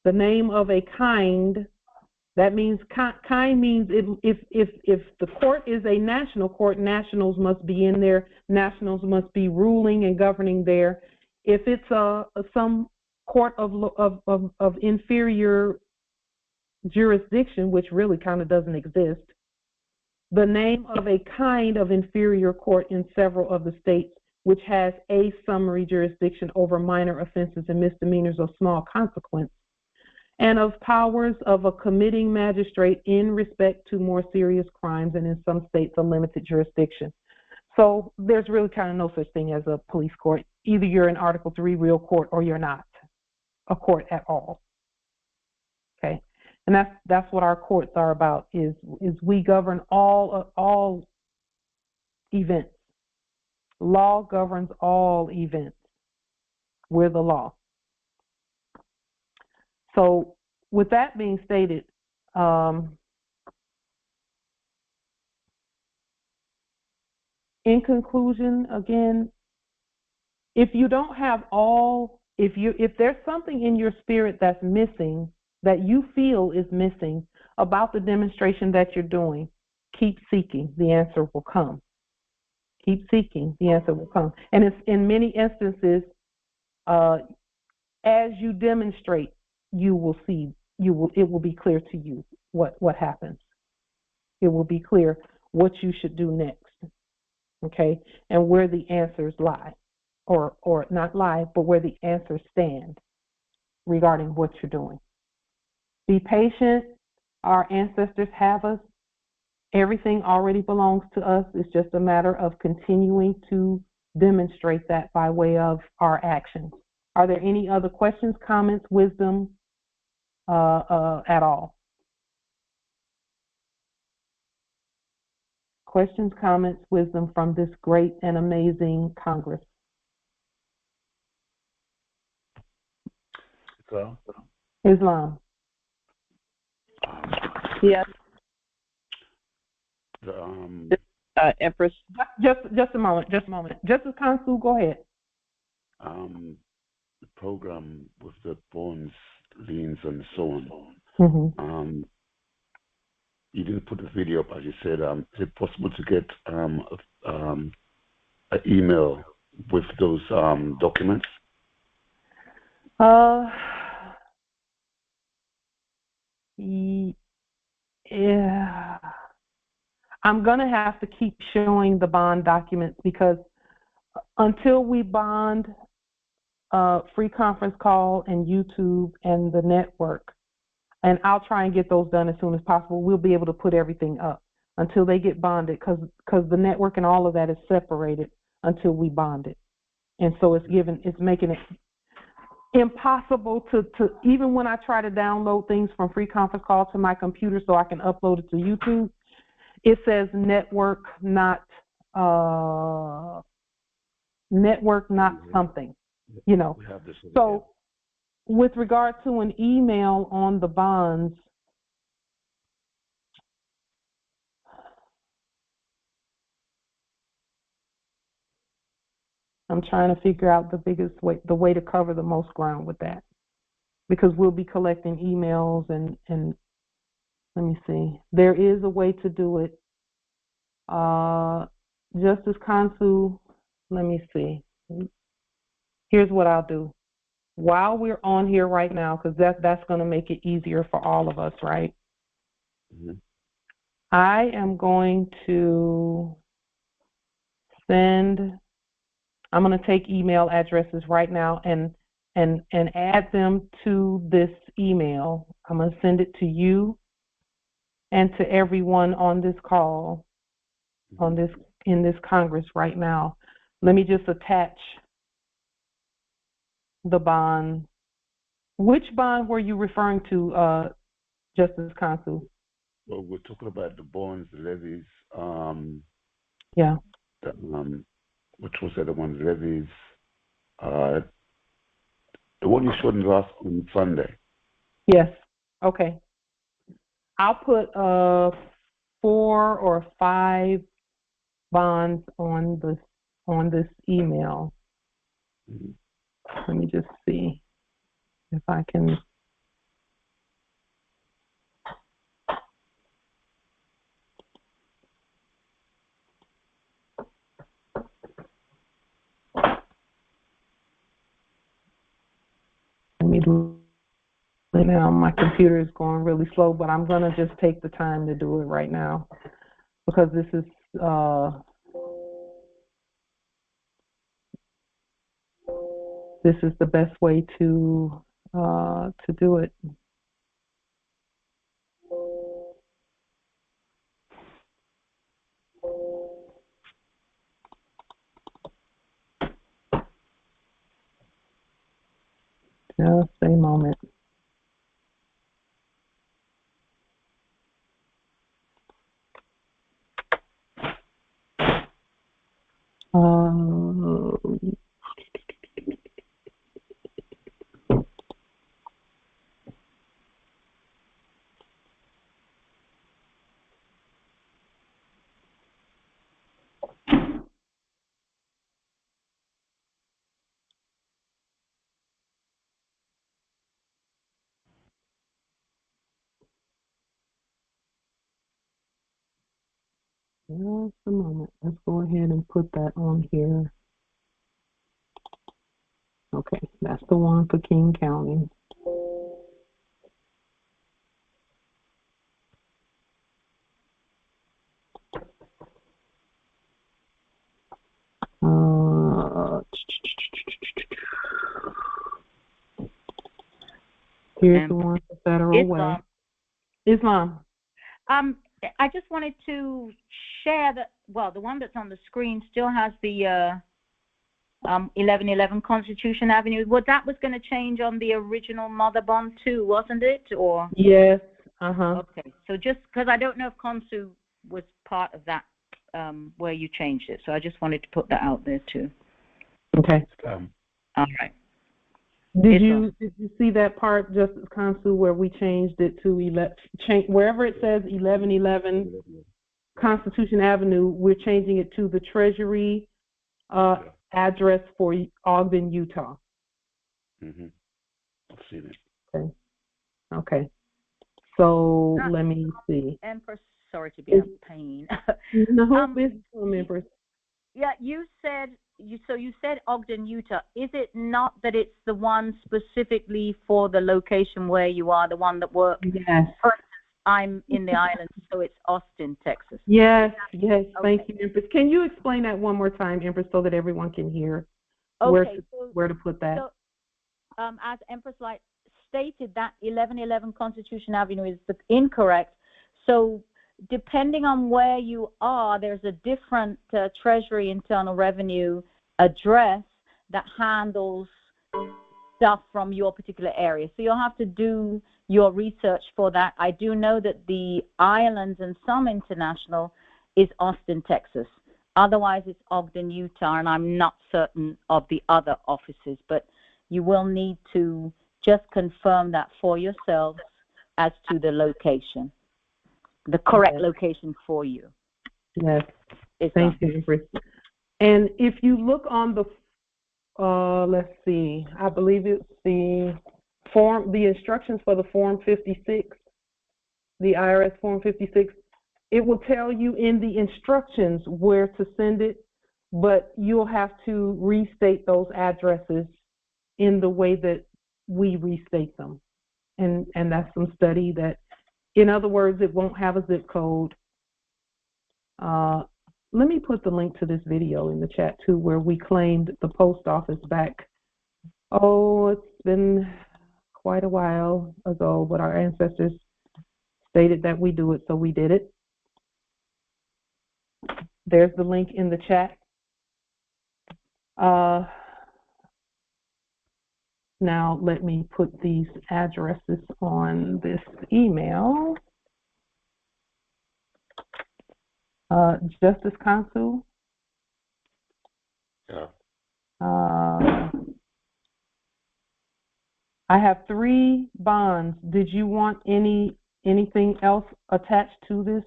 the name of a kind, that means kind means if the court is a national court, nationals must be in there, nationals must be ruling and governing there. If it's some court of inferior jurisdiction, which really kind of doesn't exist, the name of a kind of inferior court in several of the states which has a summary jurisdiction over minor offenses and misdemeanors of small consequence, and of powers of a committing magistrate in respect to more serious crimes, and in some states a limited jurisdiction. So there's really kind of no such thing as a police court. Either you're an Article 3 real court or you're not a court at all. Okay, and that's what our courts are about. Is we govern all events. Law governs all events. We're the law. So with that being stated, in conclusion, again, if you don't have if there's something in your spirit that's missing, that you feel is missing about the demonstration that you're doing, keep seeking. The answer will come. Keep seeking. The answer will come. And it's in many instances, as you demonstrate, you will see. It will be clear to you what happens. It will be clear what you should do next. Okay, and where the answers lie, or not lie, but where the answers stand regarding what you're doing. Be patient. Our ancestors have us. Everything already belongs to us. It's just a matter of continuing to demonstrate that by way of our actions. Are there any other questions, comments, wisdom at all? Questions, comments, wisdom from this great and amazing Congress? Islam. Yes. Empress. Just a moment. Justice Kansu, go ahead. The program with the bonds, liens, and so on. Mm-hmm. You didn't put the video up, as you said. Is it possible to get an email with those documents? Yeah. I'm going to have to keep showing the bond documents, because until we bond Free Conference Call and YouTube and the network, and I'll try and get those done as soon as possible, we'll be able to put everything up until they get bonded, because the network and all of that is separated until we bond it. And so it's making it impossible to even when I try to download things from Free Conference Call to my computer so I can upload it to YouTube, it says network not something, you know. So with regard to an email on the bonds, I'm trying to figure out the way to cover the most ground with that, because we'll be collecting emails and let me see. There is a way to do it. Justice Kansu, let me see. Here's what I'll do. while we're on here right now, because that's going to make it easier for all of us, right? Mm-hmm. I am going to I'm going to take email addresses right now and add them to this email. I'm going to send it to you and to everyone on this call, in this Congress right now. Let me just attach the bond. Which bond were you referring to, Justice Consul? Well, we're talking about the bonds, the levies. Yeah. Which was the other one? Levies. The one you showed on Sunday. Yes. Okay. I'll put 4 or 5 bonds on this email. Mm-hmm. Let me just see if I can. Let me do it now. My computer is going really slow, but I'm going to just take the time to do it right now because this is the best way to do it. Just a moment. Just a moment. Let's go ahead and put that on here. Okay, that's the one for King County. Here's the one for Federal Way. Islam. I just wanted to share that. Well, the one that's on the screen still has the 1111 Constitution Avenue. Well, that was going to change on the original mother bond too, wasn't it? Or yes. Okay. So just because I don't know if Consu was part of that where you changed it, so I just wanted to put that out there too. Okay. All right. Did you see that part, Justice Consul, where we changed it to wherever it says 1111 Constitution Avenue, we're changing it to the Treasury address for Ogden, Utah. Mm-hmm. I've seen it. Okay. So let me see. Empress, sorry to be a pain. No, Empress. Yeah, you said Ogden, Utah. Is it not that it's the one specifically for the location where you are, the one that works? Yes. I'm in the islands, so it's Austin, Texas. Yes. Okay. Thank you, Okay. Empress. Can you explain that one more time, Empress, so that everyone can hear where to put that? So, as Empress Light stated, that 1111 Constitution Avenue is incorrect. So, depending on where you are, there's a different Treasury Internal Revenue address that handles stuff from your particular area. So you'll have to do your research for that. I do know that the islands and some international is Austin, Texas. Otherwise, it's Ogden, Utah, and I'm not certain of the other offices, but you will need to just confirm that for yourselves as to the location. The correct location for you. Yes. Thank you, Empress. And if you look on the, let's see, I believe it's the instructions for the Form 56, the IRS Form 56, it will tell you in the instructions where to send it, but you'll have to restate those addresses in the way that we restate them. And that's some study that, in other words, it won't have a zip code. Let me put the link to this video in the chat too, where we claimed the post office back. Oh, it's been quite a while ago, but our ancestors stated that we do it, so we did it. There's the link in the chat. Now let me put these addresses on this email. Justice Consul. Yeah. I have 3 bonds. Did you want anything else attached to this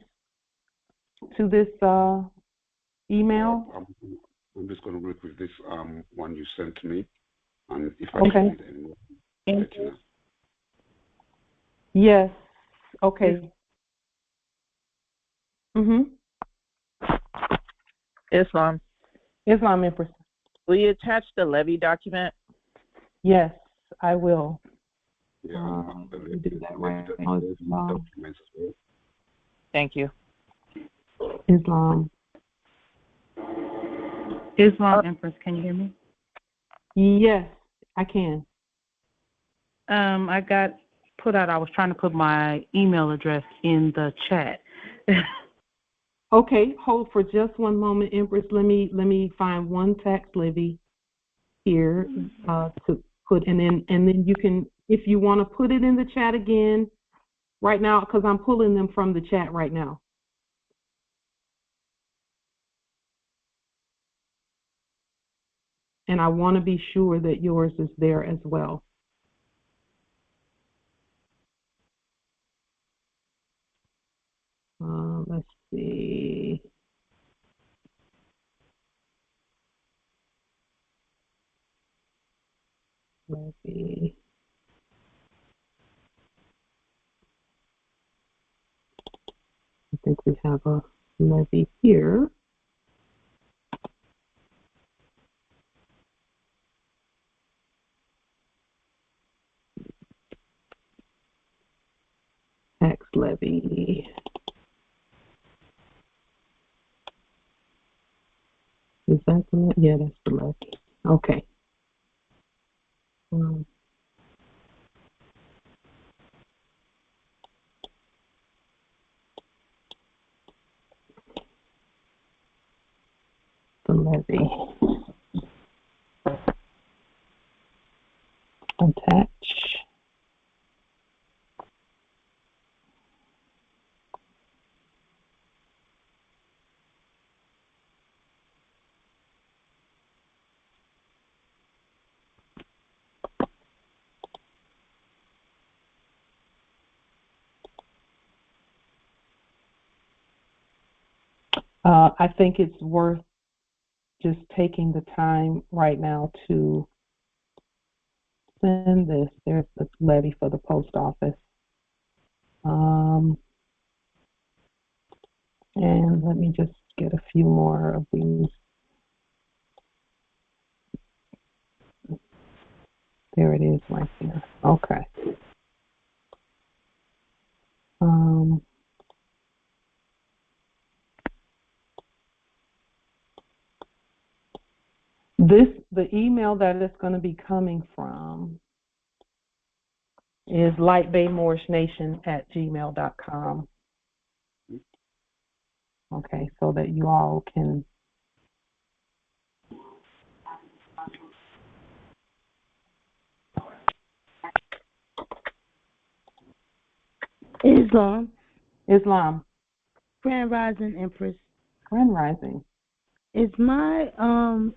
email? I'm just going to work with this one you sent to me, and if I okay. need any more, I'll let you know. Yes. Okay. Islam, Empress. will you attach the levy document? Yes, I will. Yeah, let me do that right now. Documents as well. Thank you. Islam, Empress, can you hear me? Yes, I can. I got put out. I was trying to put my email address in the chat. Okay, hold for just one moment, Empress. Let me find one tax levy here to put, and then you can, if you want to put it in the chat again right now, because I'm pulling them from the chat right now. And I want to be sure that yours is there as well. Let's see. Levy. I think we have a levy here. Tax levy. Is that the levy? Yeah, that's the levy. Okay. The levy. Attach. I think it's worth just taking the time right now to send this. There's the levy for the post office. And let me just get a few more of these. There it is right there. Okay. The email that it's going to be coming from is lightbaymoorishnation@gmail.com. Okay, so that you all can Islam. Grand Rising, Empress. Grand Rising. Is my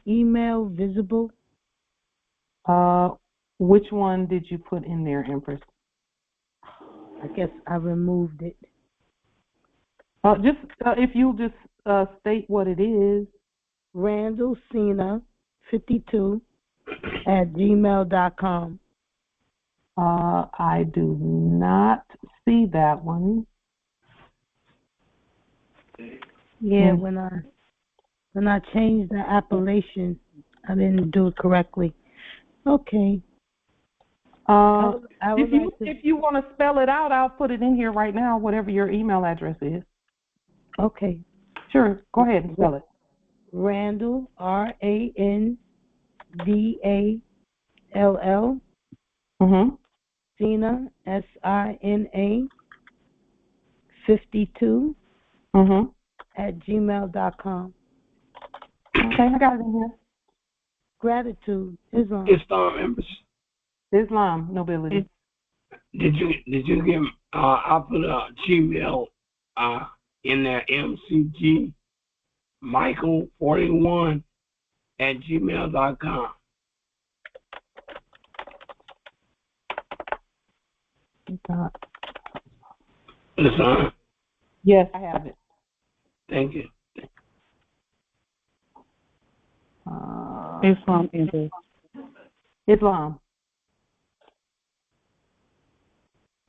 email visible? Which one did you put in there, Empress? I guess I removed it. Just if you'll just state what it is. Randall Cena 52 @gmail.com. I do not see that one. Yeah, when I changed the appellation, I didn't do it correctly. Okay. If you want to spell it out, I'll put it in here right now, whatever your email address is. Okay. Sure. Go ahead and spell it. Randall, Randall. Mm-hmm. Sina, Sina, 52 @gmail.com. Okay, I got it in here. Gratitude, Islam. Islam, Empress. Islam, nobility. Did you give? I put a Gmail in there, MCG Michael 41 @gmail.com. Islam. Yes, I have it. Thank you. Islam, Islam.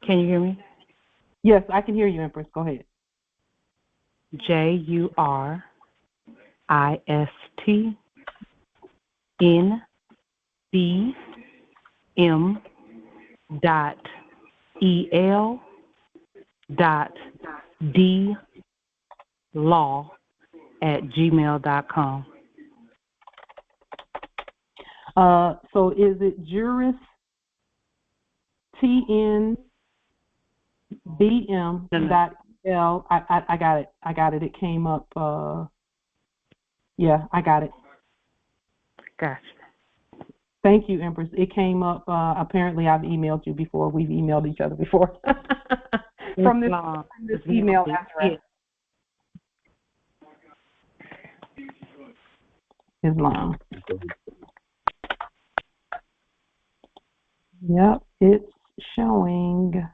Can you hear me? Yes, I can hear you, Empress. Go ahead. JURISTM.EL.DLaw@gmail.com. So is it jurist TNBM.L? I got it. I got it. It came up. Yeah, I got it. Gotcha. Thank you, Empress. It came up. Apparently, I've emailed you before. We've emailed each other before from this email address. Islam. Yep, it's showing.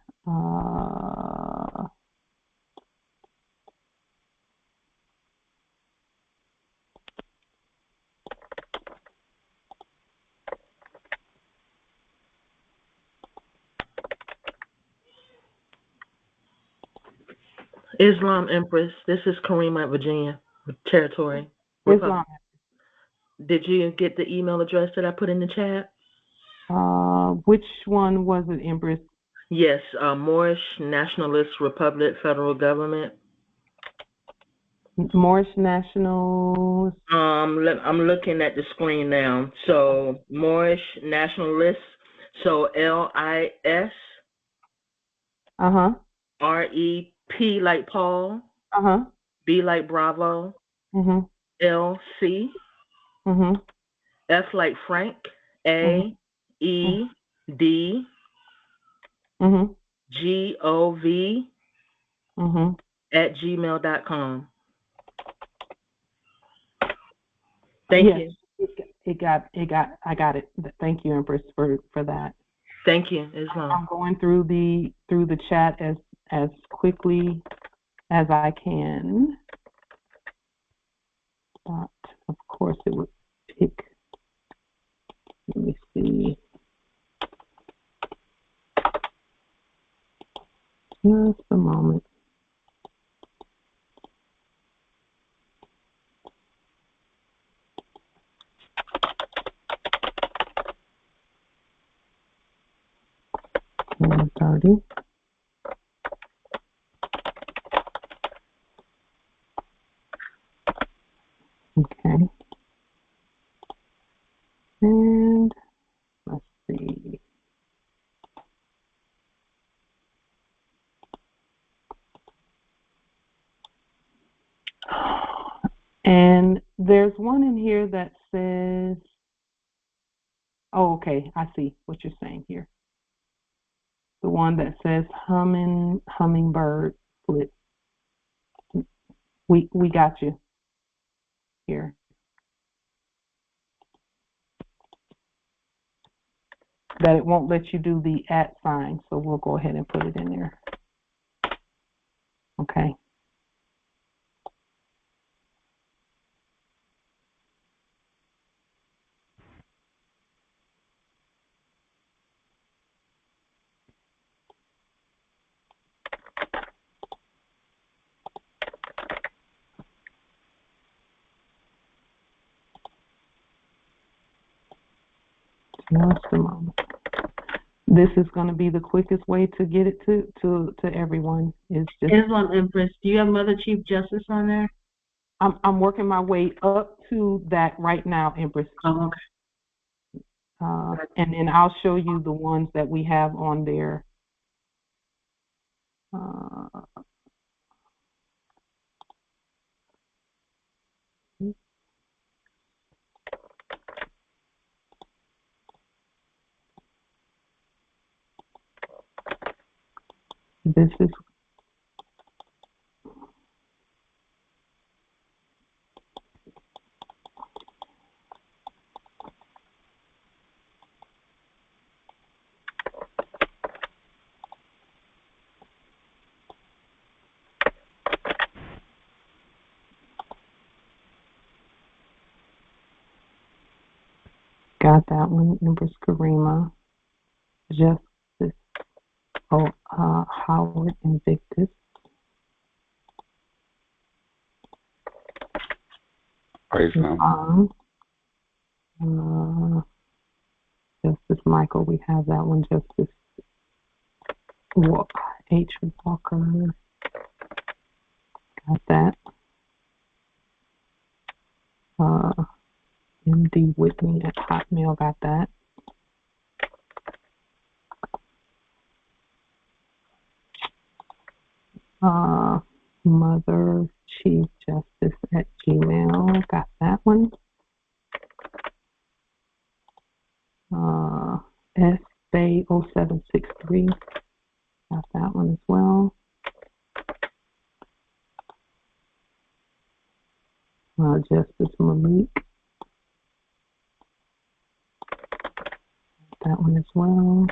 Islam, Empress. This is Karima, Virginia Territory. Islam. Did you get the email address that I put in the chat? Which one was it, Empress? Yes, Moorish Nationalist Republic Federal Government. Moorish Nationals. I'm looking at the screen now. So Moorish Nationalist. So LIS. REP like Paul. B like Bravo. LC. F like Frank. AED. GOV. @gmail.com. Thank you. I got it. Thank you, Empress, for that. Thank you, Islam. I'm going through the chat as quickly as I can. But of course it would take. Let me see. Just a moment. And 30. Okay. And let's see. And there's one in here that says, oh, okay, I see what you're saying here. The one that says hummingbird flip. We got you here. That it won't let you do the @ sign, so we'll go ahead and put it in there. Okay. Just a moment. This is going to be the quickest way to get it to everyone. It's just Islam Empress. Do you have Mother Chief Justice on there? I'm working my way up to that right now, Empress. Oh, okay. And then I'll show you the ones that we have on there. This is got that one, Empress Karima. Justice Howard Invictus. Justice Michael, we have that one. Justice H. Walker. Got that. MD Whitney at Hotmail, got that. Mother Chief Justice at Gmail, got that one. SBay0763, got that one as well. Justice Malik, that one as well.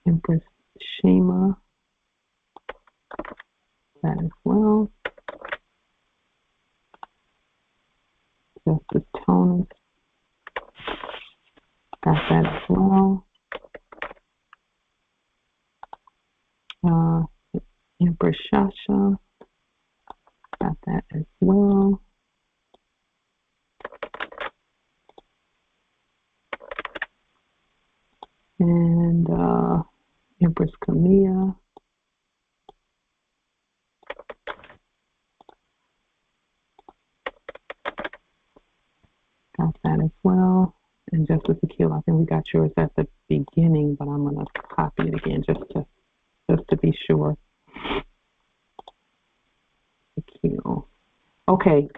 Empress Shima, that as well. Justice Tonus, got that as well. Empress Shasha, got that as well. And Empress Camilla, got that as well. And Justice Akil, I think we got yours at the beginning, but I'm going to copy it again just to be sure. Akil. Okay.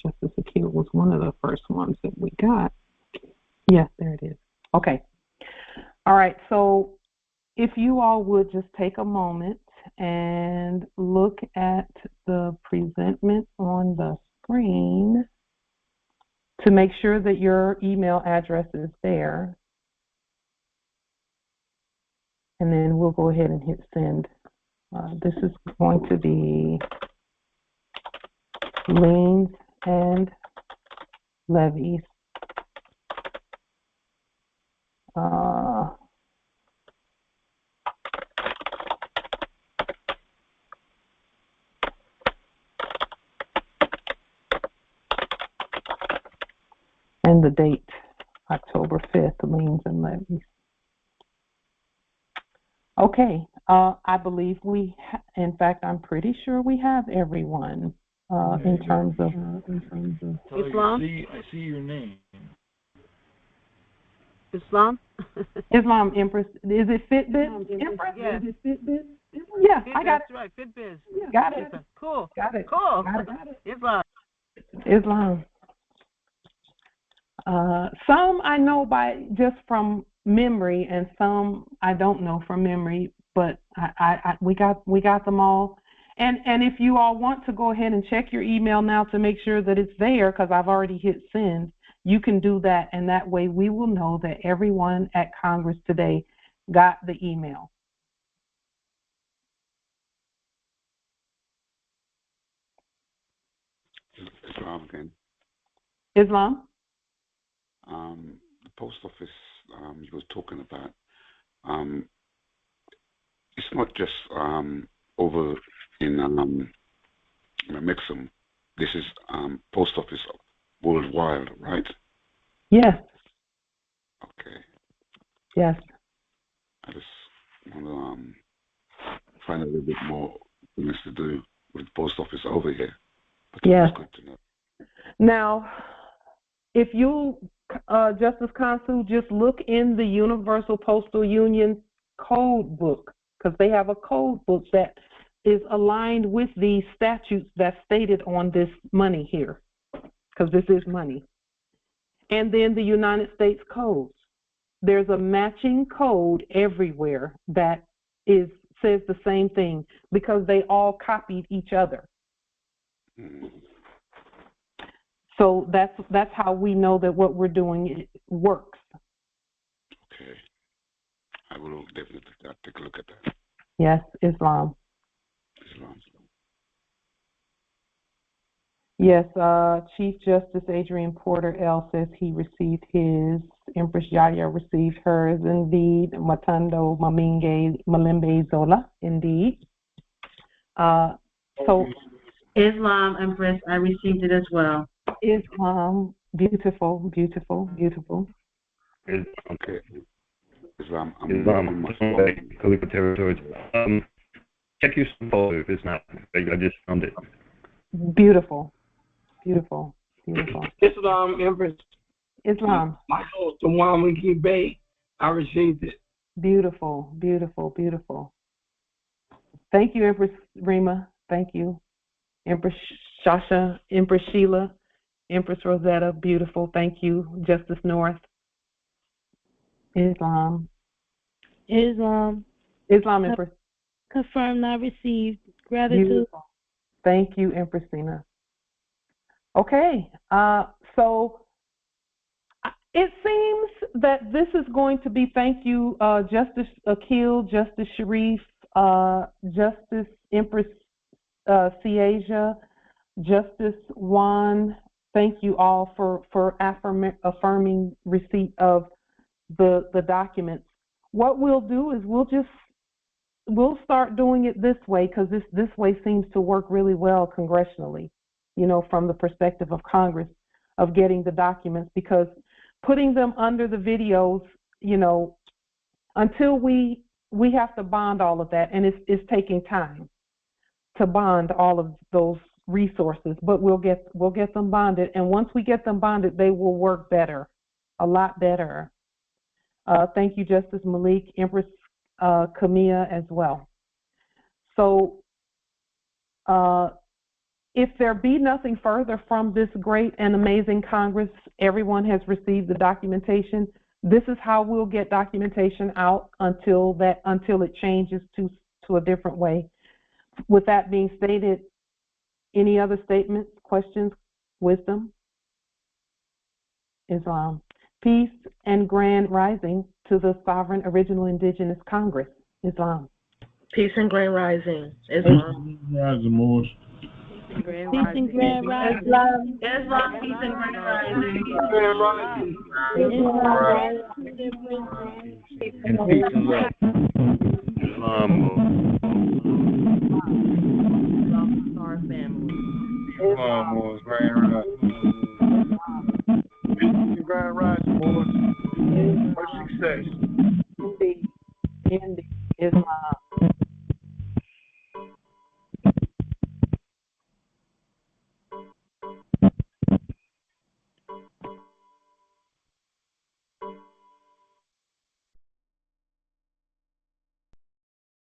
Justice Akil was one of the first ones that we got. Yes, there it is. Okay. All right. So if you all would just take a moment and look at the presentment on the screen to make sure that your email address is there. And then we'll go ahead and hit send. This is going to be liens and levies. And the date, October 5th, liens and levies. Okay, I believe in fact, I'm pretty sure we have everyone in terms of Islam. I see your name. Islam. Islam Empress. Is it Fitbit? Empress? Yeah. Is it Fitbit? Yeah, I got it. Right, Fitbiz. Yeah. Got it. Cool. Got it. Cool. Got it. Islam. Islam. Some I know by just from memory, and some I don't know from memory. But we got them all. And if you all want to go ahead and check your email now to make sure that it's there, because I've already hit send, you can do that, and that way we will know that everyone at Congress today got the email. Islam again. Islam? The post office you were talking about, it's not just over in Mexham. This is post office worldwide, right? Yes. Okay. Yes. I just want to find a little bit more things to do with the post office over here. But yes. Good to know. Now, if you, Justice Consul, just look in the Universal Postal Union code book, because they have a code book that is aligned with the statutes that's stated on this money here, because this is money. And then the United States codes. There's a matching code everywhere that says the same thing, because they all copied each other. So that's how we know that what we're doing works. Okay. I will definitely take a look at that. Yes, Islam. Islam. Yes, Chief Justice Adrian Porter L. says he received his. Empress Yaya received hers, indeed. Matando Malimbe Zola, indeed. So Islam, Empress, I received it as well. Islam, beautiful, beautiful, beautiful. Okay. Islam, Khalifa territories. Check your photo if it's not. I just found it. Beautiful, beautiful, beautiful. Islam, Empress. Islam. Michael, the Wamaki Bay. I received it. Beautiful, beautiful, beautiful. Thank you, Empress Rima. Thank you. Empress Shasha, Empress Sheila, Empress Rosetta, beautiful. Thank you, Justice North. Islam. Islam. Islam, Empress. Confirmed, not received. Gratitude. Beautiful. Thank you, Empress Sina. Okay, so it seems that this is going to be, thank you, Justice Akil, Justice Sharif, Justice Empress Ciasia, Justice Juan, thank you all for affirming receipt of the documents. What we'll do is we'll start doing it this way, because this way seems to work really well congressionally, from the perspective of Congress, of getting the documents, because putting them under the videos, until we have to bond all of that, and it's taking time to bond all of those resources, but we'll get them bonded, and once we get them bonded, they will work better, a lot better. Thank you, Justice Malik, Empress Camilla as well. So if there be nothing further from this great and amazing Congress, everyone has received the documentation. This is how we'll get documentation out until it changes to a different way. With that being stated, any other statements, questions, wisdom? Islam. Peace and grand rising to the sovereign original indigenous Congress. Islam. Peace and grand rising. Islam. Rising, Moors. Peace and grand rising. Islam. Islam. Peace and grand rising. Grand rising. And peace and love. Our family. Islam was grand rising. Grand rising, Moors. Much success.